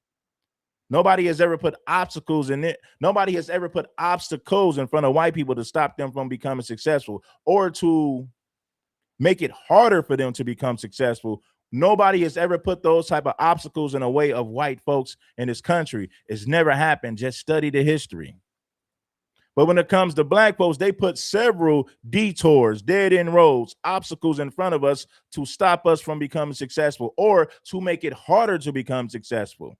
Nobody has ever put obstacles in it. Nobody has ever put obstacles in front of white people to stop them from becoming successful or to make it harder for them to become successful. Nobody has ever put those type of obstacles in the way of white folks in this country. It's never happened. Just study the history. But when it comes to black folks, they put several detours, dead-end roads, obstacles in front of us to stop us from becoming successful or to make it harder to become successful.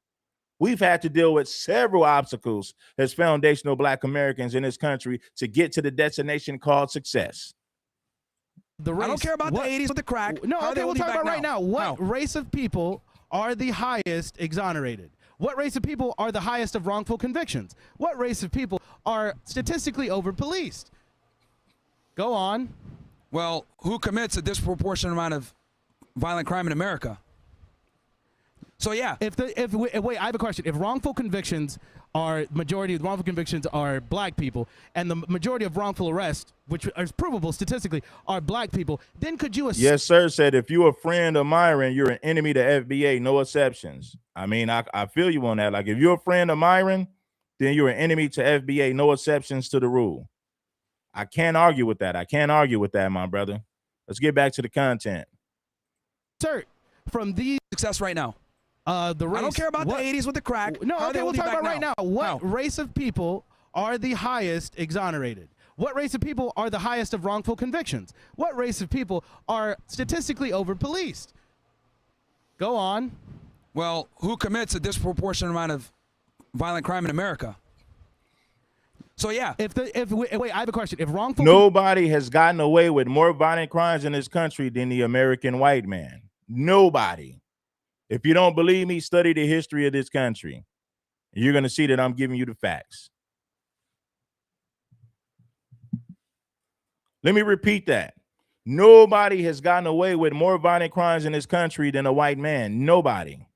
We've had to deal with several obstacles as foundational black Americans in this country to get to the destination called success. I don't care about the 80s with the crack. No, okay, we'll talk about right now. What race of people are the highest exonerated? What race of people are the highest of wrongful convictions? What race of people are statistically over-policed? Go on. Well, who commits a disproportionate amount of violent crime in America? So yeah. Wait, I have a question. If wrongful convictions are majority of wrongful convictions are black people, and the majority of wrongful arrests, which is provable statistically, are black people, then could you? Yes, sir. Said if you're a friend of Myron, you're an enemy to FBA. No exceptions. I mean, I feel you on that. Like if you're a friend of Myron, then you're an enemy to FBA. No exceptions to the rule. I can't argue with that. I can't argue with that, my brother. Let's get back to the content. Sir, from these success right now. The race, I don't care about the 80s with the crack. No, okay, we'll talk about right now. What How? race of people are the highest exonerated? What race of people are the highest of wrongful convictions? What race of people are statistically over-policed? Go on. Well, who commits a disproportionate amount of violent crime in America? So yeah. Wait, I have a question. If wrongful Nobody has gotten away with more violent crimes in this country than the American white man. Nobody. If you don't believe me, study the history of this country. You're going to see that I'm giving you the facts. Let me repeat that. Nobody has gotten away with more violent crimes in this country than a white man. Nobody.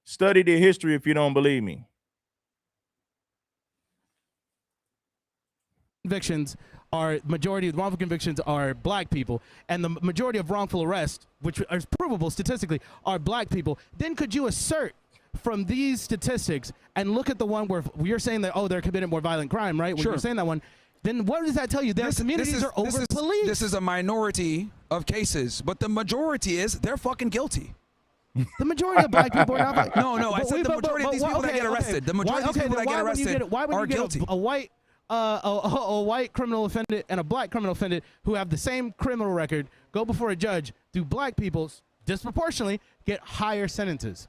Study the history if you don't believe me. convictions are majority of wrongful convictions are black people, and the majority of wrongful arrests, which is provable statistically, are black people, then could you assert from these statistics and look at the one where you're saying that, oh, they're committing more violent crime, right? When Sure. you're saying that one, then what does that tell you? Their communities are over-policed. This is a minority of cases, but the majority is they're fucking guilty. The majority of black people are not. No, I said the majority of these people that get arrested. The majority of these people that get arrested are guilty. A white criminal offended and a black criminal offended who have the same criminal record go before a judge. Do black people disproportionately get higher sentences?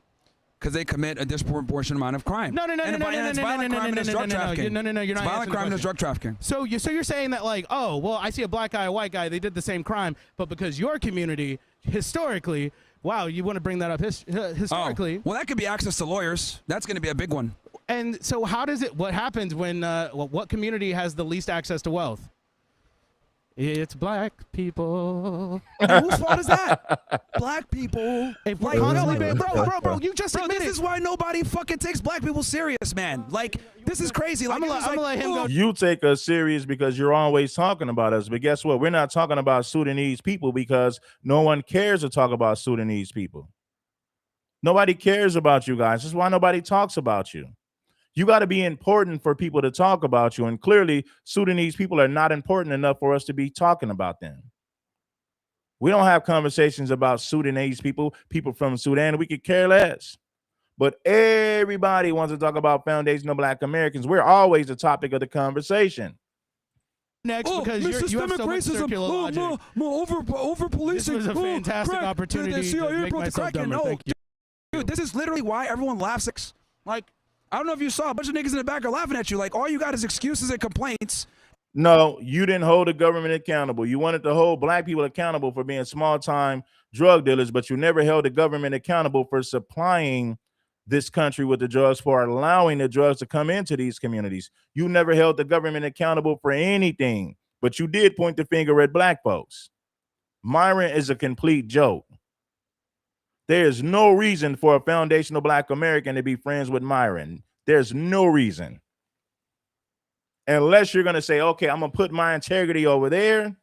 Because they commit a disproportionate amount of crime. No, It's violent crime and it's drug trafficking. No, you're not. Violent crime and drug trafficking. So you're saying that, like, oh, well, I see a black guy, a white guy, they did the same crime, but because your community historically, wow, you want to bring that up historically? Oh. Well, that could be access to lawyers. That's going to be a big one. And so how does it? What happens when? What community has the least access to wealth? It's black people. Whose fault is that? Black people. If we're constantly bro, you just admitted. This is why nobody fucking takes black people serious, man. Like, this is crazy. Like, I'm gonna let him go. You take us serious because you're always talking about us. But guess what? We're not talking about Sudanese people because no one cares to talk about Sudanese people. Nobody cares about you guys. That's why nobody talks about you. You got to be important for people to talk about you. And clearly, Sudanese people are not important enough for us to be talking about them. We don't have conversations about Sudanese people, people from Sudan. We could care less. But everybody wants to talk about foundational black Americans. We're always the topic of the conversation. Next, because you have so much circular logic. Over policing. This was a fantastic opportunity to make myself dumber. Thank you. Dude, this is literally why everyone laughs. Like, I don't know if you saw a bunch of niggas in the back are laughing at you. Like, all you got is excuses and complaints. No, you didn't hold the government accountable. You wanted to hold black people accountable for being small-time drug dealers, but you never held the government accountable for supplying this country with the drugs, for allowing the drugs to come into these communities. You never held the government accountable for anything, but you did point the finger at black folks. Myron is a complete joke. There is no reason for a foundational black American to be friends with Myron. There's no reason. Unless you're going to say, okay, I'm going to put my integrity over there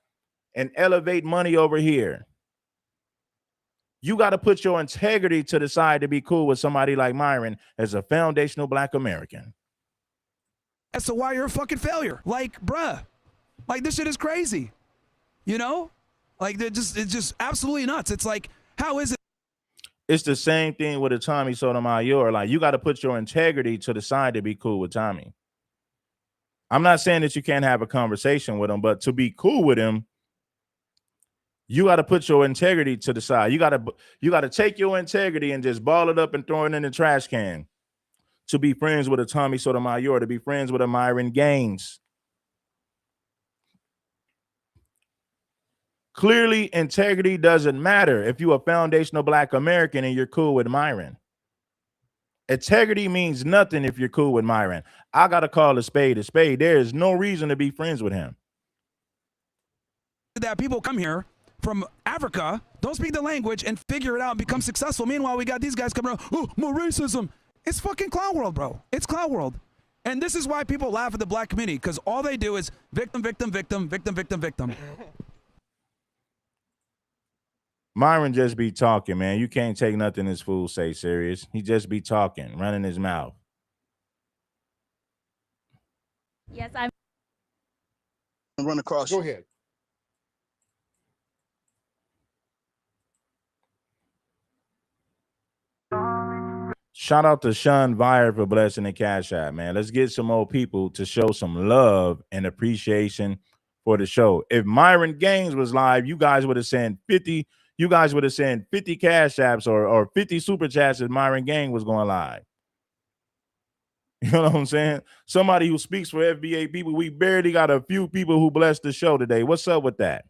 and elevate money over here. You got to put your integrity to the side to be cool with somebody like Myron as a foundational black American. As to why you're a fucking failure. Like, bruh, like, this shit is crazy. You know? Like, it's just absolutely nuts. It's like, how is it? It's the same thing with a Tommy Sotomayor. Like, you got to put your integrity to the side to be cool with Tommy. I'm not saying that you can't have a conversation with him, but to be cool with him, you got to put your integrity to the side. You got to take your integrity and just ball it up and throw it in the trash can to be friends with a Tommy Sotomayor, to be friends with a Myron Gaines. Clearly, integrity doesn't matter if you're a foundational black American and you're cool with Myron. Integrity means nothing if you're cool with Myron. I got to call a spade a spade. There is no reason to be friends with him. That people come here from Africa, don't speak the language, and figure it out and become successful. Meanwhile, we got these guys coming around, oh, more racism. It's fucking clown world, bro. It's clown world. And this is why people laugh at the black community, because all they do is victim, victim, victim, victim, victim, victim. Myron just be talking, man. You can't take nothing this fool say serious. He just be talking, running his mouth. Yes, I'm. Run across. Go ahead. Shout out to Sean Vire for blessing the Cash App, man. Let's get some more people to show some love and appreciation for the show. If Myron Gaines was live, you guys would have sent 50. You guys would have sent 50 Cash Apps or 50 Super Chats if Myron Gaines was going live. You know what I'm saying? Somebody who speaks for FBA people. We barely got a few people who blessed the show today. What's up with that?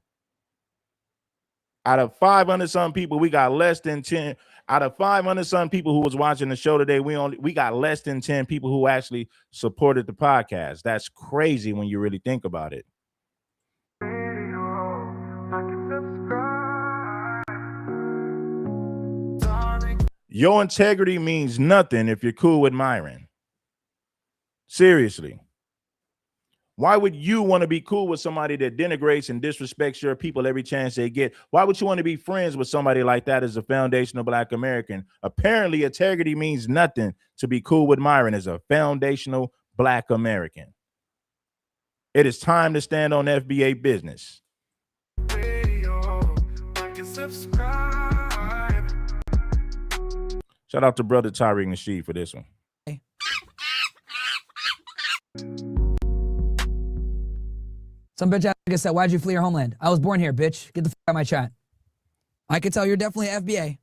Out of 500 some people, we got less than 10. Out of 500 some people who was watching the show today, we got less than 10 people who actually supported the podcast. That's crazy when you really think about it. Your integrity means nothing if you're cool with Myron. Seriously. Why would you want to be cool with somebody that denigrates and disrespects your people every chance they get? Why would you want to be friends with somebody like that as a foundational Black American? Apparently, integrity means nothing to be cool with Myron as a foundational Black American. It is time to stand on FBA business. Shout out to brother Tariq Nasheed for this one. Some bitch ass said, why'd you flee your homeland? I was born here, bitch. Get the fuck out of my chat. I can tell you're definitely FBA.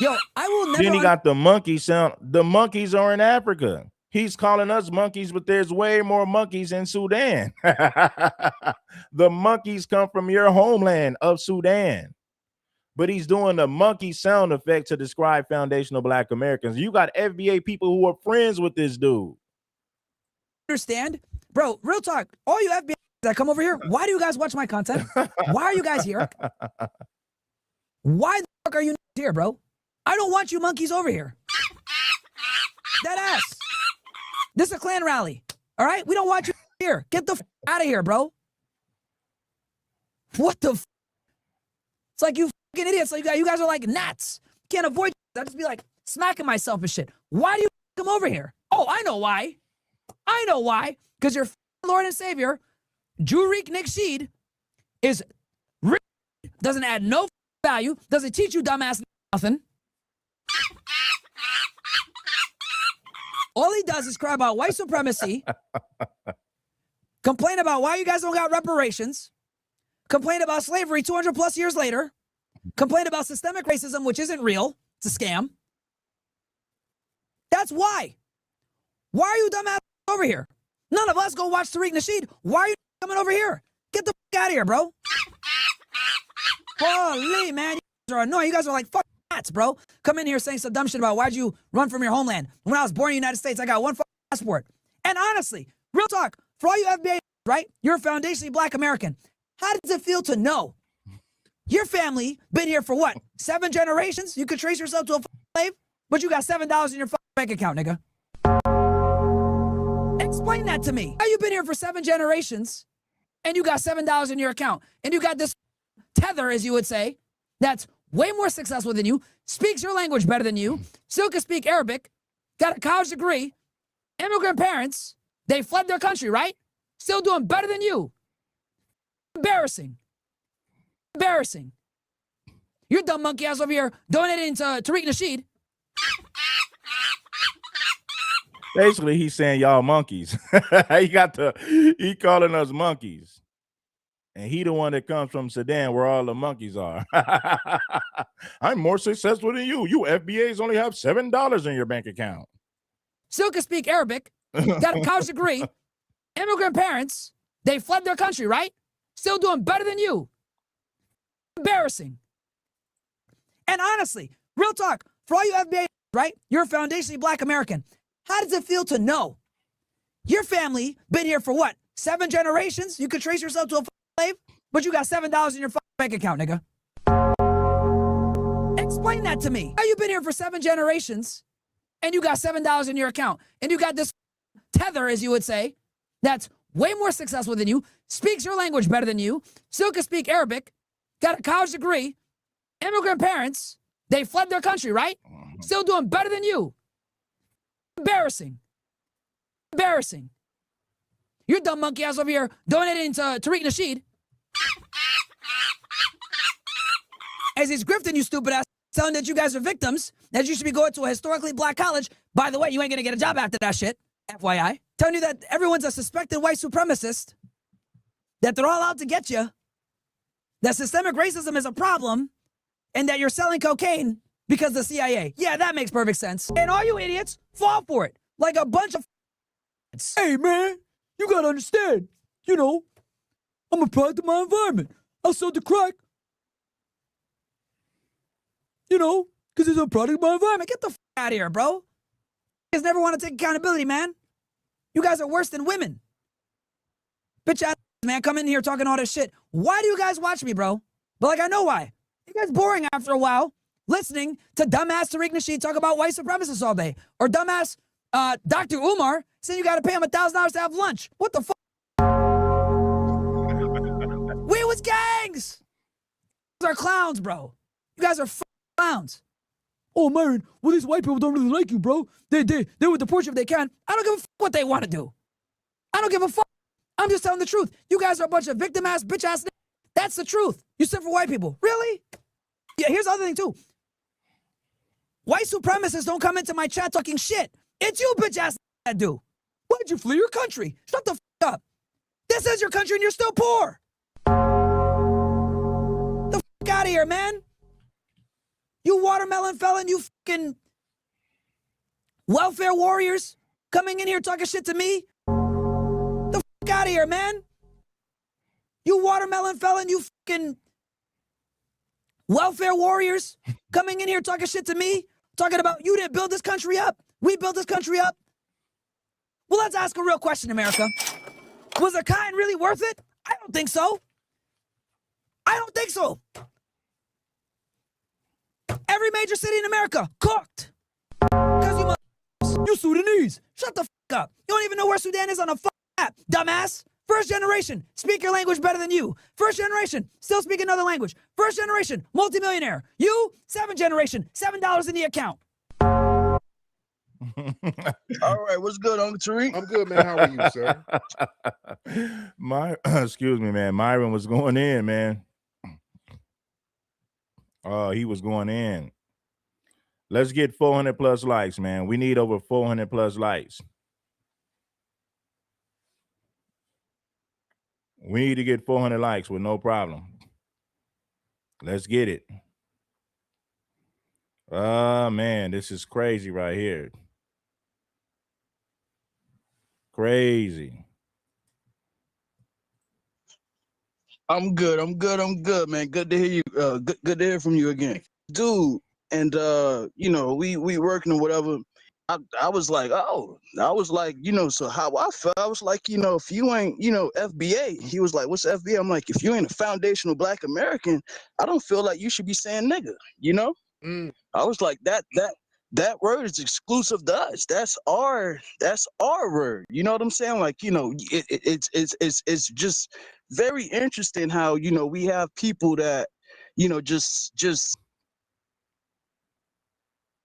Yo, I will never. Then he got the monkey sound. The monkeys are in Africa. He's calling us monkeys, but there's way more monkeys in Sudan. The monkeys come from your homeland of Sudan. But he's doing the monkey sound effect to describe foundational Black Americans. You got FBA people who are friends with this dude. Understand? Bro, real talk. All you FBI that come over here, why do you guys watch my content? Why are you guys here? Why the fuck are you here, bro? I don't want you monkeys over here. That ass. This is a Klan rally. All right? We don't want you here. Get the fuck out of here, bro. What the fuck? It's like you fucking idiots. Like you guys are like gnats. Can't avoid you. I just be like smacking myself and shit. Why do you come over here? Oh, I know why. I know why. Because your Lord and Savior, Jurik Nixid, is doesn't add no value, doesn't teach you dumbass nothing. All he does is cry about white supremacy, complain about why you guys don't got reparations, complain about slavery 200 plus years later, complain about systemic racism, which isn't real, it's a scam. That's why. Why are you dumbass over here? None of us go watch Tariq Nasheed. Why are you coming over here? Get the fuck out of here, bro. Holy man, you guys are annoying. You guys are like fuck cats, bro. Come in here saying some dumb shit about why'd you run from your homeland. When I was born in the United States, I got one fucking passport. And honestly, real talk, for all you FBA, right? You're a foundationally Black American. How does it feel to know your family been here for what? 7 generations? You could trace yourself to a slave, but you got $7 in your bank account, nigga. Explain that to me. How you been here for 7 generations and you got $7 in your account and you got this tether, as you would say, that's way more successful than you, speaks your language better than you, still can speak Arabic, got a college degree, immigrant parents, they fled their country, right? Still doing better than you. Embarrassing. Embarrassing. You're dumb monkey ass over here donating to Tariq Nasheed. Basically, he's saying y'all monkeys. He calling us monkeys. And he the one that comes from Sudan where all the monkeys are. I'm more successful than you. You FBAs only have $7 in your bank account. Still can speak Arabic, got a college degree, immigrant parents, they fled their country, right? Still doing better than you. Embarrassing. And honestly, real talk, for all you FBA, right? You're a foundationally Black American. How does it feel to know your family been here for what? 7 generations? You could trace yourself to a slave, but you got $7 in your bank account, nigga. Explain that to me. How you been here for 7 generations and you got $7 in your account and you got this tether, as you would say, that's way more successful than you, speaks your language better than you, still can speak Arabic, got a college degree, immigrant parents, they fled their country, right? Still doing better than you. Embarrassing. Embarrassing. You're dumb monkey ass over here donating to Tariq Nasheed. As he's grifting, you stupid ass. telling that you guys are victims, that you should be going to a historically black college. By the way, you ain't gonna get a job after that shit, FYI. Telling you that everyone's a suspected white supremacist, that they're all out to get you, that systemic racism is a problem, and that you're selling cocaine because of the CIA. Yeah, that makes perfect sense. And all you idiots fall for it like a bunch of. Hey, man, you gotta understand, you know, I'm a product of my environment. I sold the crack, you know, because it's a product of my environment. Get the out of here, bro. You guys never want to take accountability, man. You guys are worse than women. Bitch ass, man, come in here talking all this shit. Why do you guys watch me, bro? But like, I know why. You guys boring after a while, listening to dumbass Tariq Nasheed talk about white supremacists all day. Or dumbass Dr. Umar saying you got to pay him $1,000 to have lunch. What the fuck? We was gangs. You guys are clowns, bro. You guys are clowns. Oh, Myron, well, these white people don't really like you, bro. They would deport you if they can. I don't give a fuck what they want to do. I don't give a fuck. I'm just telling the truth. You guys are a bunch of victim-ass, bitch-ass. That's the truth. You sit for white people. Really? Yeah, here's the other thing, too. White supremacists don't come into my chat talking shit. It's you, bitch-ass, that do. Why'd you flee your country? Shut the fuck up. This is your country and you're still poor. The fuck out of here, man. You watermelon felon, you fucking welfare warriors coming in here talking shit to me. The fuck out of here, man. You watermelon felon, you fucking welfare warriors coming in here talking shit to me. Talking about you didn't build this country up. We built this country up. Well, let's ask a real question, America. Was the kind really worth it? I don't think so. I don't think so. Every major city in America cooked. Because you Sudanese. Shut the fuck up. You don't even know where Sudan is on a fuck map, dumbass. First generation, speak your language better than you. First generation, still speak another language. First generation, multimillionaire. You, 7th generation, $7 in the account. All right, what's good, Uncle Tariq? I'm good, man. How are you, sir? Excuse me, man. Myron was going in, man. Oh, he was going in. Let's get 400 plus likes, man. We need over 400 plus likes. We need to get 400 likes with no problem. Let's get it. Oh, man, this is crazy right here. Crazy. I'm good, man. Good to hear you. Good to hear from you again, dude. And you know, we working or whatever. I was like, you know, so how I felt, I was like, you know, if you ain't, you know, FBA, he was like, what's FBA? I'm like, if you ain't a foundational Black American, I don't feel like you should be saying nigga, you know? I was like, that word is exclusive to us. That's our word. You know what I'm saying? Like, you know, it's just very interesting how, you know, we have people that, you know, just.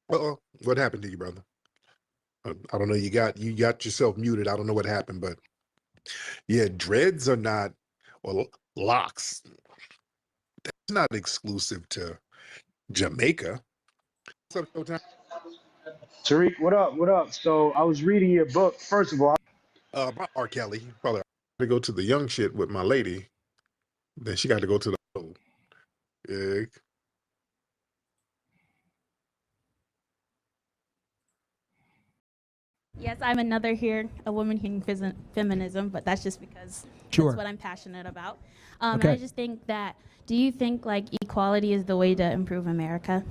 What happened to you, brother? I don't know. You got yourself muted. I don't know what happened, but yeah, dreads are not, or locks. That's not exclusive to Jamaica. What's up, Showtime? Tariq, what up? What up? So I was reading your book. First of all, My R. Kelly. Probably to go to the young shit with my lady. Then she got to go to the old. Yeah. Yes, I'm another here, a woman hearing feminism, but that's just because Sure. that's what I'm passionate about. Okay. And I just think that, do you think like equality is the way to improve America?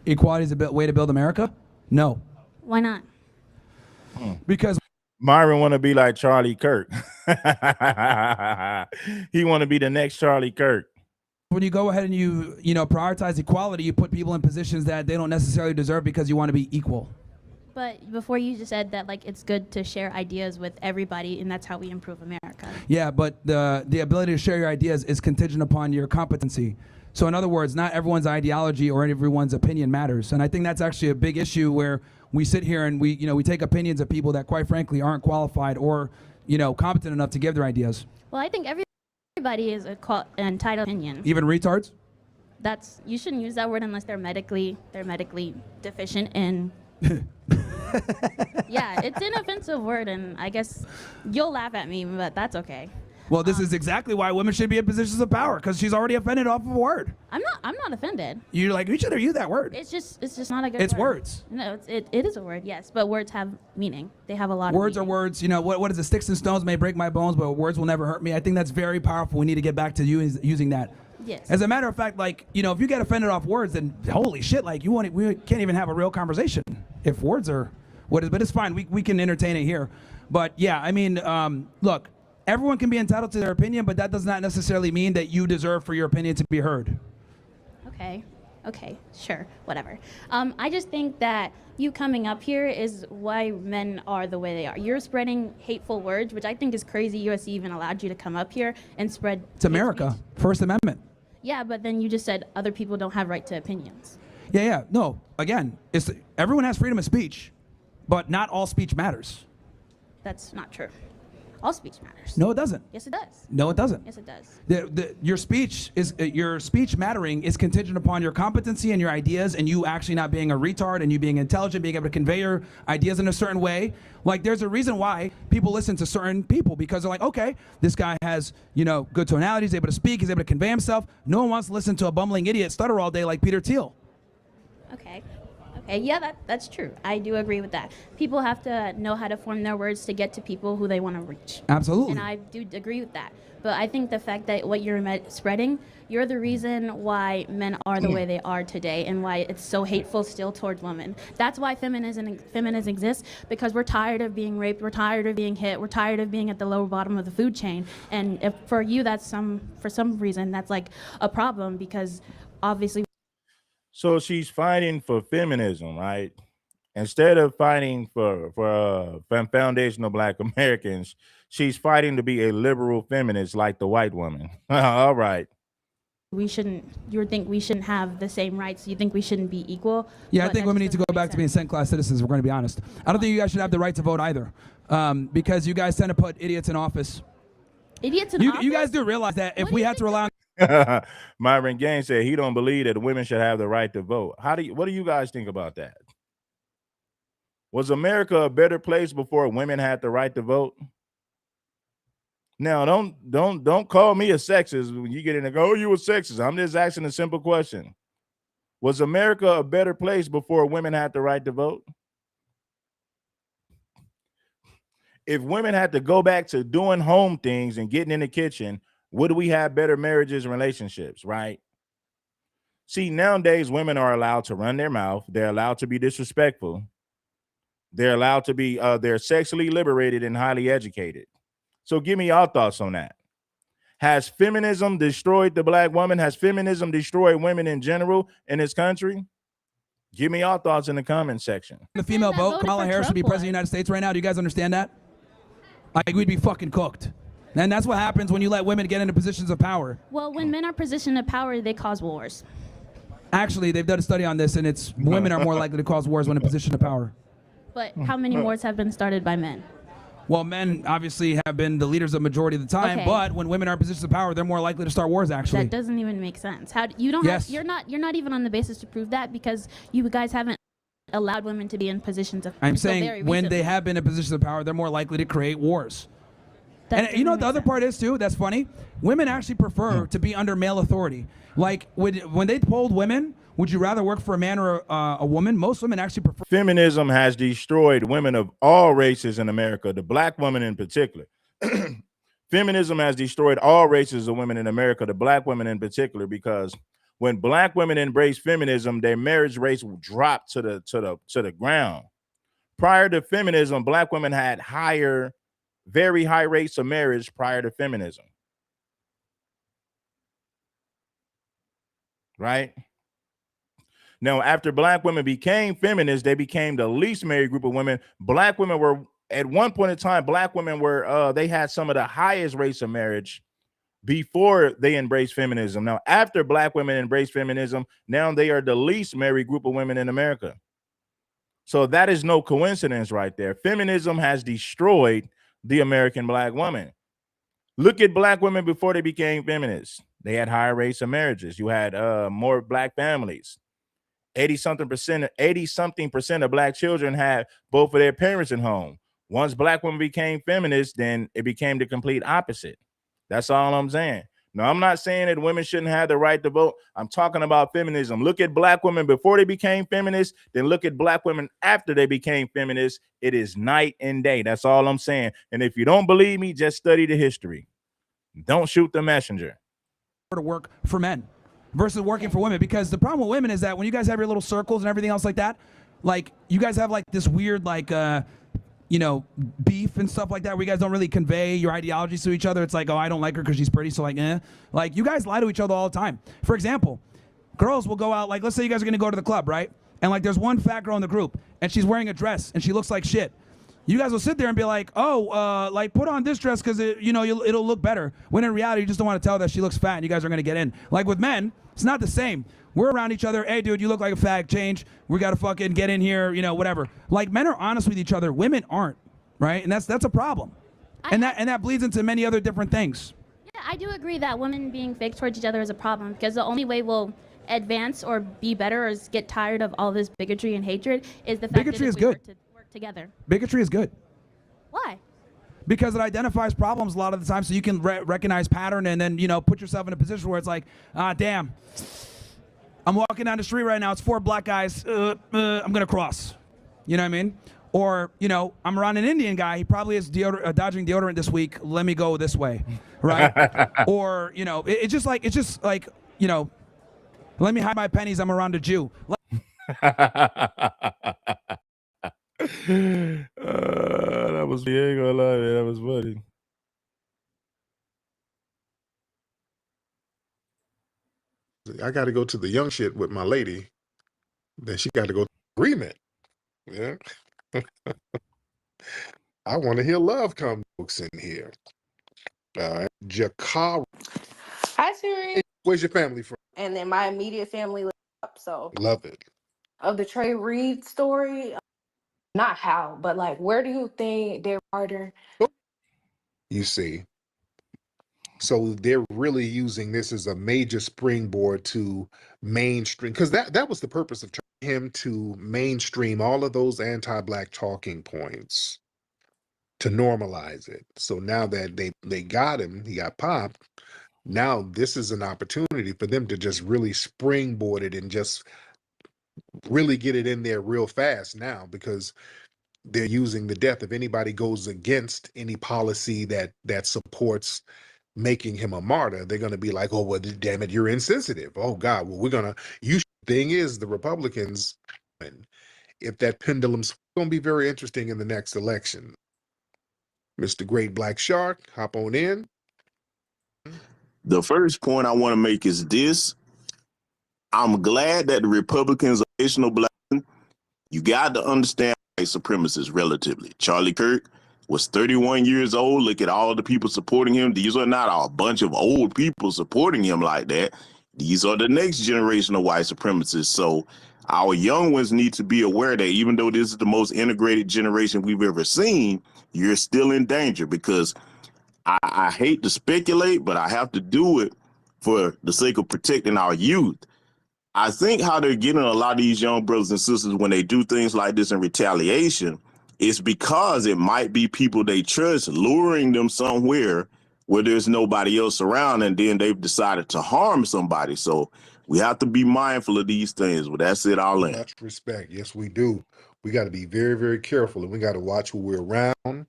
Equality is a way to build America? No. Why not? Because Myron want to be like Charlie Kirk. He want to be the next Charlie Kirk. when you go ahead and you prioritize equality, you put people in positions that they don't necessarily deserve because you want to be equal. But before you just said that like it's good to share ideas with everybody and that's how we improve America. Yeah, but the ability to share your ideas is contingent upon your competency. So in other words, not everyone's ideology or everyone's opinion matters. And I think that's actually a big issue where we sit here and we take opinions of people that quite frankly aren't qualified or competent enough to give their ideas. Well, I think everybody is entitled opinion. Even retards? You shouldn't use that word unless they're medically deficient in. Yeah, it's an offensive word, and I guess you'll laugh at me, but that's okay. Well, this is exactly why women should be in positions of power, because she's already offended off of a word. I'm not offended. You're like, we should have used that word. It's just not a good It's word. words. No, it is a word, yes, but words have meaning. They have a lot Words of are meaning. words. You know, what is it? Sticks and stones may break my bones, but words will never hurt me. I think that's very powerful. We need to get back to using that. Yes. As a matter of fact, like, you know, if you get offended off words, then holy shit, like we can't even have a real conversation if words are what is. But it's fine. We can entertain it here. But yeah, I mean, look, everyone can be entitled to their opinion, but that does not necessarily mean that you deserve for your opinion to be heard. Okay, sure, whatever. I just think that you coming up here is why men are the way they are. You're spreading hateful words, which I think is crazy. USC even allowed you to come up here and spread. It's America, First Amendment. Yeah, but then you just said other people don't have right to opinions. Yeah. No, again, everyone has freedom of speech, but not all speech matters. That's not true. All speech matters. No, it doesn't. Yes, it does. No, it doesn't. Yes, it does. Your speech mattering is contingent upon your competency and your ideas, and you actually not being a retard, and you being intelligent, being able to convey your ideas in a certain way. Like, there's a reason why people listen to certain people, because they're like, okay, this guy has, you know, good tonality, he's able to speak, he's able to convey himself. No one wants to listen to a bumbling idiot stutter all day like Peter Thiel. Okay, yeah, that's true. I do agree with that. People have to know how to form their words to get to people who they want to reach. Absolutely. And I do agree with that. But I think the fact that what you're spreading, you're the reason why men are the way they are today, and why it's so hateful still towards women. That's why feminism exists, because we're tired of being raped, we're tired of being hit, we're tired of being at the lower bottom of the food chain. And if for you, for some reason, that's like a problem, because obviously. So she's fighting for feminism, right? Instead of fighting for foundational Black Americans, she's fighting to be a liberal feminist like the white woman. All right. You think we shouldn't have the same rights? You think we shouldn't be equal? Yeah, I think women need to go back to being second-class citizens, we're going to be honest. I don't think you guys should have the right to vote either, because you guys tend to put idiots in office. Idiots in office? You guys do realize that if we had to rely on... Myron Gaines said he don't believe that women should have the right to vote. What do you guys think about that? Was America a better place before women had the right to vote? Now, don't call me a sexist when you get in and go, oh, you were sexist. I'm just asking a simple question. Was America a better place before women had the right to vote? If women had to go back to doing home things and getting in the kitchen, would we have better marriages and relationships, right? See, nowadays, women are allowed to run their mouth. They're allowed to be disrespectful. They're allowed to be, they're sexually liberated and highly educated. So give me your thoughts on that. Has feminism destroyed the Black woman? Has feminism destroyed women in general in this country? Give me your thoughts in the comment section. The female vote, Kamala Harris should be president of the United States right now. Do you guys understand that? Like, we'd be fucking cooked. And that's what happens when you let women get into positions of power. Well, when men are positioned of power, they cause wars. Actually, they've done a study on this, and it's women are more likely to cause wars when in a position of power. But how many wars have been started by men? Well, men obviously have been the leaders of majority of the time, Okay. but when women are in positions of power, they're more likely to start wars. Actually, That doesn't even make sense. You're not even on the basis to prove that, because you guys haven't allowed women to be in positions of. I'm until very saying when recently. they have been in positions of power, they're more likely to create wars. And you know what the other part is too? That's funny. Women actually prefer to be under male authority. Like when they polled women, would you rather work for a man or a woman? Most women actually prefer. Feminism has destroyed women of all races in America, the Black woman in particular. Feminism has destroyed all races of women in America, the Black women in particular, because when Black women embrace feminism, their marriage rates will drop to the ground. Prior to feminism, Black women had very high rates of marriage prior to feminism. Right? Now, after Black women became feminists, they became the least married group of women. Black women were, at one point in time, Black women were, they had some of the highest rates of marriage before they embraced feminism. Now, after Black women embraced feminism, now they are the least married group of women in America. So that is no coincidence right there. Feminism has destroyed the American Black woman. Look at black women before they became feminists. They had higher rates of marriages. You had more black families. 80-something percent of black children had both of their parents at home. Once black women became feminists, then it became the complete opposite. That's all I'm saying. Now, I'm not saying that women shouldn't have the right to vote. I'm talking about feminism. Look at black women before they became feminists, then look at black women after they became feminists. It is night and day. That's all I'm saying. And if you don't believe me, just study the history. Don't shoot the messenger. To work for men versus working for women, because the problem with women is that when you guys have your little circles and everything else like that, like you guys have like this weird like you know, beef and stuff like that where you guys don't really convey your ideologies to each other. It's like, oh, I don't like her because she's pretty, so like like you guys lie to each other all the time. For example, girls will go out, like let's say you guys are gonna go to the club, right? And like there's one fat girl in the group and she's wearing a dress and she looks like shit. You guys will sit there and be like, oh, like put on this dress because you know it'll look better. When in reality, you just don't want to tell her that she looks fat and you guys are gonna get in. Like with men, it's not the same. We're around each other. Hey, dude, you look like a fag. Change. We gotta fucking get in here. You know, whatever. Like men are honest with each other. Women aren't, right? And that's a problem. And that bleeds into many other different things. Yeah, I do agree that women being fake towards each other is a problem, because the only way we'll advance or be better or get tired of all this bigotry and hatred is the fact Bigotry that is we good. work together. Bigotry is good. Why? Because it identifies problems a lot of the time, so you can recognize pattern and then, you know, put yourself in a position where it's like, damn, I'm walking down the street right now, it's 4 black guys, I'm gonna cross. You know what I mean? Or, you know, I'm around an Indian guy, he probably is dodging deodorant this week, let me go this way, right? Or, you know, it's just like, you know, let me hide my pennies, I'm around a Jew. That was, you ain't gonna lie, man, that was funny. I got to go to the young shit with my lady. Then she got to go to agreement. Yeah. I want to hear love come folks in here. Jakara. Hi, Siri. Where's your family from? And then my immediate family lives up. So Love it. of the Trey Reed story, not how, but like, where do you think they're harder? You see. So they're really using this as a major springboard to mainstream, because that was the purpose of him, to mainstream all of those anti-black talking points, to normalize it. So now that they got him, he got popped. Now this is an opportunity for them to just really springboard it and just really get it in there real fast now, because they're using the death. If anybody goes against any policy that supports making him a martyr, they're going to be like, oh, well, damn it, you're insensitive. Oh, God, well, we're going to, thing is, the Republicans, if that pendulum's going to be very interesting in the next election. Mr. Great Black Shark, hop on in. The first point I want to make is this. I'm glad that the Republicans are additional black. You got to understand white supremacists relatively. Charlie Kirk was 31 years old. Look at all the people supporting him. These are not a bunch of old people supporting him like that. These are the next generation of white supremacists. So our young ones need to be aware that even though this is the most integrated generation we've ever seen, you're still in danger, because I hate to speculate, but I have to do it for the sake of protecting our youth. I think how they're getting a lot of these young brothers and sisters when they do things like this in retaliation is because it might be people they trust luring them somewhere where there's nobody else around, and then they've decided to harm somebody. So we have to be mindful of these things. But that's it, all in. Much respect. Yes, we do. We got to be very, very careful, and we got to watch who we're around,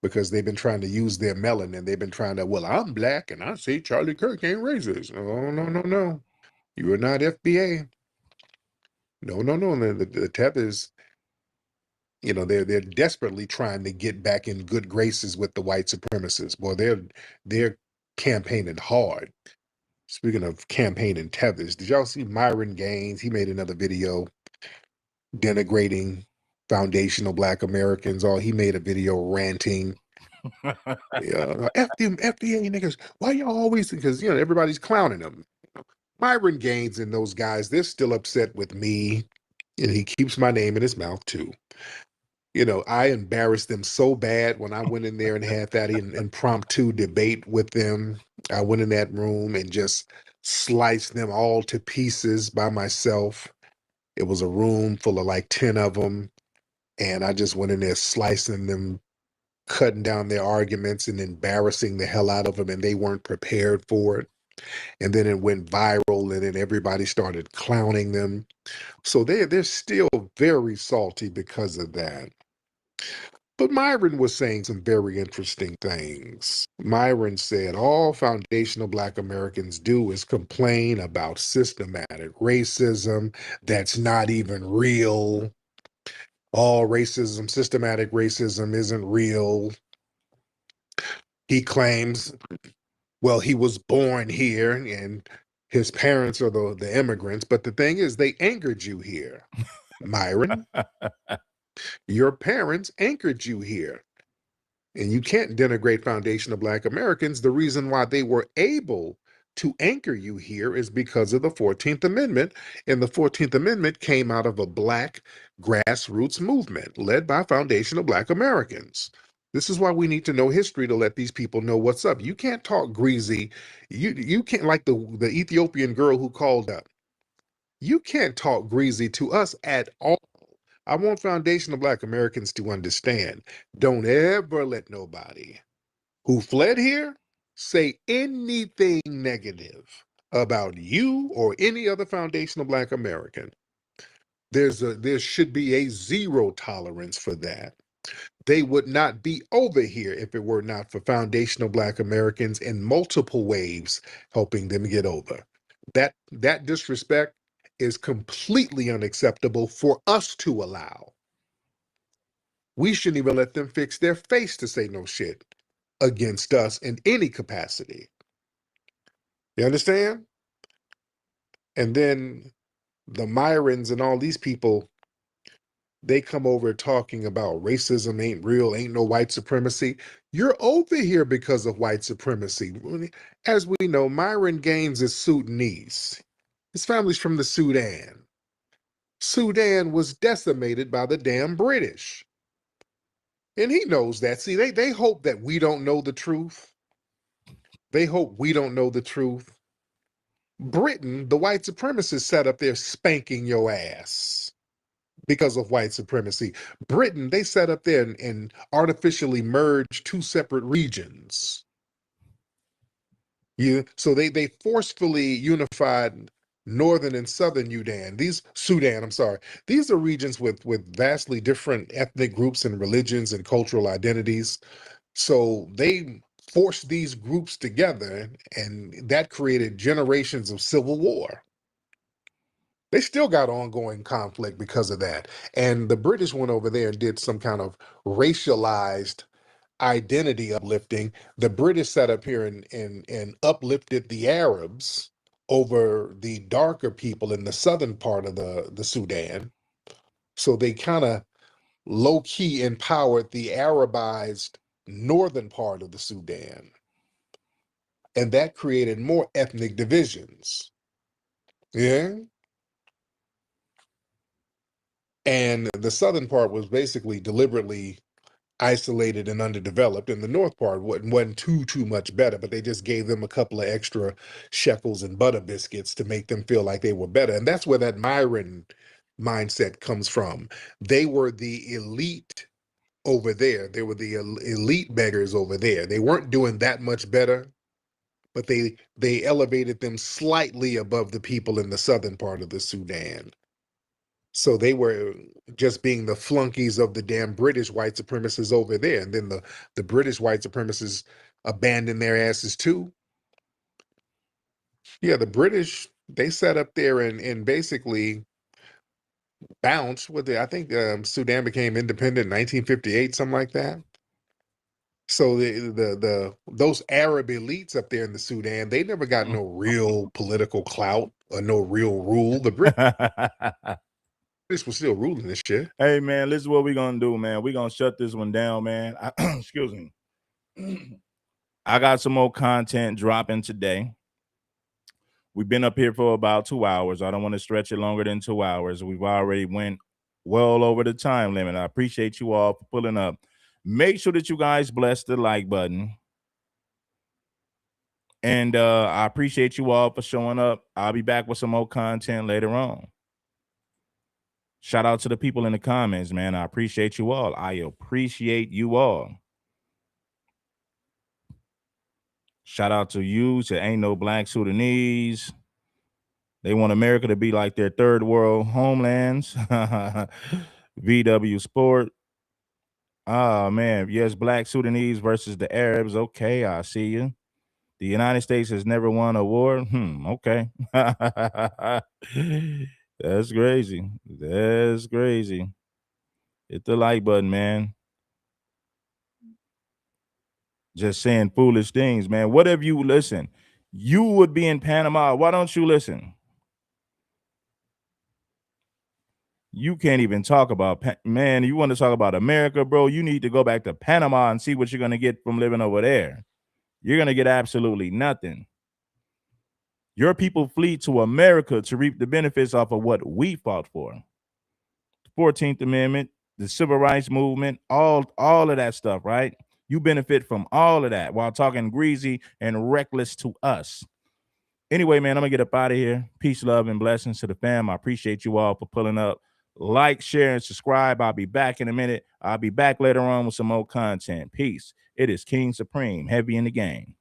because they've been trying to use their melanin. They've been trying to, well, I'm black and I say Charlie Kirk ain't racist. Oh, no. You are not FBA. No. The Tethers, you know, they're desperately trying to get back in good graces with the white supremacists. Boy, they're campaigning hard. Speaking of campaigning Tethers, did y'all see Myron Gaines? He made another video denigrating foundational black Americans. He made a video ranting. F them FBA niggas. Why y'all always, because you know everybody's clowning them. Myron Gaines and those guys, they're still upset with me, and he keeps my name in his mouth too. I embarrassed them so bad when I went in there and had that impromptu debate with them. I went in that room and just sliced them all to pieces by myself. It was a room full of like 10 of them. And I just went in there slicing them, cutting down their arguments and embarrassing the hell out of them. And they weren't prepared for it. And then it went viral and then everybody started clowning them. So they're still very salty because of that. But Myron was saying some very interesting things. Myron said all foundational Black Americans do is complain about systematic racism that's not even real. All racism, systematic racism isn't real. He claims, well, he was born here and his parents are the immigrants. But the thing is, they anchored you here, Myron. Your parents anchored you here. And you can't denigrate foundational Black Americans. The reason why they were able to anchor you here is because of the 14th Amendment. And the 14th Amendment came out of a Black grassroots movement led by foundational Black Americans. This is why we need to know history to let these people know what's up. You can't talk greasy. You can't, like the Ethiopian girl who called up. You can't talk greasy to us at all. I want foundational Black Americans to understand, don't ever let nobody who fled here say anything negative about you or any other foundational Black American. There should be a zero tolerance for that. They would not be over here if it were not for foundational Black Americans in multiple waves helping them get over. That disrespect is completely unacceptable for us to allow. We shouldn't even let them fix their face to say no shit against us in any capacity. You understand? And then the Myrons and all these people, they come over talking about racism ain't real, ain't no white supremacy. You're over here because of white supremacy. As we know, Myron Gaines is Sudanese. His family's from the Sudan. Sudan was decimated by the damn British. And he knows that. See, they hope that we don't know the truth. They hope we don't know the truth. Britain, the white supremacists sat up there spanking your ass because of white supremacy. Britain, they sat up there and artificially merged two separate regions. So they forcefully unified northern and southern Sudan, I'm sorry. These are regions with vastly different ethnic groups and religions and cultural identities. So they forced these groups together, and that created generations of civil war. They still got ongoing conflict because of that. And the British went over there and did some kind of racialized identity uplifting. The British sat up here and uplifted the Arabs over the darker people in the southern part of the Sudan. So they kind of low-key empowered the Arabized northern part of the Sudan. And that created more ethnic divisions. Yeah. And the southern part was basically deliberately isolated and underdeveloped, and the north part wasn't too much better, but they just gave them a couple of extra shekels and butter biscuits to make them feel like they were better. And that's where that Myron mindset comes from. They were the elite over there. They were the elite beggars over there. They weren't doing that much better, but they elevated them slightly above the people in the southern part of the Sudan. So they were just being the flunkies of the damn British white supremacists over there. And then the British white supremacists abandoned their asses too. Yeah, the British, they sat up there and basically bounced with it. I think Sudan became independent in 1958, something like that. So those Arab elites up there in the Sudan, they never got no real political clout or no real rule. The British was still ruling this shit. Hey, man, this is what we're going to do, man. We're going to shut this one down, man. Excuse me. I got some more content dropping today. We've been up here for about 2 hours. I don't want to stretch it longer than 2 hours. We've already went well over the time limit. I appreciate you all for pulling up. Make sure that you guys bless the like button. And I appreciate you all for showing up. I'll be back with some more content later on. Shout out to the people in the comments, man. I appreciate you all. I appreciate you all. Shout out to you, to Ain't No Black Sudanese. They want America to be like their third world homelands. VW Sport. Oh, man. Yes, Black Sudanese versus the Arabs. Okay, I see you. The United States has never won a war. Okay. That's crazy. That's crazy. Hit the like button, man. Just saying foolish things, man. What if you listen? You would be in Panama. Why don't you listen? You can't even talk about, man, you want to talk about America, bro? You need to go back to Panama and see what you're going to get from living over there. You're going to get absolutely nothing. Your people flee to America to reap the benefits off of what we fought for. The 14th Amendment, the Civil Rights Movement, all of that stuff, right? You benefit from all of that while talking greasy and reckless to us. Anyway, man, I'm going to get up out of here. Peace, love, and blessings to the fam. I appreciate you all for pulling up. Like, share, and subscribe. I'll be back in a minute. I'll be back later on with some more content. Peace. It is King Supreme, heavy in the game.